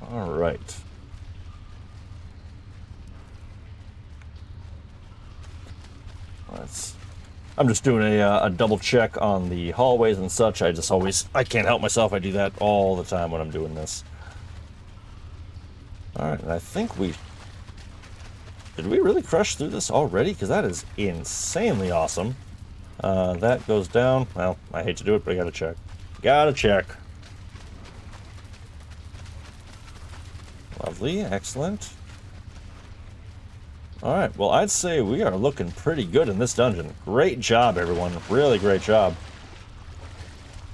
All right. I'm just doing a double check on the hallways and such. I can't help myself. I do that all the time when I'm doing this. All right, and I think did we really crush through this already? Because that is insanely awesome. That goes down. Well, I hate to do it, but I gotta check. Gotta check. Lovely, excellent. Alright, well, I'd say we are looking pretty good in this dungeon. Great job, everyone. Really great job.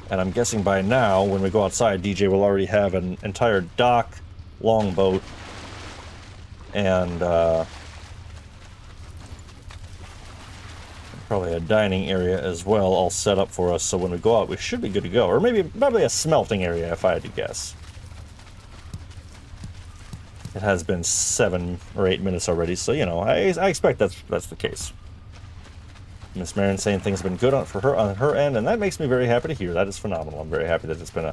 And I'm guessing by now, when we go outside, DJ will already have an entire dock, longboat, and probably a dining area as well, all set up for us. So when we go out, we should be good to go. Or probably a smelting area, if I had to guess. It has been 7 or 8 minutes already, so, you know, I expect that's the case. Miss Marin saying things have been good on her end, and that makes me very happy to hear. That is phenomenal. I'm very happy that it's been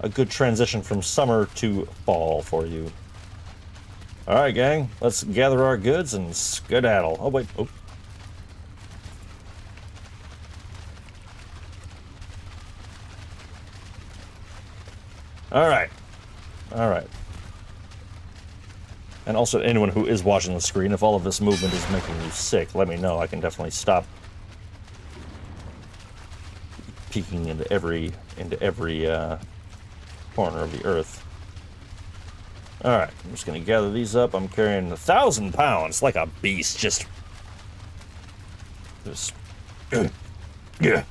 a good transition from summer to fall for you. All right, gang, let's gather our goods and skedaddle. Oh, wait. Oh. All right. All right. And also, anyone who is watching the screen, if all of this movement is making you sick, let me know. I can definitely stop peeking into every corner of the earth. All right, I'm just gonna gather these up. I'm carrying 1,000 pounds, like a beast. Just yeah.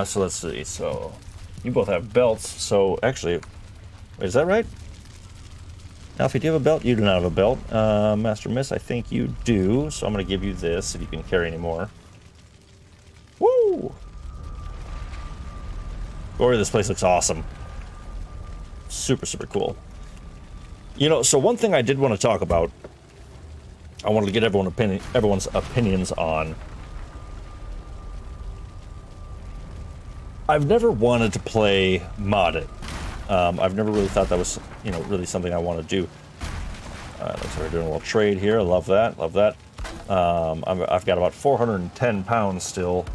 So let's see. So you both have belts. So actually. Is that right? Alfie, do you have a belt? You do not have a belt. Master Miss, I think you do, so I'm going to give you this if you can carry any more. Woo! Boy, this place looks awesome. Super, super cool. You know, so one thing I did want to talk about, I wanted to get everyone's opinions on. I've never wanted to play modded. I've never really thought that was, you know, really something I want to do. Looks like we're doing a little trade here. I love that. Love that. I've got about 410 pounds still.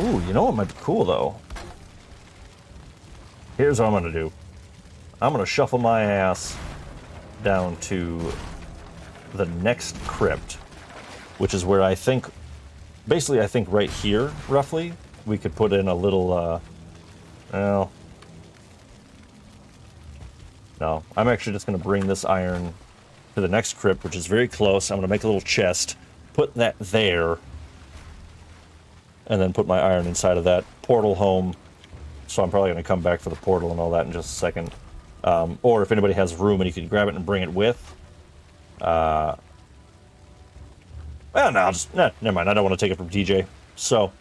Ooh, you know what might be cool, though? Here's what I'm going to do. I'm going to shuffle my ass down to the next crypt, which is where I think, basically I think right here, roughly, we could put in a little, well, no, I'm actually just going to bring this iron to the next crypt, which is very close. I'm going to make a little chest, put that there, and then put my iron inside of that portal home. So I'm probably going to come back for the portal and all that in just a second. Or if anybody has room and you can grab it and bring it with. Well, no, never mind. I don't want to take it from TJ. So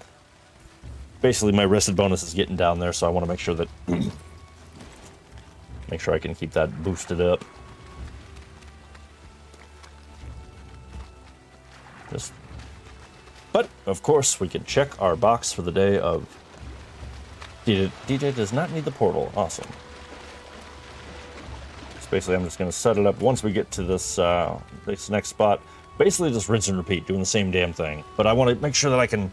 basically my rested bonus is getting down there, so I want to make sure that make sure I can keep that boosted up. But of course we can check our box for the day of DJ does not need the portal. Awesome. So basically I'm just going to set it up once we get to this next spot. Basically just rinse and repeat, doing the same damn thing. But I want to make sure that I can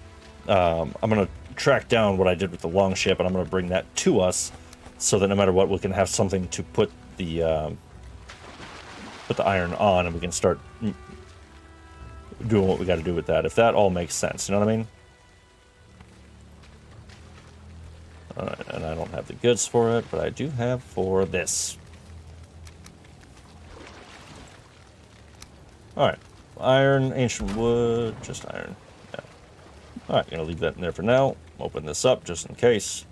I'm going to track down what I did with the long ship, and I'm going to bring that to us so that no matter what, we can have something to put the iron on, and we can start doing what we got to do with that, if that all makes sense. You know what I mean? Alright, and I don't have the goods for it, but I do have for this. Alright, iron, ancient wood, just iron. Yeah. Alright, gonna leave that in there for now. Open this up just in case.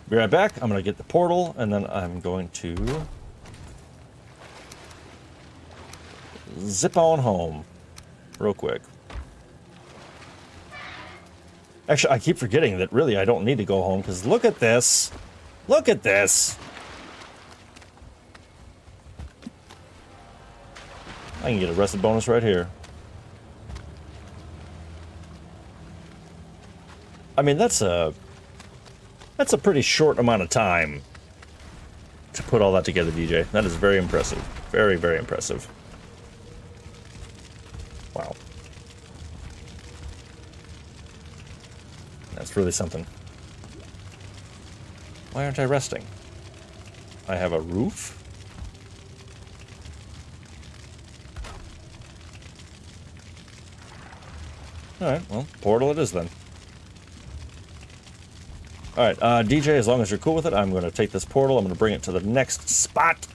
Be right back. I'm gonna get the portal, and then I'm going to zip on home real quick. Actually, I keep forgetting that really I don't need to go home, because look at this. Look at this. I can get a rested bonus right here. I mean, that's a pretty short amount of time to put all that together, DJ. That is very impressive. Very, very impressive. Wow. That's really something. Why aren't I resting? I have a roof? Alright, well, portal it is then. Alright, DJ, as long as you're cool with it, I'm going to take this portal, I'm going to bring it to the next spot.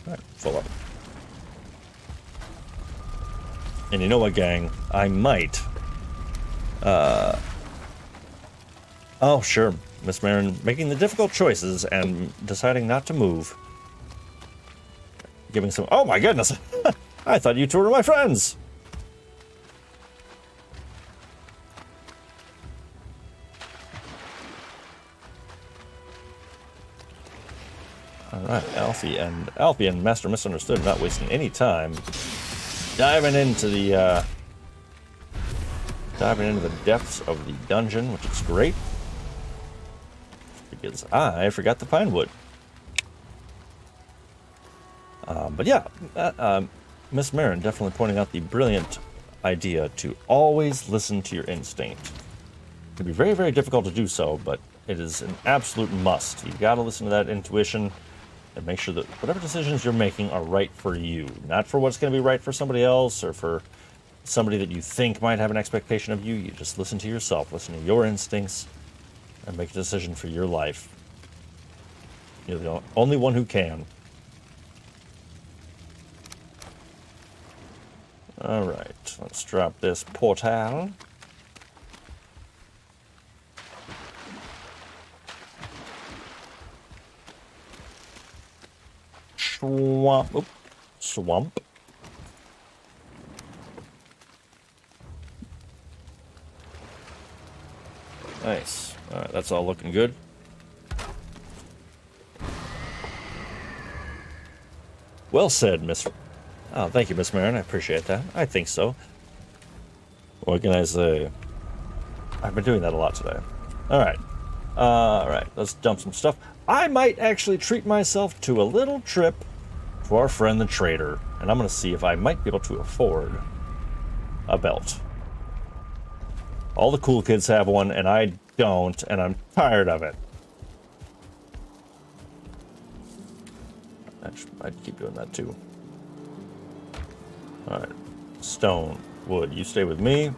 Alright, full up. And you know what, gang? I might... Oh, sure. Miss Marin making the difficult choices and deciding not to move. Giving some... Oh my goodness! I thought you two were my friends! Alright, Alfie and Master Misunderstood not wasting any time diving into the depths of the dungeon, which is great. Because I forgot the pine wood. But yeah, Miss Marin definitely pointing out the brilliant idea to always listen to your instinct. It can be very, very difficult to do so, but it is an absolute must. You've got to listen to that intuition and make sure that whatever decisions you're making are right for you, not for what's going to be right for somebody else or for somebody that you think might have an expectation of you. You just listen to yourself, listen to your instincts, and make a decision for your life. You're the only one who can. Alright, let's drop this portal. swamp. Nice. All right, that's all looking good. Well said, Miss. Oh, thank you, Miss Marin. I appreciate that. I think so. What can I say? I've been doing that a lot today. All right. All right. Let's dump some stuff. I might actually treat myself to a little trip to our friend the trader, and I'm going to see if I might be able to afford a belt. All the cool kids have one, and I don't, and I'm tired of it. I'd keep doing that too. All right. Stone, wood, you stay with me.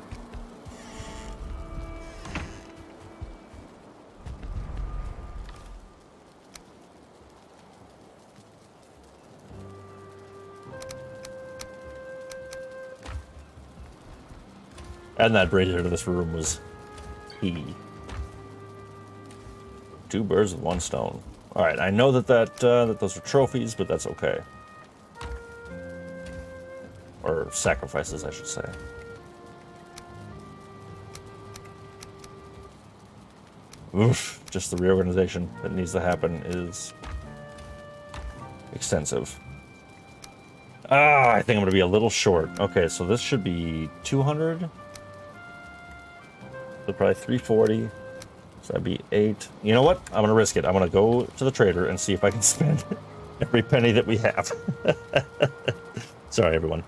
And that brazier to this room was key. 2 birds with 1 stone. All right, I know that those are trophies, but that's okay. Or sacrifices, I should say. Oof, just the reorganization that needs to happen is extensive. I think I'm gonna be a little short. Okay, so this should be 200. So probably 340. So that'd be 8. You know what? I'm gonna risk it. I'm gonna go to the trader and see if I can spend every penny that we have. Sorry, everyone.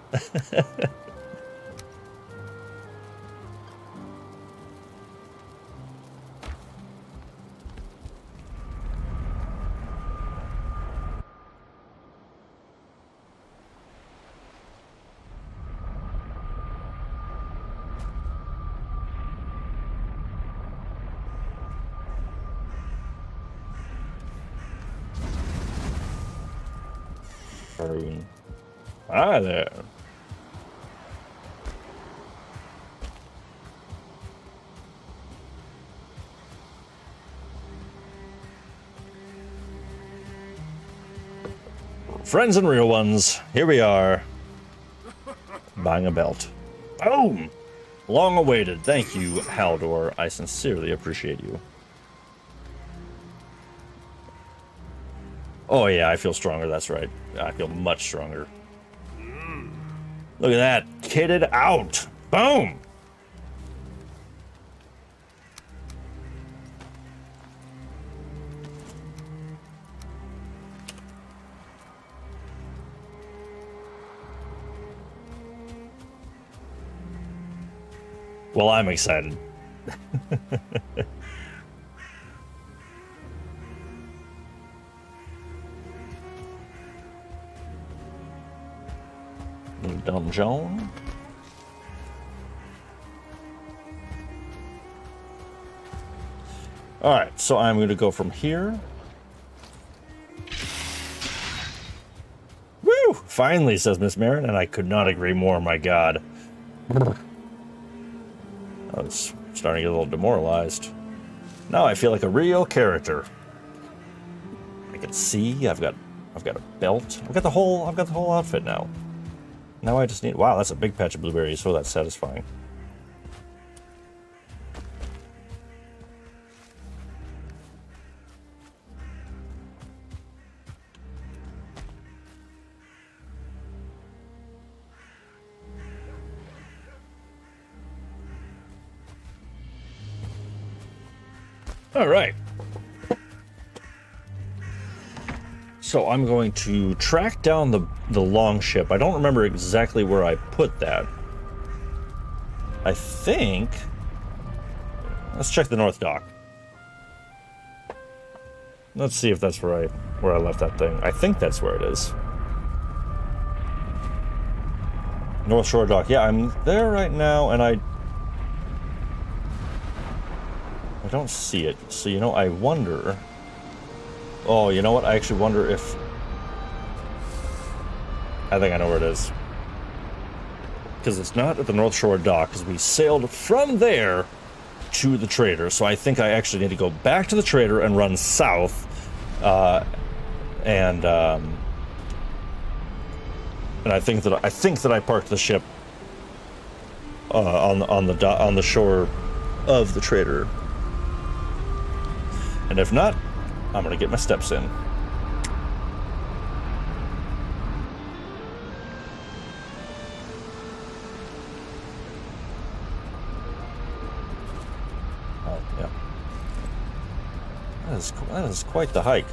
Hi there. Friends and real ones, here we are. Buying a belt. Boom! Long awaited. Thank you, Haldor. I sincerely appreciate you. Oh yeah, I feel stronger, that's right. I feel much stronger. Look at that. Kitted out. Boom! Well, I'm excited. Dungeon. All right, so I'm going to go from here. Woo! Finally, says Miss Marin, and I could not agree more. My God, I was starting to get a little demoralized. Now I feel like a real character. I can see. I've got a belt. I've got the whole outfit now. Now I just need... Wow, that's a big patch of blueberries, so that's satisfying. All right. So I'm going to track down the long ship. I don't remember exactly where I put that. I think... Let's check the north dock. Let's see if that's where I left that thing. I think that's where it is. North Shore dock. Yeah, I'm there right now, and I don't see it. So, you know, I wonder... Oh, you know what? I actually wonder if... I think I know where it is. Because it's not at the North Shore dock, because we sailed from there to the trader. So I think I actually need to go back to the trader and run south. And And I think that I parked the ship on the shore of the trader. And if not, I'm gonna get my steps in. Oh yeah, that is quite the hike.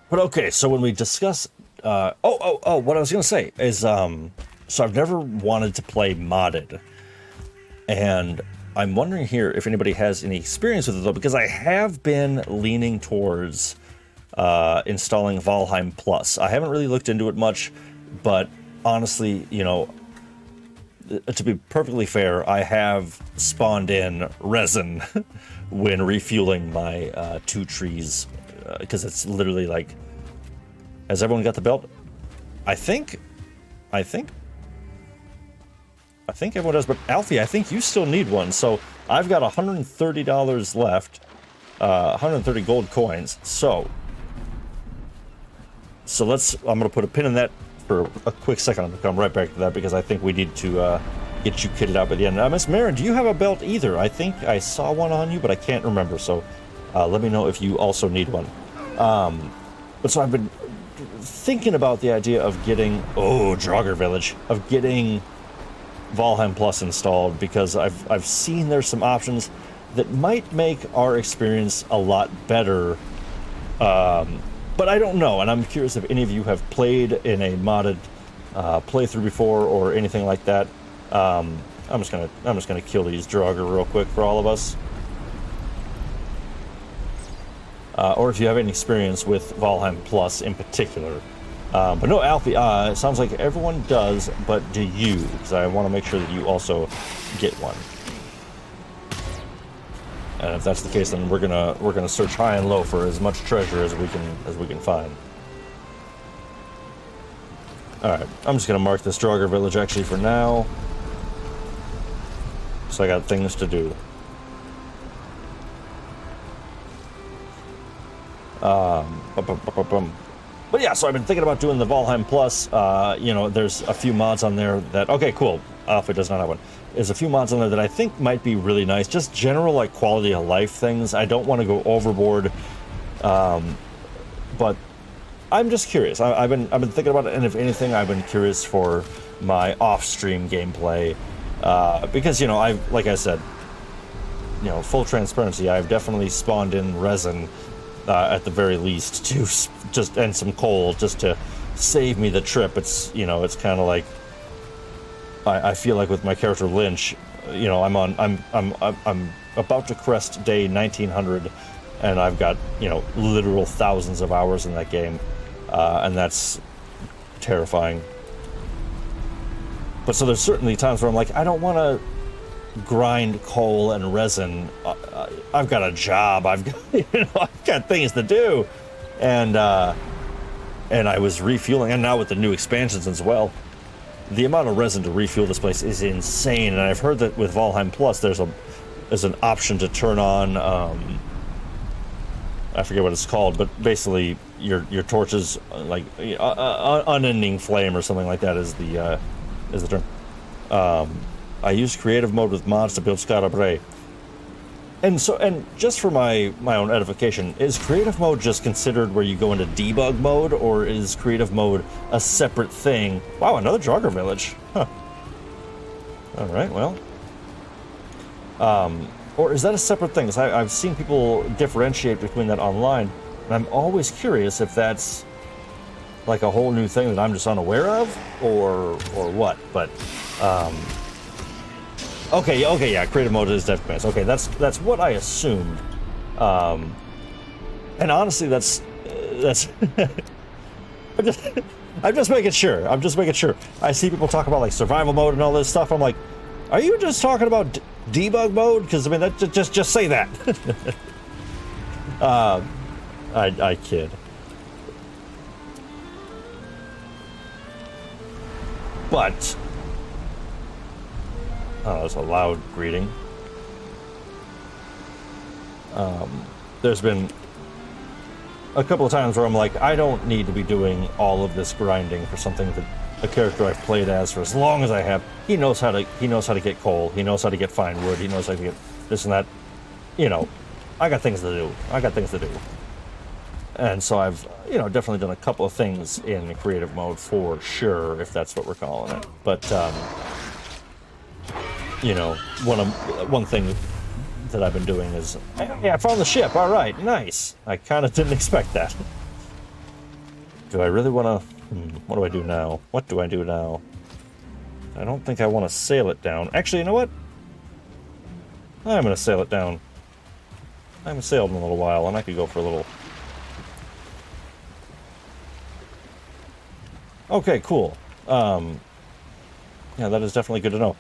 But okay, so when we discuss, what I was gonna say is, so I've never wanted to play modded, and I'm wondering here if anybody has any experience with it though, because I have been leaning towards installing Valheim Plus. I haven't really looked into it much, but honestly, you know, to be perfectly fair, I have spawned in resin when refueling my 2 trees, because it's literally like, has everyone got the belt? I think everyone does, but Alfie, I think you still need one. So I've got $130 left, 130 gold coins. So I'm gonna put a pin in that for a quick second. I'm gonna come right back to that because I think we need to get you kitted out by the end. Miss Marin, do you have a belt either? I think I saw one on you, but I can't remember. So let me know if you also need one. But so I've been thinking about the idea of getting, Jogger Village, of getting Valheim Plus installed, because I've seen there's some options that might make our experience a lot better, but I don't know, and I'm curious if any of you have played in a modded playthrough before or anything like that. I'm just gonna kill these Jogger real quick for all of us. Or if you have any experience with Valheim Plus in particular. But no, Alfie, it sounds like everyone does, but do you? Because I want to make sure that you also get one. And if that's the case, then we're gonna search high and low for as much treasure as we can find. All right, I'm just gonna mark this Jogger Village actually for now. So I got things to do. But yeah, so I've been thinking about doing the Valheim Plus. You know, there's a few mods on there that, okay, cool. Alpha does not have one. There's a few mods on there that I think might be really nice. Just general, like, quality of life things. I don't want to go overboard. But I'm just curious. I've been thinking about it, and if anything, I've been curious for my off-stream gameplay. Because, you know, like I said, you know, full transparency, I've definitely spawned in resin at the very least to and some coal just to save me the trip. It's, you know, it's kind of like I feel like with my character Lynch, you know, I'm about to crest day 1900, and I've got, you know, literal thousands of hours in that game, and that's terrifying. But so there's certainly times where I'm like, I don't want to grind coal and resin. I've got a job. I've got things to do, and I was refueling, and now with the new expansions as well, the amount of resin to refuel this place is insane. And I've heard that with Valheim Plus, there's an option to turn on, I forget what it's called, but basically your torches, like unending flame or something like that is the term. I use creative mode with mods to build Scarabre. And just for my own edification, is creative mode just considered where you go into debug mode, or is creative mode a separate thing? Wow, another Jogger Village. Huh. All right, well. Or is that a separate thing? 'Cause I've seen people differentiate between that online, and I'm always curious if that's like a whole new thing that I'm just unaware of, or what. But okay, yeah, creative mode is death. Okay, that's what I assumed. And honestly, that's I'm just making sure. I see people talk about like survival mode and all this stuff. I'm like, are you just talking about debug mode? Because I mean, that just say that. I kid. But oh, that's a loud greeting. there's been a couple of times where I'm like, I don't need to be doing all of this grinding for something that a character I've played as for as long as I have. He knows how to get coal. He knows how to get fine wood. He knows how to get this and that. You know, I got things to do. And so I've, definitely done a couple of things in creative mode for sure, if that's what we're calling it. But, one thing that I've been doing is, hey, I found the ship. All right, nice. I kind of didn't expect that. Do I really want to? What do I do now? What do I do now? I don't think I want to sail it down. Actually, you know what? I'm going to sail it down. I haven't sailed in a little while, and I could go for a little. Okay, cool. Yeah, that is definitely good to know.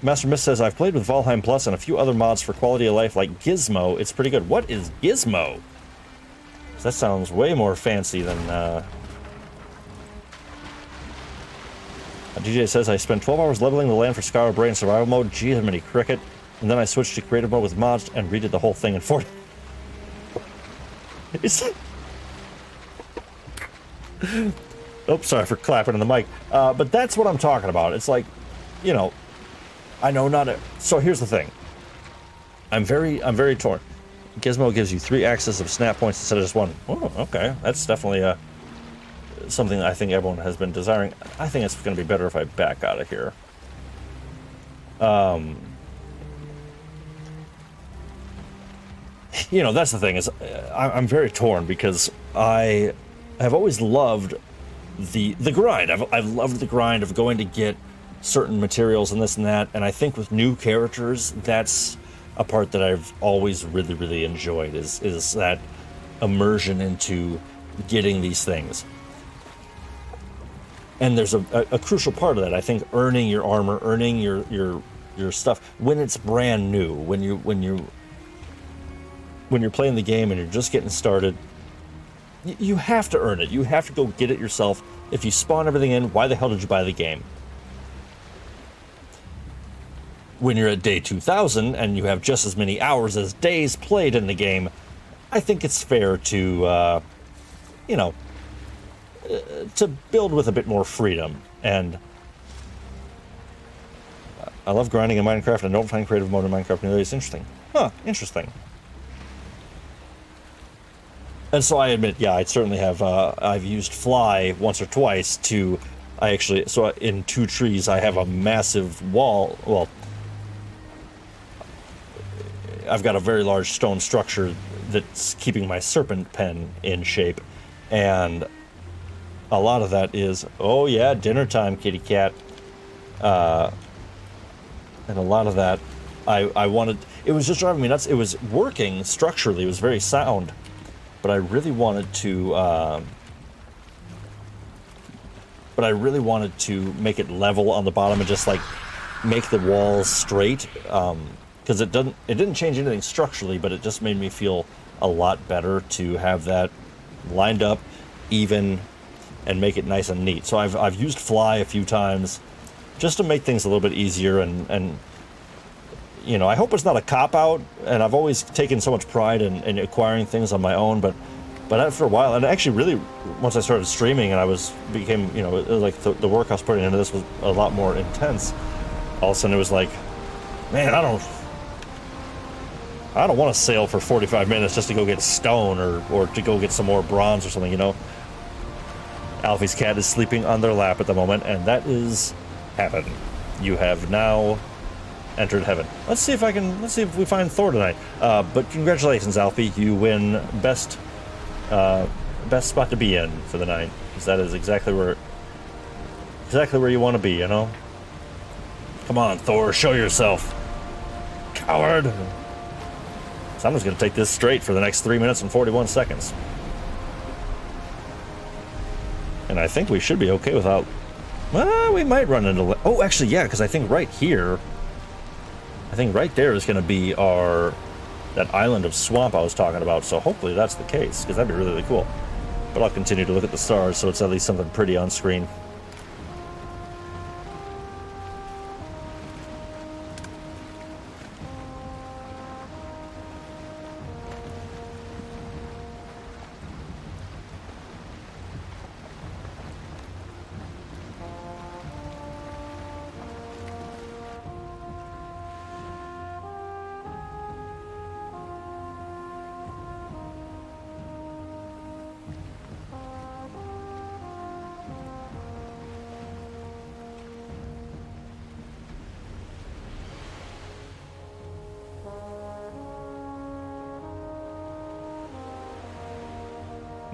Master Mist says, I've played with Valheim Plus and a few other mods for quality of life like Gizmo. It's pretty good. What is Gizmo? That sounds way more fancy than... DJ says, I spent 12 hours leveling the land for Scar Brain survival mode. Geomini cricket. And then I switched to creative mode with mods and redid the whole thing in 40... Oops, sorry for clapping in the mic. But that's what I'm talking about. It's like, I know not a... So here's the thing. I'm very torn. Gizmo gives you 3 axes of snap points instead of just 1. Oh, okay. That's definitely something that I think everyone has been desiring. I think it's going to be better if I back out of here. That's the thing, is I'm very torn because I have always loved the grind. I've loved the grind of going to get certain materials and this and that, and I think with new characters, that's a part that I've always really, really enjoyed, is that immersion into getting these things. And there's a crucial part of that, I think, earning your armor, earning your stuff when it's brand new, when you're playing the game and you're just getting started. You have to earn it. You have to go get it yourself. If you spawn everything in, why the hell did you buy the game? When you're at day 2000 and you have just as many hours as days played in the game, I think it's fair to, to build with a bit more freedom. And I love grinding in Minecraft and I don't find creative mode in Minecraft nearly as interesting. Huh, interesting. And so I admit, yeah, I certainly have, I've used fly once or twice to, so in 2 trees I have a massive wall, well, I've got a very large stone structure that's keeping my serpent pen in shape, and a lot of that is, oh yeah, dinner time, kitty cat, and a lot of that, I wanted, it was just driving me nuts. It was working structurally, it was very sound. But I really wanted to, make it level on the bottom and just like make the walls straight, because it didn't change anything structurally, but it just made me feel a lot better to have that lined up, even, and make it nice and neat. So I've used fly a few times just to make things a little bit easier, and I hope it's not a cop-out, and I've always taken so much pride in acquiring things on my own, but after a while, and actually really, once I started streaming and became, like the work I was putting into this was a lot more intense, all of a sudden it was like, man, I don't want to sail for 45 minutes just to go get stone or to go get some more bronze or something, Alfie's cat is sleeping on their lap at the moment, and that is heaven. You have now entered heaven. Let's see if we find Thor tonight. But congratulations, Alfie. You win best spot to be in for the night, because that is exactly where you want to be, Come on, Thor, show yourself. Coward. So I'm just going to take this straight for the next 3 minutes and 41 seconds. And I think we should be okay without... Well, we might run into... Oh, actually, yeah, because I think right here... I think right there is going to be that island of swamp I was talking about, so hopefully that's the case, because that'd be really, really cool. But I'll continue to look at the stars, so it's at least something pretty on screen.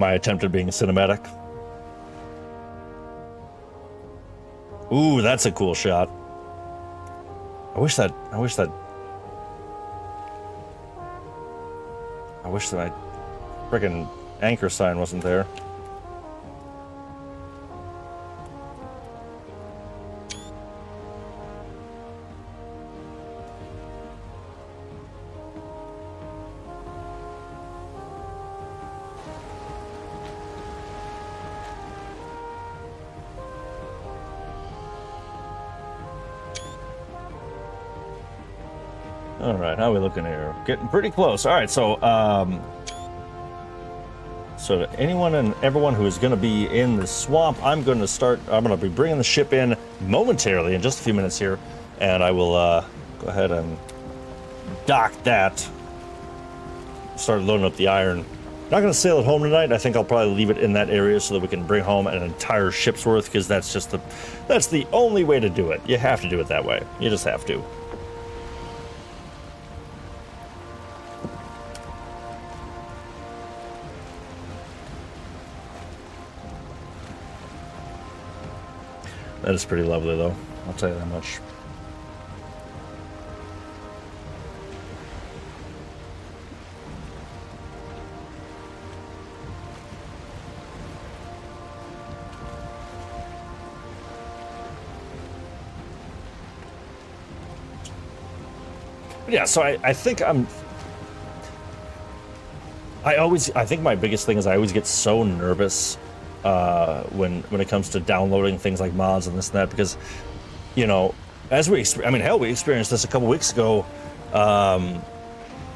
my attempt at being cinematic. Ooh, that's a cool shot. I wish that my friggin' anchor sign wasn't there. All right, how are we looking here? Getting pretty close. All right, so so to anyone and everyone who is going to be in the swamp, I'm going to be bringing the ship in momentarily in just a few minutes here, and I will go ahead and dock that. Start loading up the iron. Not going to sail it home tonight. I think I'll probably leave it in that area so that we can bring home an entire ship's worth, because that's the only way to do it. You have to do it that way. You just have to. That is pretty lovely, though. I'll tell you that much. Yeah, so I think I think my biggest thing is I always get so nervous when it comes to downloading things like mods and this and that, because, you know, we experienced this a couple weeks ago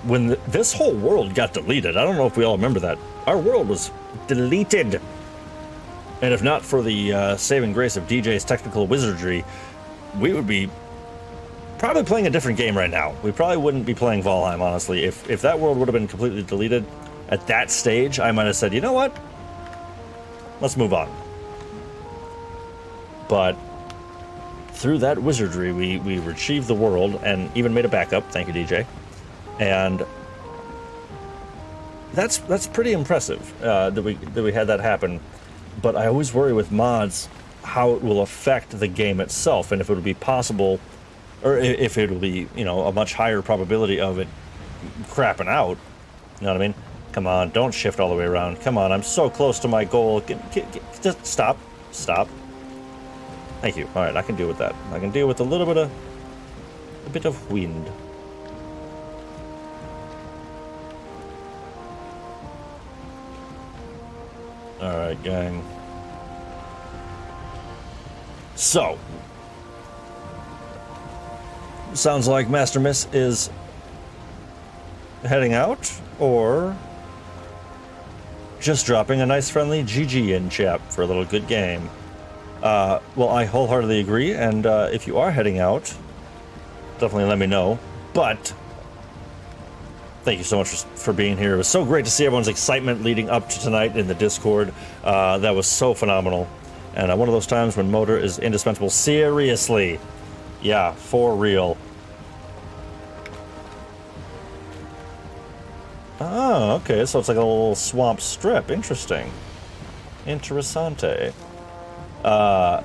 when this whole world got deleted. I don't know if we all remember that. Our world was deleted. And if not for the saving grace of DJ's technical wizardry, we would be probably playing a different game right now. We probably wouldn't be playing Valheim, honestly. If that world would have been completely deleted at that stage, I might have said, you know what? Let's move on. But through that wizardry, we retrieved the world and even made a backup. Thank you, DJ. And that's pretty impressive that we had that happen. But I always worry with mods how it will affect the game itself, and if it would be possible, or if it will be, you know, a much higher probability of it crapping out. You know what I mean? Come on, don't shift all the way around. Come on, I'm so close to my goal. Just stop. Thank you. All right, I can deal with that. I can deal with a bit of wind. All right, gang. So, sounds like Master Miss is heading out, or just dropping a nice friendly GG in chat for a little good game. Well, I wholeheartedly agree, and if you are heading out, definitely let me know. But thank you so much for being here. It was so great to see everyone's excitement leading up to tonight in the Discord. That was so phenomenal. And one of those times when motor is indispensable. Seriously. Yeah, for real. Oh, okay, so it's like a little swamp strip. Interesting. Interessante. But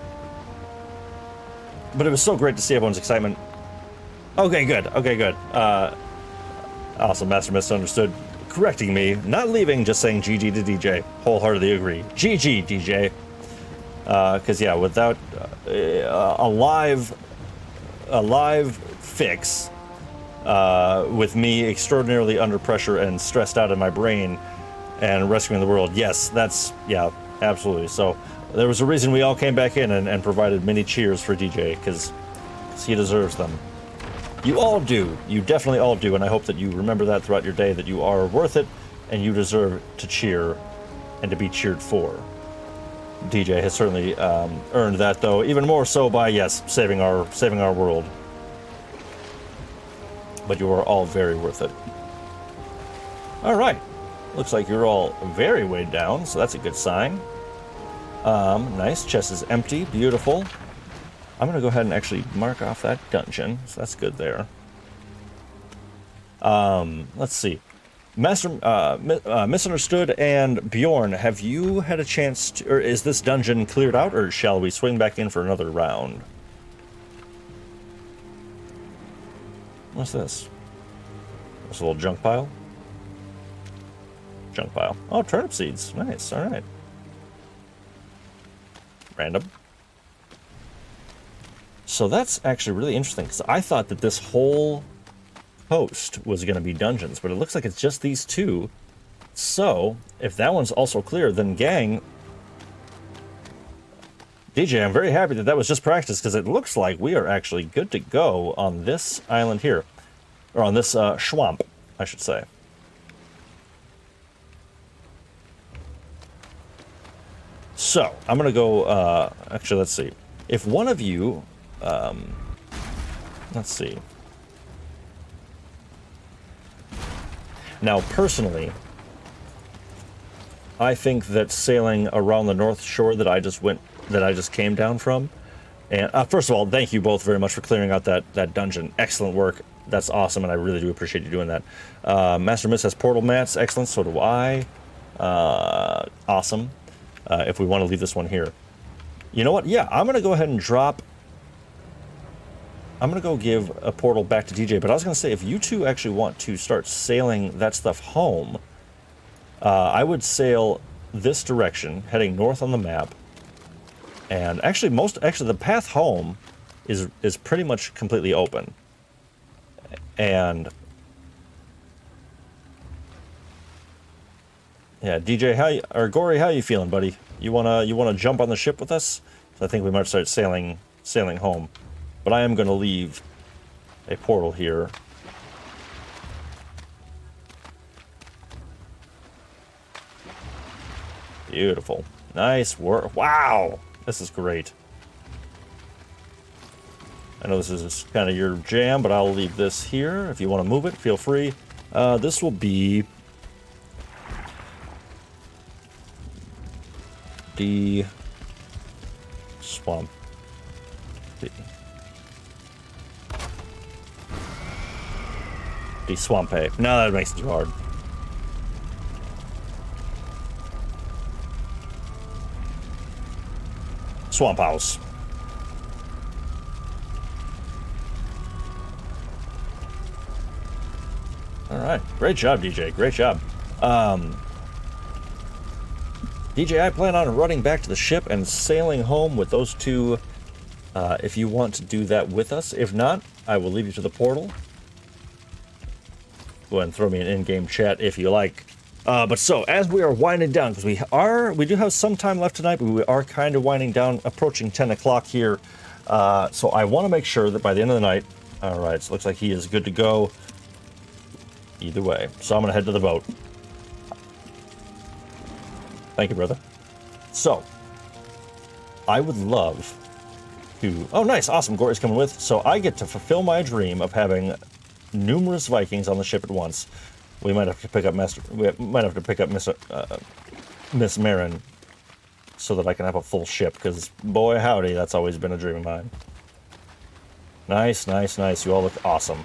it was so great to see everyone's excitement. Okay, good. Awesome, Master Misunderstood. Correcting me. Not leaving, just saying GG to DJ. Wholeheartedly agree. GG, DJ. Because, yeah, without a live fix, with me extraordinarily under pressure and stressed out in my brain and rescuing the world. Yes, yeah, absolutely. So there was a reason we all came back in and provided many cheers for DJ, because he deserves them. You all do. You definitely all do, and I hope that you remember that throughout your day, that you are worth it and you deserve to cheer and to be cheered for. DJ has certainly earned that, though, even more so by, yes, saving our world. But you are all very worth it. All right. Looks like you're all very weighed down, so that's a good sign. Nice. Chest is empty. Beautiful. I'm going to go ahead and actually mark off that dungeon, so that's good there. Let's see. Misunderstood and Bjorn, have you had a chance to, or is this dungeon cleared out, or shall we swing back in for another round? What's this? This a little junk pile? Junk pile. Oh, turnip seeds. Nice. All right. Random. So that's actually really interesting, because I thought that this whole coast was going to be dungeons, but it looks like it's just these two. So, if that one's also clear, then gang... DJ, I'm very happy that that was just practice, because it looks like we are actually good to go on this island here. Or on this swamp, I should say. So, I'm going to go... actually, let's see. If one of you... let's see. Now, personally, I think that sailing around the North Shore that I just came down from, and first of all, thank you both very much for clearing out that dungeon. Excellent work. That's awesome, and I really do appreciate you doing that. Master Miss has portal mats. Excellent. So do I. Awesome. If we want to leave this one here. You know what? Yeah, I'm going to go ahead and drop... I'm going to go give a portal back to DJ, but I was going to say, if you two actually want to start sailing that stuff home, I would sail this direction, heading north on the map. And actually, the path home is pretty much completely open. And yeah, DJ, Gory, how you feeling, buddy? You wanna jump on the ship with us? So I think we might start sailing home. But I am going to leave a portal here. Beautiful. Nice work. Wow! This is great. I know this is kind of your jam, but I'll leave this here. If you want to move it, feel free. This will be... the... swamp. The swampy. No, that makes it too hard. Swamp house. All right, great job, DJ. Great job. DJ, I plan on running back to the ship and sailing home with those two. If you want to do that with us, if not, I will leave you to the portal. Go ahead and throw me an in-game chat if you like. But so, as we are winding down, because we do have some time left tonight, but we are kind of winding down, approaching 10 o'clock here. So I want to make sure that by the end of the night, all right, so it looks like he is good to go either way. So I'm going to head to the boat. Thank you, brother. So, I would love to... Oh, nice. Awesome. Gory's coming with. So I get to fulfill my dream of having numerous Vikings on the ship at once. We might have to pick up Miss Marin so that I can have a full ship, because boy howdy, that's always been a dream of mine. Nice, nice, nice. You all look awesome.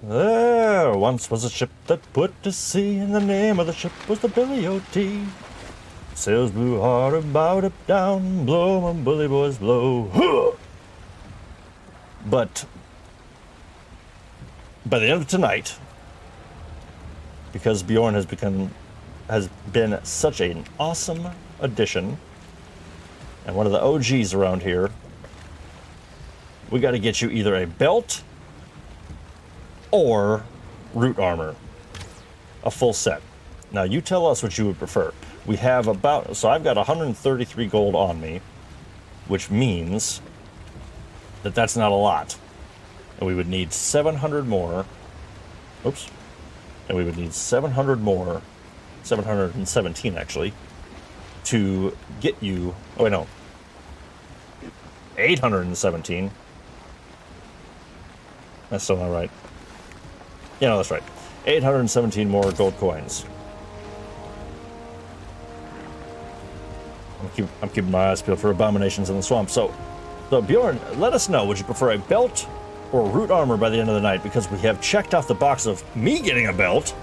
There once was a ship that put to sea, and the name of the ship was the Billy O.T. Sails blew hard about, up, down, blow, my bully boys blow. Huh! But by the end of tonight, because Bjorn has been such an awesome addition, and one of the OGs around here, we got to get you either a belt or root armor, a full set. Now you tell us what you would prefer. We have so I've got 133 gold on me, which means that that's not a lot. And we would need 700 more. Oops. And we would need 700 more, 717 actually, to get you, oh wait, no, 817. That's still not right. Yeah, no, that's right. 817 more gold coins. I'm keeping my eyes peeled for abominations in the swamp. So Bjorn, let us know. Would you prefer a belt or root armor by the end of the night because we have checked off the box of me getting a belt.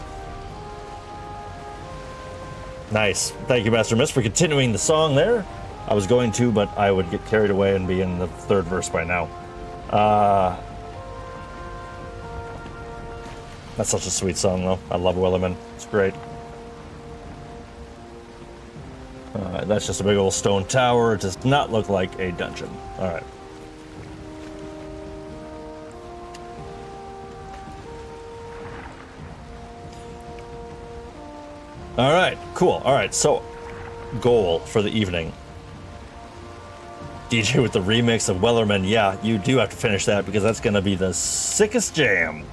Nice. Thank you, Master Mist, for continuing the song there. I was going to, but I would get carried away and be in the third verse by now. That's such a sweet song, though. I love Wellerman. It's great. That's just a big old stone tower. It does not look like a dungeon. All right. All right, cool. All right, so goal for the evening. DJ with the remix of Wellerman. Yeah, you do have to finish that because that's going to be the sickest jam.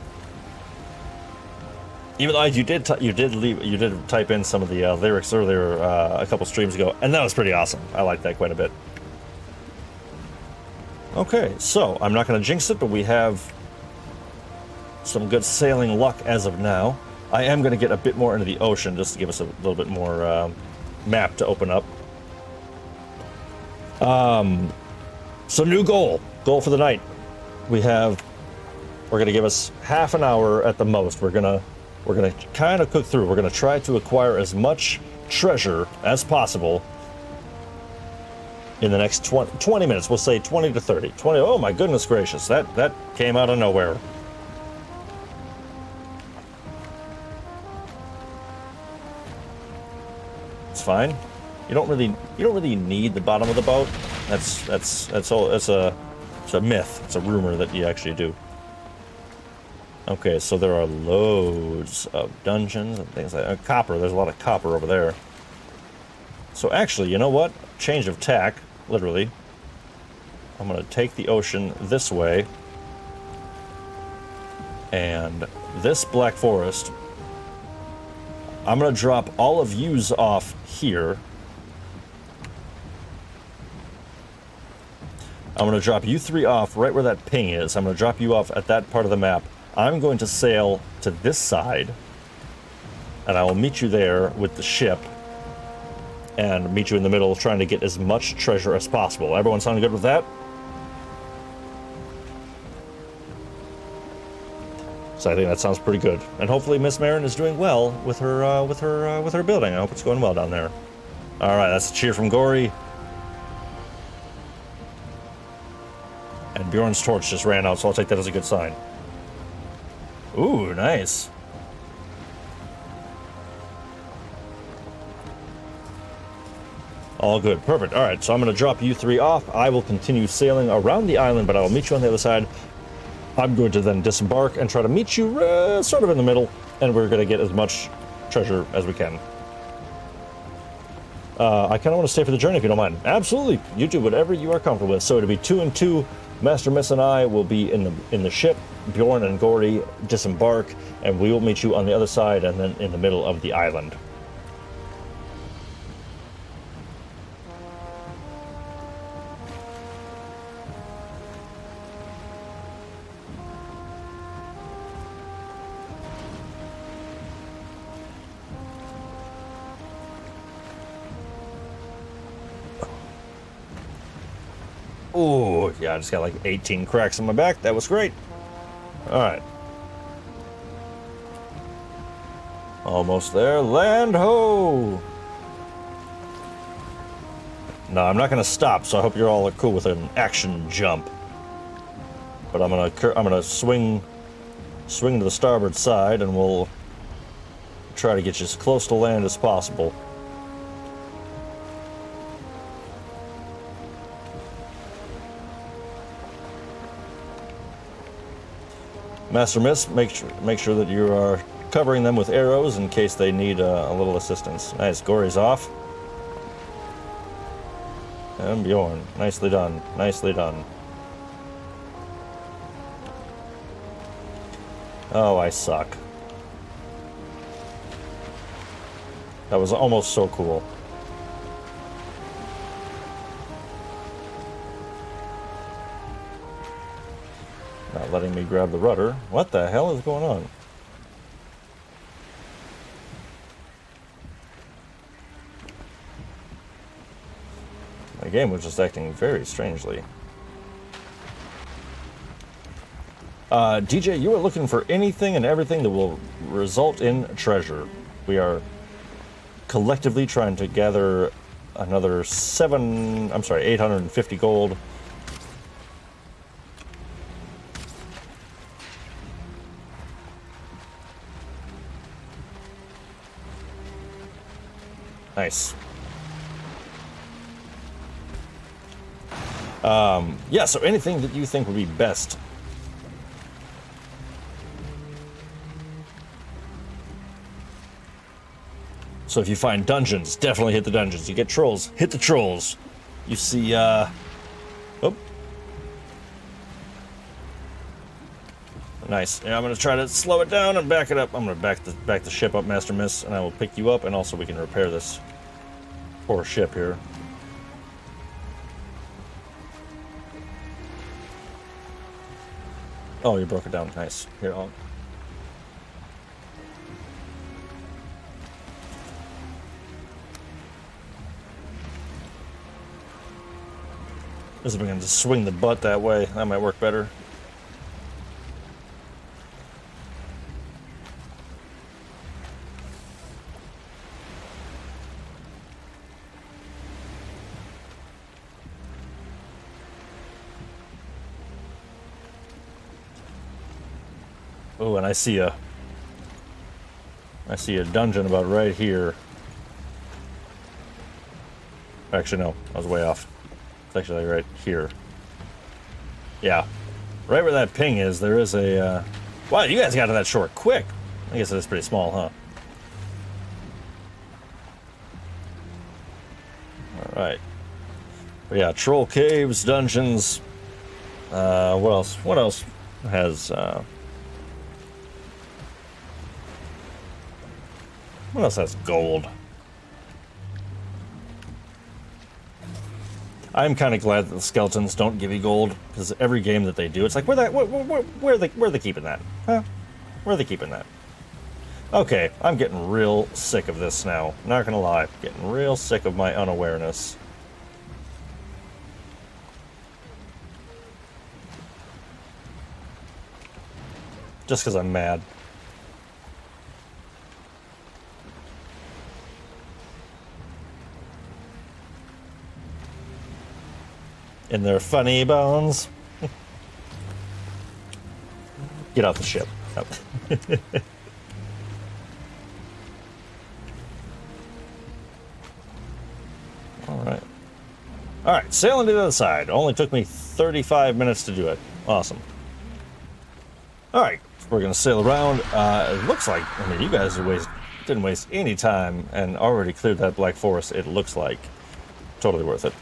Even though you did type in some of the lyrics earlier a couple streams ago, and that was pretty awesome. I like that quite a bit. Okay, so I'm not going to jinx it, but we have some good sailing luck as of now. I am going to get a bit more into the ocean just to give us a little bit more map to open up. So new goal for the night. We're going to give us half an hour at the most. We're going to kind of cook through. We're going to try to acquire as much treasure as possible in the next 20 minutes. We'll say 20 to 30. 20. Oh my goodness gracious. That came out of nowhere. It's fine. You don't really need the bottom of the boat. That's all. It's a myth. It's a rumor that you actually do. Okay, so there are loads of dungeons and things like that. Copper, there's a lot of copper over there. So actually, you know what? Change of tack, literally. I'm going to take the ocean this way. And this Black Forest, I'm going to drop all of yous off here. I'm going to drop you three off right where that ping is. I'm going to drop you off at that part of the map. I'm going to sail to this side, and I will meet you there with the ship, and meet you in the middle, trying to get as much treasure as possible. Everyone sound good with that? So I think that sounds pretty good, and hopefully Miss Marin is doing well with her building. I hope it's going well down there. All right, that's a cheer from Gory. And Bjorn's torch just ran out, so I'll take that as a good sign. Ooh, nice. All good. Perfect. All right, so I'm going to drop you three off. I will continue sailing around the island, but I will meet you on the other side. I'm going to then disembark and try to meet you sort of in the middle, and we're going to get as much treasure as we can. I kind of want to stay for the journey if you don't mind. Absolutely. You do whatever you are comfortable with. So it'll be 2 and 2. Master Miss and I will be in the ship. Bjorn and Gory disembark, and we will meet you on the other side and then in the middle of the island. Oh, yeah, I just got like 18 cracks on my back. That was great. All right. Almost there. Land ho! No, I'm not going to stop, so I hope you're all cool with an action jump. But I'm gonna swing to the starboard side, and we'll try to get you as close to land as possible. Master Mist, make sure that you are covering them with arrows in case they need a little assistance. Nice, Gory's off. And Bjorn, nicely done, nicely done. Oh, I suck. That was almost so cool. Not letting me grab the rudder. What the hell is going on? My game was just acting very strangely. DJ, you are looking for anything and everything that will result in treasure. We are collectively trying to gather another 850 gold. Nice. Yeah, so anything that you think would be best. So if you find dungeons, definitely hit the dungeons. You get trolls, hit the trolls. You see, oh. Nice. Yeah, I'm gonna try to slow it down and back it up. I'm gonna back the ship up, Master Miss, and I will pick you up, and also we can repair this poor ship here. Oh, you broke it down. Nice. Here, I'll... This is going to swing the butt that way. That might work better. Oh, and I see a dungeon about right here. Actually, no, I was way off. It's actually right here. Yeah, right where that ping is, there is a... Wow, you guys got to that shore quick. I guess it's pretty small, huh? Alright. But yeah, troll caves, dungeons. What else? What else has... What else has gold? I'm kind of glad that the skeletons don't give you gold, because every game that they do, it's like, where are they keeping that? Huh? Where are they keeping that? Okay, I'm getting real sick of this now. Not gonna lie, getting real sick of my unawareness. Just because I'm mad. In their funny bones. Get off the ship. Oh. Alright. Alright, sailing to the other side. Only took me 35 minutes to do it. Awesome. Alright, we're gonna sail around. It looks like, I mean, you guys didn't waste any time and already cleared that black forest, it looks like. Totally worth it.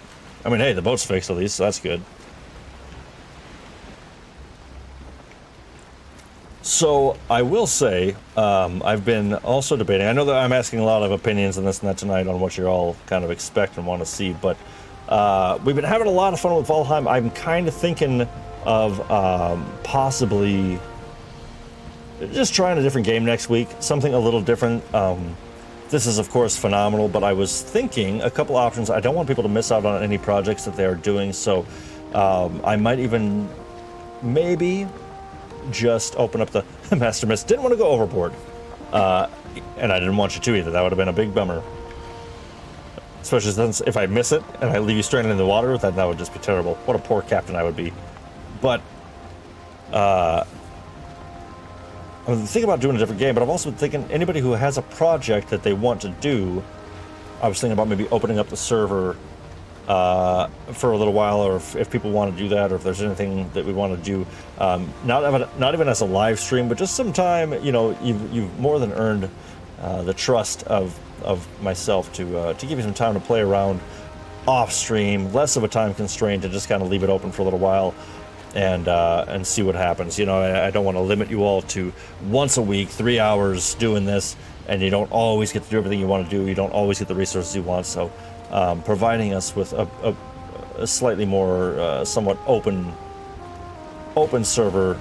I mean, hey, the boat's fixed at least, so that's good. So, I will say, I've been also debating, I know that I'm asking a lot of opinions and this and that tonight on what you all kind of expect and want to see, but we've been having a lot of fun with Valheim. I'm kind of thinking of possibly just trying a different game next week, something a little different. This is, of course, phenomenal, but I was thinking a couple options. I don't want people to miss out on any projects that they are doing, so I might even maybe just open up the Master Mist. Didn't want to go overboard, and I didn't want you to either. That would have been a big bummer. Especially since if I miss it and I leave you stranded in the water, then that would just be terrible. What a poor captain I would be. But I'm thinking about doing a different game, but I've also been thinking anybody who has a project that they want to do, I was thinking about maybe opening up the server for a little while, or if people want to do that, or if there's anything that we want to do, not even as a live stream, but just sometime, you know, you've more than earned the trust of myself to give you some time to play around off stream, less of a time constraint, to just kind of leave it open for a little while. And see what happens. You know, I don't want to limit you all to once a week, 3 hours doing this, and you don't always get to do everything you want to do. You don't always get the resources you want. So, providing us with a slightly more, somewhat open server,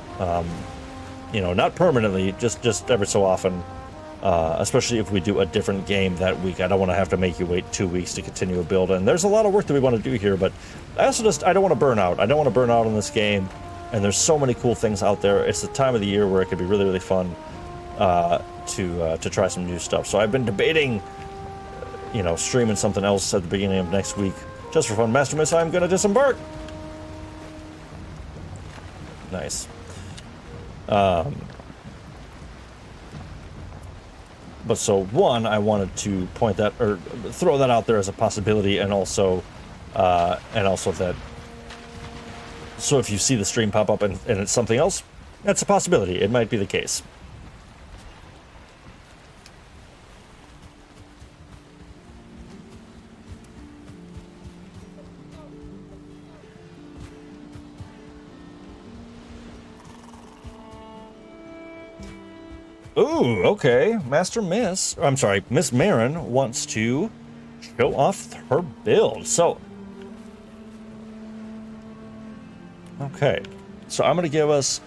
you know, not permanently, just every so often. Especially if we do a different game that week. I don't want to have to make you wait 2 weeks to continue a build, and there's a lot of work that we want to do here, but I also I don't want to burn out. I don't want to burn out on this game. And there's so many cool things out there. It's the time of the year where it could be really, really fun to try some new stuff. So I've been debating, you know, streaming something else at the beginning of next week. Just for fun. Master Miss, I'm gonna disembark! Nice. But so, one, I wanted to point that, or throw that out there as a possibility, and also that, so if you see the stream pop up and it's something else, that's a possibility. It might be the case. Ooh, okay. Master Miss, I'm sorry, Miss Marin wants to show off her build. So, okay. So I'm going to give us,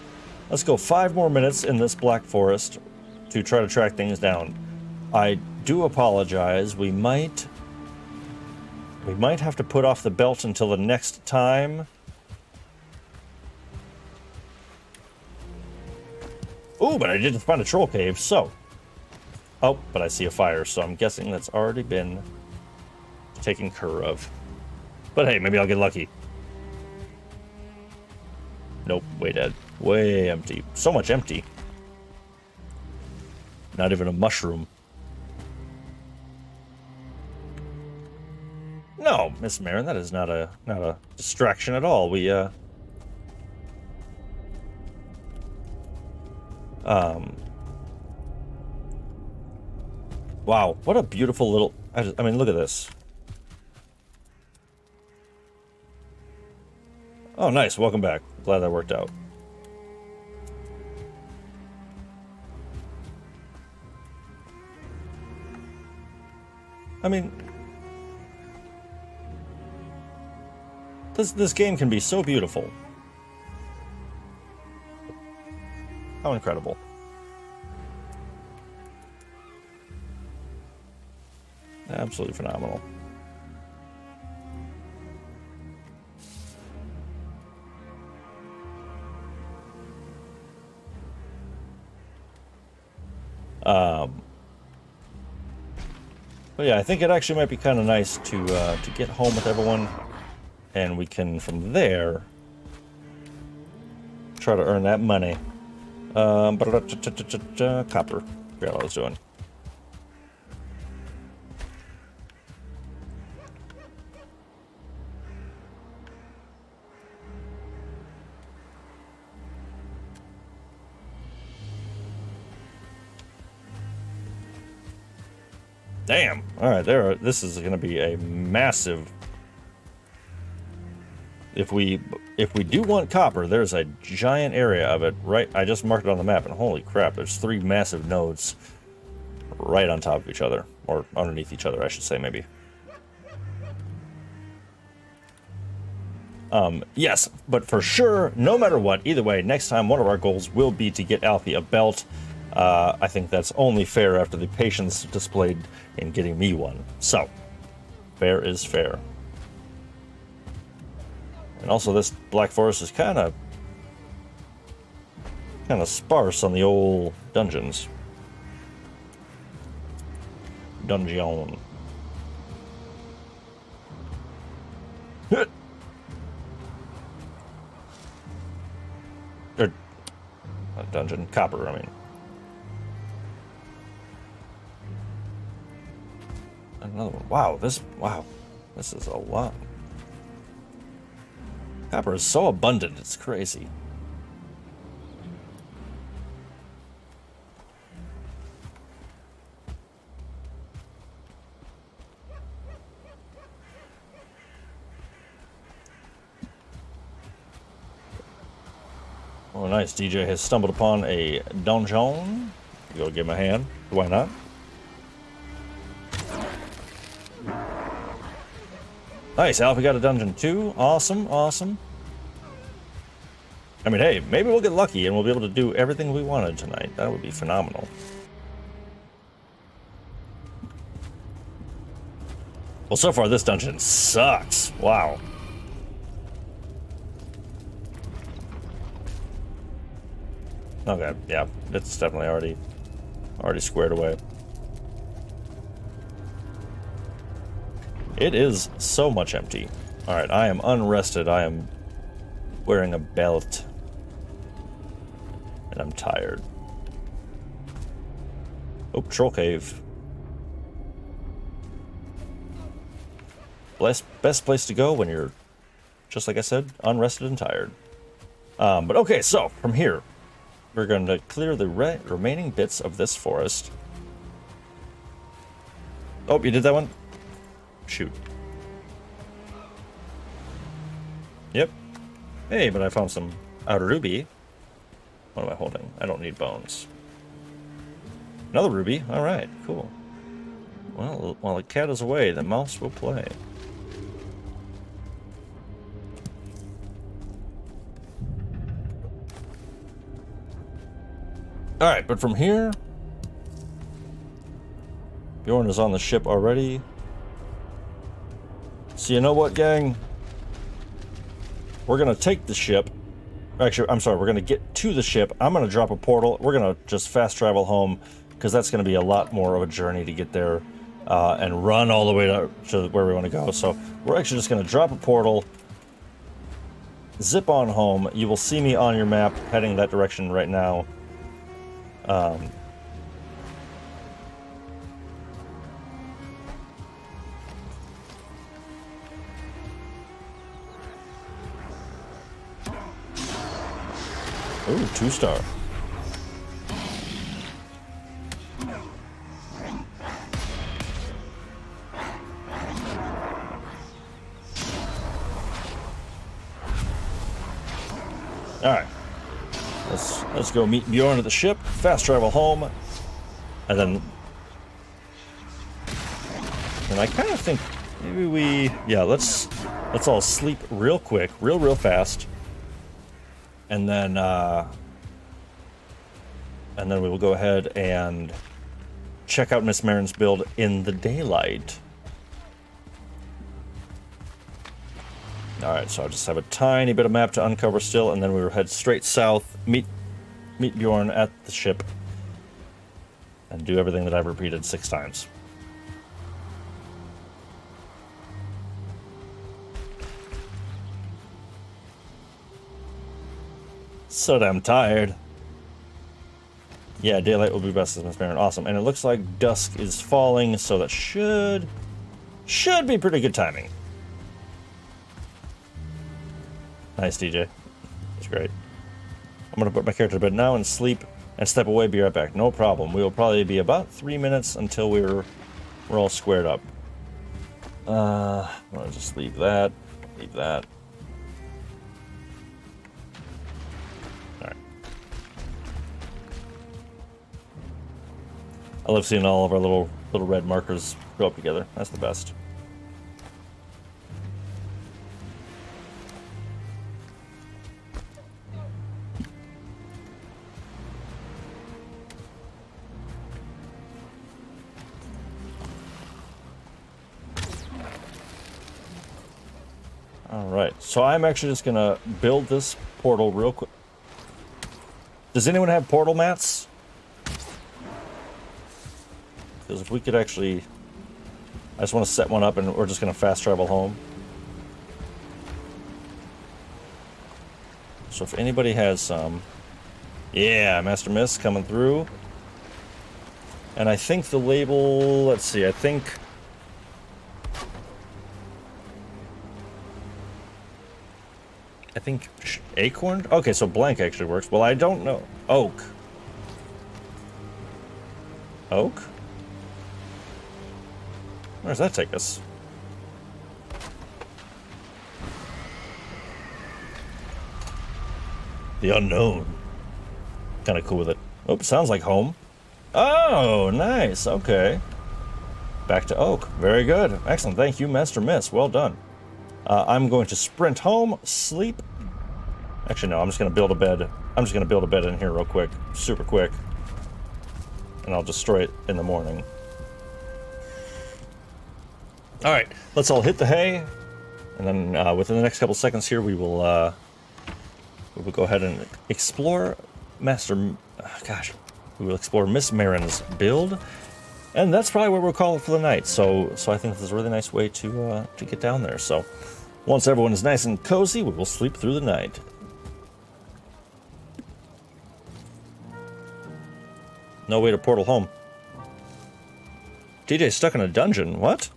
let's go 5 more minutes in this Black Forest to try to track things down. I do apologize. We might have to put off the belt until the next time. Ooh, but I didn't find a troll cave, so... Oh, but I see a fire, so I'm guessing that's already been taken care of. But hey, maybe I'll get lucky. Nope, way dead. Way empty. So much empty. Not even a mushroom. No, Miss Marin, that is not a distraction at all. We, wow, what a beautiful little... I mean, look at this. Oh, nice. Welcome back. Glad that worked out. I mean... This game can be so beautiful. How incredible. Absolutely phenomenal. But yeah, I think it actually might be kind of nice to get home with everyone, and we can from there try to earn that money. Copper. Forgot what I was doing. Damn. All right, this is going to be a massive. If we do want copper, there's a giant area of it, right? I just marked it on the map, and holy crap, there's 3 massive nodes right on top of each other, or underneath each other, I should say, maybe. Yes, but for sure, no matter what, either way, next time one of our goals will be to get Alfie a belt. I think that's only fair after the patience displayed in getting me one. So, fair is fair. And also, this Black Forest is kind of sparse on the old dungeons. Dungeon. Or, not dungeon, copper, I mean. Another one. Wow, this is a lot. Copper is so abundant, it's crazy. Oh, nice. DJ has stumbled upon a donjon. Go give him a hand. Why not? Nice, Alfie got a dungeon too. Awesome, awesome. I mean, hey, maybe we'll get lucky and we'll be able to do everything we wanted tonight. That would be phenomenal. Well, so far this dungeon sucks. Wow. Okay, yeah, it's definitely already squared away. It is so much empty. Alright, I am unrested. I am wearing a belt. And I'm tired. Oh, troll cave. Best place to go when you're, just like I said, unrested and tired. But okay, so from here, we're going to clear the remaining bits of this forest. Oh, you did that one? Shoot. Yep. Hey, but I found some outer ruby. What am I holding? I don't need bones. Another ruby. All right, cool. Well, while the cat is away, the mouse will play. All right, but from here, Bjorn is on the ship already. So you know what, gang? We're gonna take the ship. Actually, I'm sorry, we're gonna get to the ship. I'm gonna drop a portal. We're gonna just fast travel home, because that's gonna be a lot more of a journey to get there and run all the way to where we want to go. So we're actually just gonna drop a portal, zip on home. You will see me on your map heading that direction right now. Ooh, 2-star. All right. Let's go meet Bjorn at the ship, fast travel home, and then I kind of think maybe let's all sleep real quick, real fast, and then we will go ahead and check out Miss Marin's build in the daylight. All right, so I just have a tiny bit of map to uncover still, and then we will head straight south, meet Bjorn at the ship, and do everything that I've repeated 6 times. So damn tired. Yeah, daylight will be best as Miss Marin. Awesome. And it looks like dusk is falling, so that should be pretty good timing. Nice, DJ. That's great. I'm gonna put my character to bed now and sleep and step away, be right back. No problem. We will probably be about 3 minutes until we're all squared up. I'm gonna just leave that. Alright. I love seeing all of our little red markers go up together. That's the best. Alright, so I'm actually just gonna build this portal real quick. Does anyone have portal mats? Because if we could actually... I just want to set one up and we're just gonna fast travel home. So if anybody has some... Yeah, Master Mist coming through. And I think the label... Let's see, I think acorn? Okay, so blank actually works. Well, I don't know. Oak. Oak? Where does that take us? The unknown. Kind of cool with it. Oh, sounds like home. Oh, nice. Okay. Back to oak. Very good. Excellent. Thank you, Master Mist. Well done. I'm going to sprint home, sleep. Actually, no, I'm just going to build a bed. I'm just going to build a bed in here real quick. Super quick. And I'll destroy it in the morning. Alright, let's all hit the hay. And then within the next couple seconds here, we will go ahead and explore Gosh, we will explore Miss Marin's build, and that's probably where we'll call it for the night. So I think this is a really nice way to get down there. So once everyone is nice and cozy, we will sleep through the night. No way to portal home. DJ's stuck in a dungeon. What?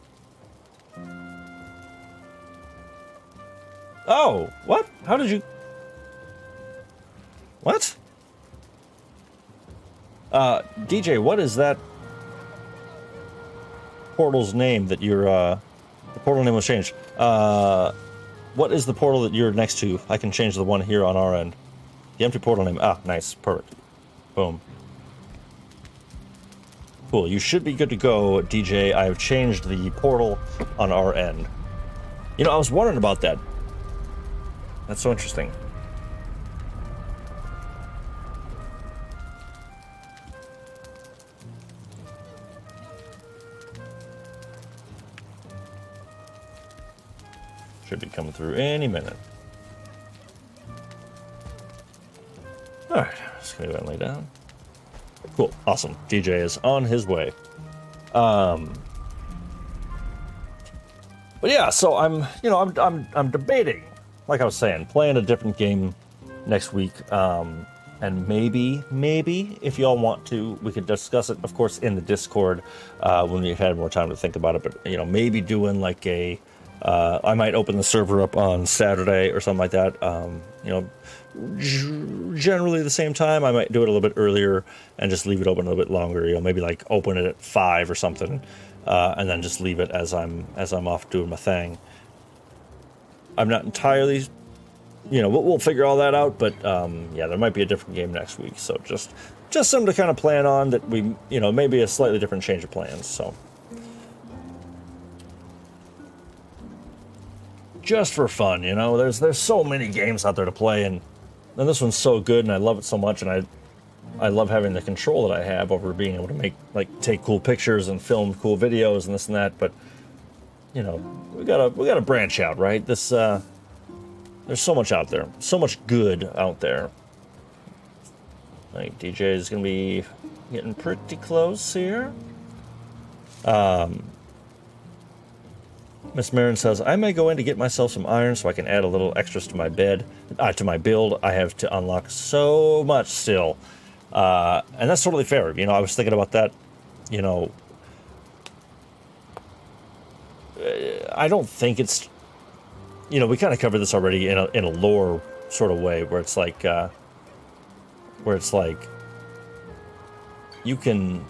Oh, what? How did you... What? DJ, what is that portal's name that you're, the portal name was changed. What is the portal that you're next to? I can change the one here on our end. The empty portal name. Ah, nice. Perfect. Boom. Cool. You should be good to go, DJ. I've changed the portal on our end. You know, I was wondering about that. That's so interesting. Should be coming through any minute. Alright, just gonna go ahead and lay down. Cool, awesome. DJ is on his way. But yeah, so I'm debating, like I was saying, playing a different game next week. And maybe if y'all want to, we could discuss it, of course, in the Discord when we've had more time to think about it. But maybe doing like a I might open the server up on Saturday or something like that. Generally the same time. I might do it a little bit earlier and just leave it open a little bit longer. Maybe like open it at 5 or something, and then just leave it as I'm off doing my thing. I'm not entirely, we'll figure all that out. But yeah, there might be a different game next week. So just something to kind of plan on that we, maybe a slightly different change of plans. So. Just for fun, there's so many games out there to play, and this one's so good, and I love it so much, and I love having the control that I have over being able to take cool pictures and film cool videos and this and that. But we gotta branch out, right? There's so much out there, so much good out there. I think DJ is gonna be getting pretty close here. Miss Marin says, I may go in to get myself some iron so I can add a little extras to my to my build. I have to unlock so much still. And that's totally fair. I was thinking about that, I don't think it's, we kind of covered this already in a lore sort of way where it's like, you can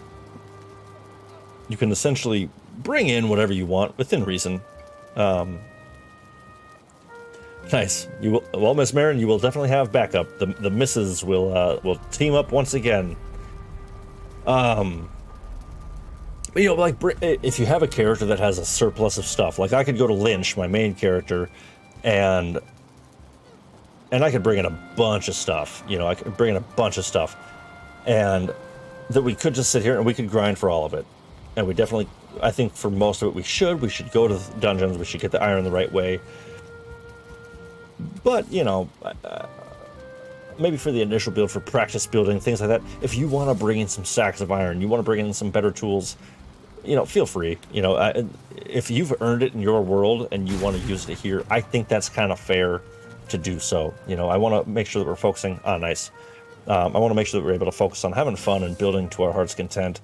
essentially bring in whatever you want within reason. Nice. You will, well, Miss Marin, you will definitely have backup. The misses will team up once again. Like if you have a character that has a surplus of stuff, like I could go to Lynch, my main character, and I could bring in a bunch of stuff. I could bring in a bunch of stuff, and that we could just sit here and we could grind for all of it. And we definitely, I think for most of it, we should go to the dungeons. We should get the iron the right way. But, maybe for the initial build, for practice building, things like that, if you want to bring in some stacks of iron, you want to bring in some better tools, feel free. If you've earned it in your world and you want to use it here, I think that's kind of fair to do so. I want to make sure that we're focusing on nice. I want to make sure that we're able to focus on having fun and building to our heart's content.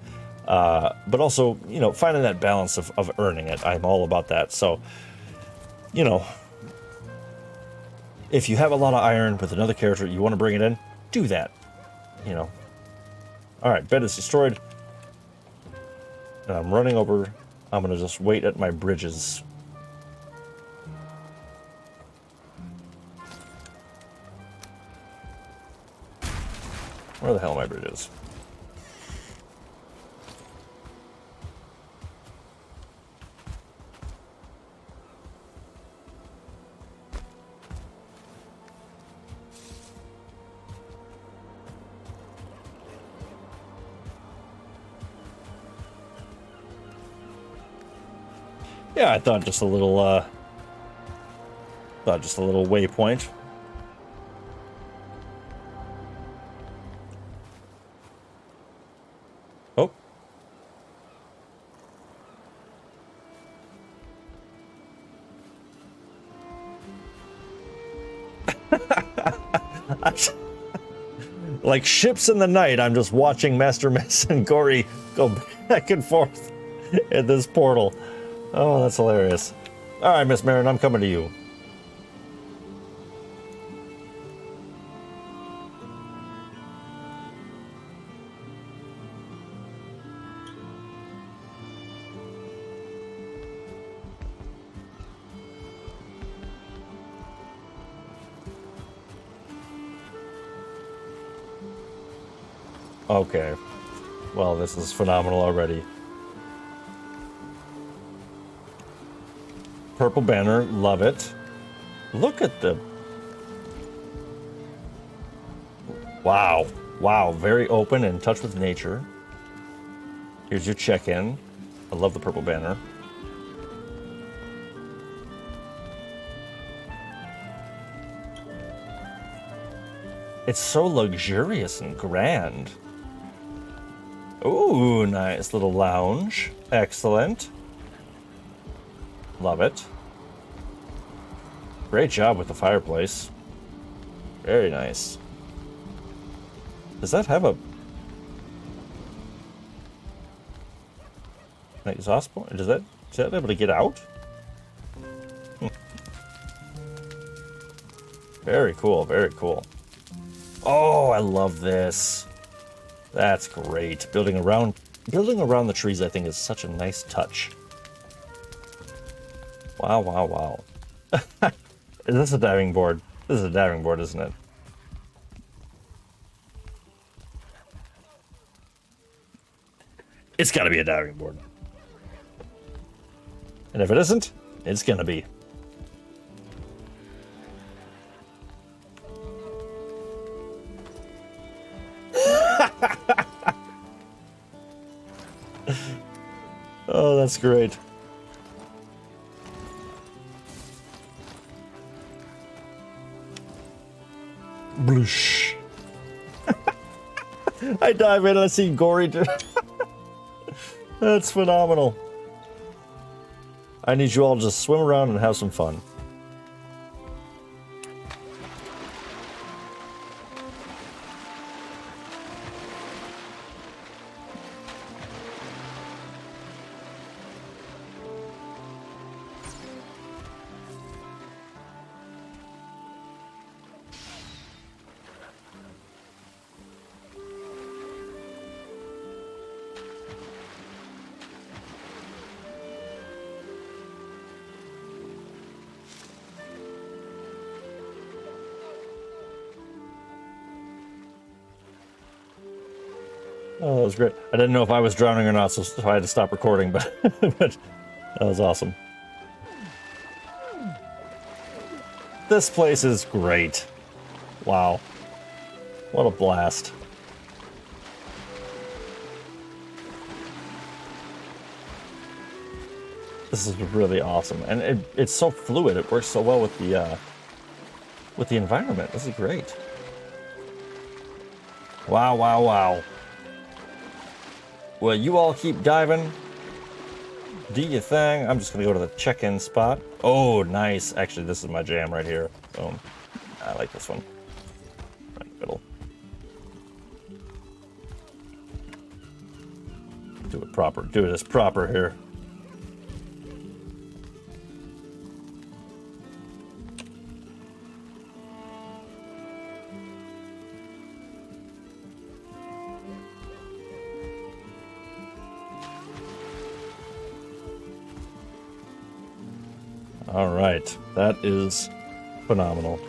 But also, finding that balance of earning it. I'm all about that. So, if you have a lot of iron with another character, you want to bring it in, do that. All right, bed is destroyed. And I'm running over. I'm going to just wait at my bridges. Where the hell are my bridges? Yeah, I thought just a little waypoint. Like ships in the night, I'm just watching Master Mess and Gory go back and forth in this portal. Oh, that's hilarious. All right, Miss Marin, I'm coming to you. Okay. Well, this is phenomenal already. Purple banner, love it. Look at the... Wow. Wow, very open and in touch with nature. Here's your check-in. I love the purple banner. It's so luxurious and grand. Ooh, nice little lounge. Excellent. Love it. Great job with the fireplace. Very nice. Does that have a... an exhaust point? Is that able to get out? Very cool, very cool. Oh, I love this. That's great. Building around the trees, I think, is such a nice touch. Wow, wow, wow. Is this a diving board? This is a diving board, isn't it? It's gotta be a diving board. And if it isn't, it's gonna be. Oh, that's great. Bloosh. I dive in and I see Gory. That's phenomenal. I need you all to just swim around and have some fun. Oh, that was great. I didn't know if I was drowning or not, so I had to stop recording, but, but that was awesome. This place is great. Wow. What a blast. This is really awesome. And it's so fluid. It works so well with the environment. This is great. Wow, wow, wow. Well, you all keep diving. Do your thing. I'm just gonna go to the check-in spot. Oh, nice. Actually, this is my jam right here. Boom. I like this one. Right in the middle. Do it proper. Do it as proper here. All right, that is phenomenal.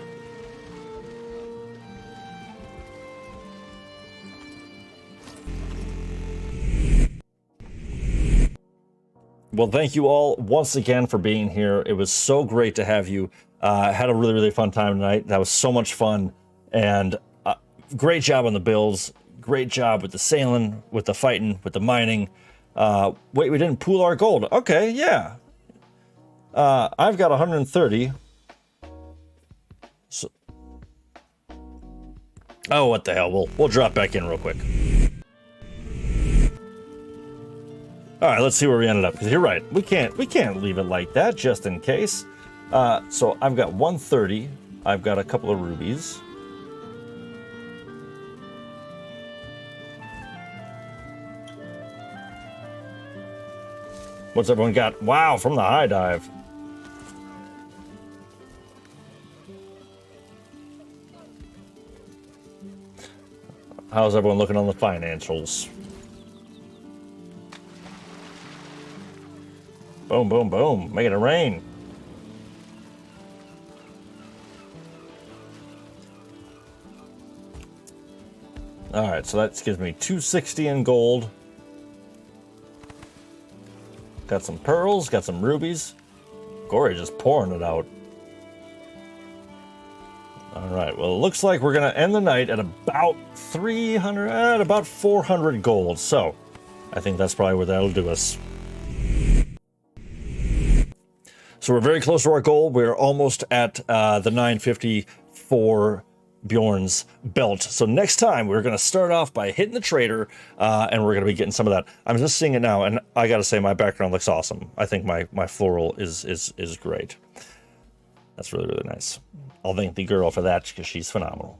Well, thank you all once again for being here. It was so great to have you. Had a really, really fun time tonight. That was so much fun. And great job on the builds. Great job with the sailing, with the fighting, with the mining. Wait, we didn't pool our gold. Okay, yeah. I've got 130. So, oh, what the hell? We'll drop back in real quick. All right, let's see where we ended up. Because you're right, we can't leave it like that just in case. So I've got 130. I've got a couple of rubies. What's everyone got? Wow, from the high dive. How's everyone looking on the financials? Boom, boom, boom. Making it rain. Alright, so that gives me 260 in gold. Got some pearls, got some rubies. Gory just pouring it out. Alright, well, it looks like we're going to end the night at about 400 gold. So, I think that's probably where that'll do us. So we're very close to our goal. We're almost at the 950 for Bjorn's belt. So next time we're going to start off by hitting the trader, and we're going to be getting some of that. I'm just seeing it now, and I got to say my background looks awesome. I think my floral is great. That's really, really nice. I'll thank the girl for that because she's phenomenal.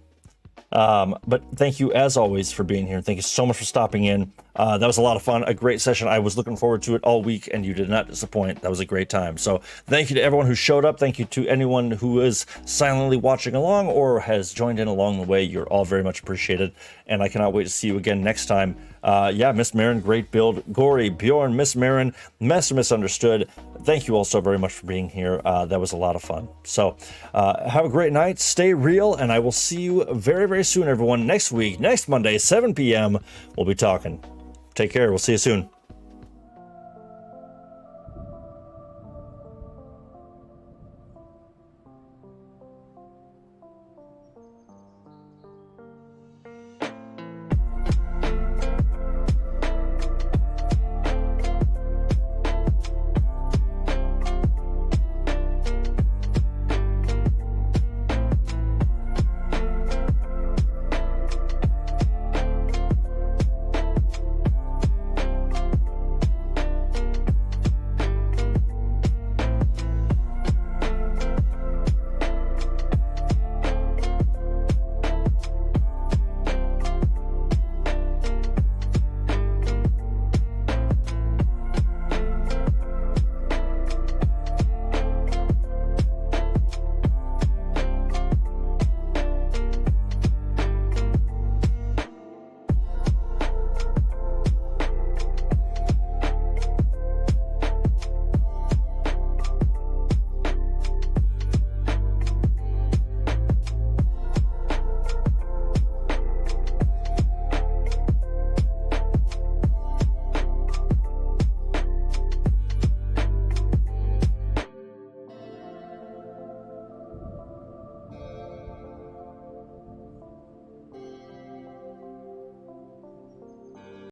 But thank you, as always, for being here. Thank you so much for stopping in. That was a lot of fun, a great session. I was looking forward to it all week, and you did not disappoint. That was a great time. So thank you to everyone who showed up. Thank you to anyone who is silently watching along or has joined in along the way. You're all very much appreciated, and I cannot wait to see you again next time. Yeah, Miss Marin, great build. Gory, Bjorn, Miss Marin, Master Misunderstood. Thank you all so very much for being here. That was a lot of fun. So have a great night. Stay real, and I will see you very, very soon, everyone. Next week, next Monday, 7 p.m., we'll be talking. Take care. We'll see you soon.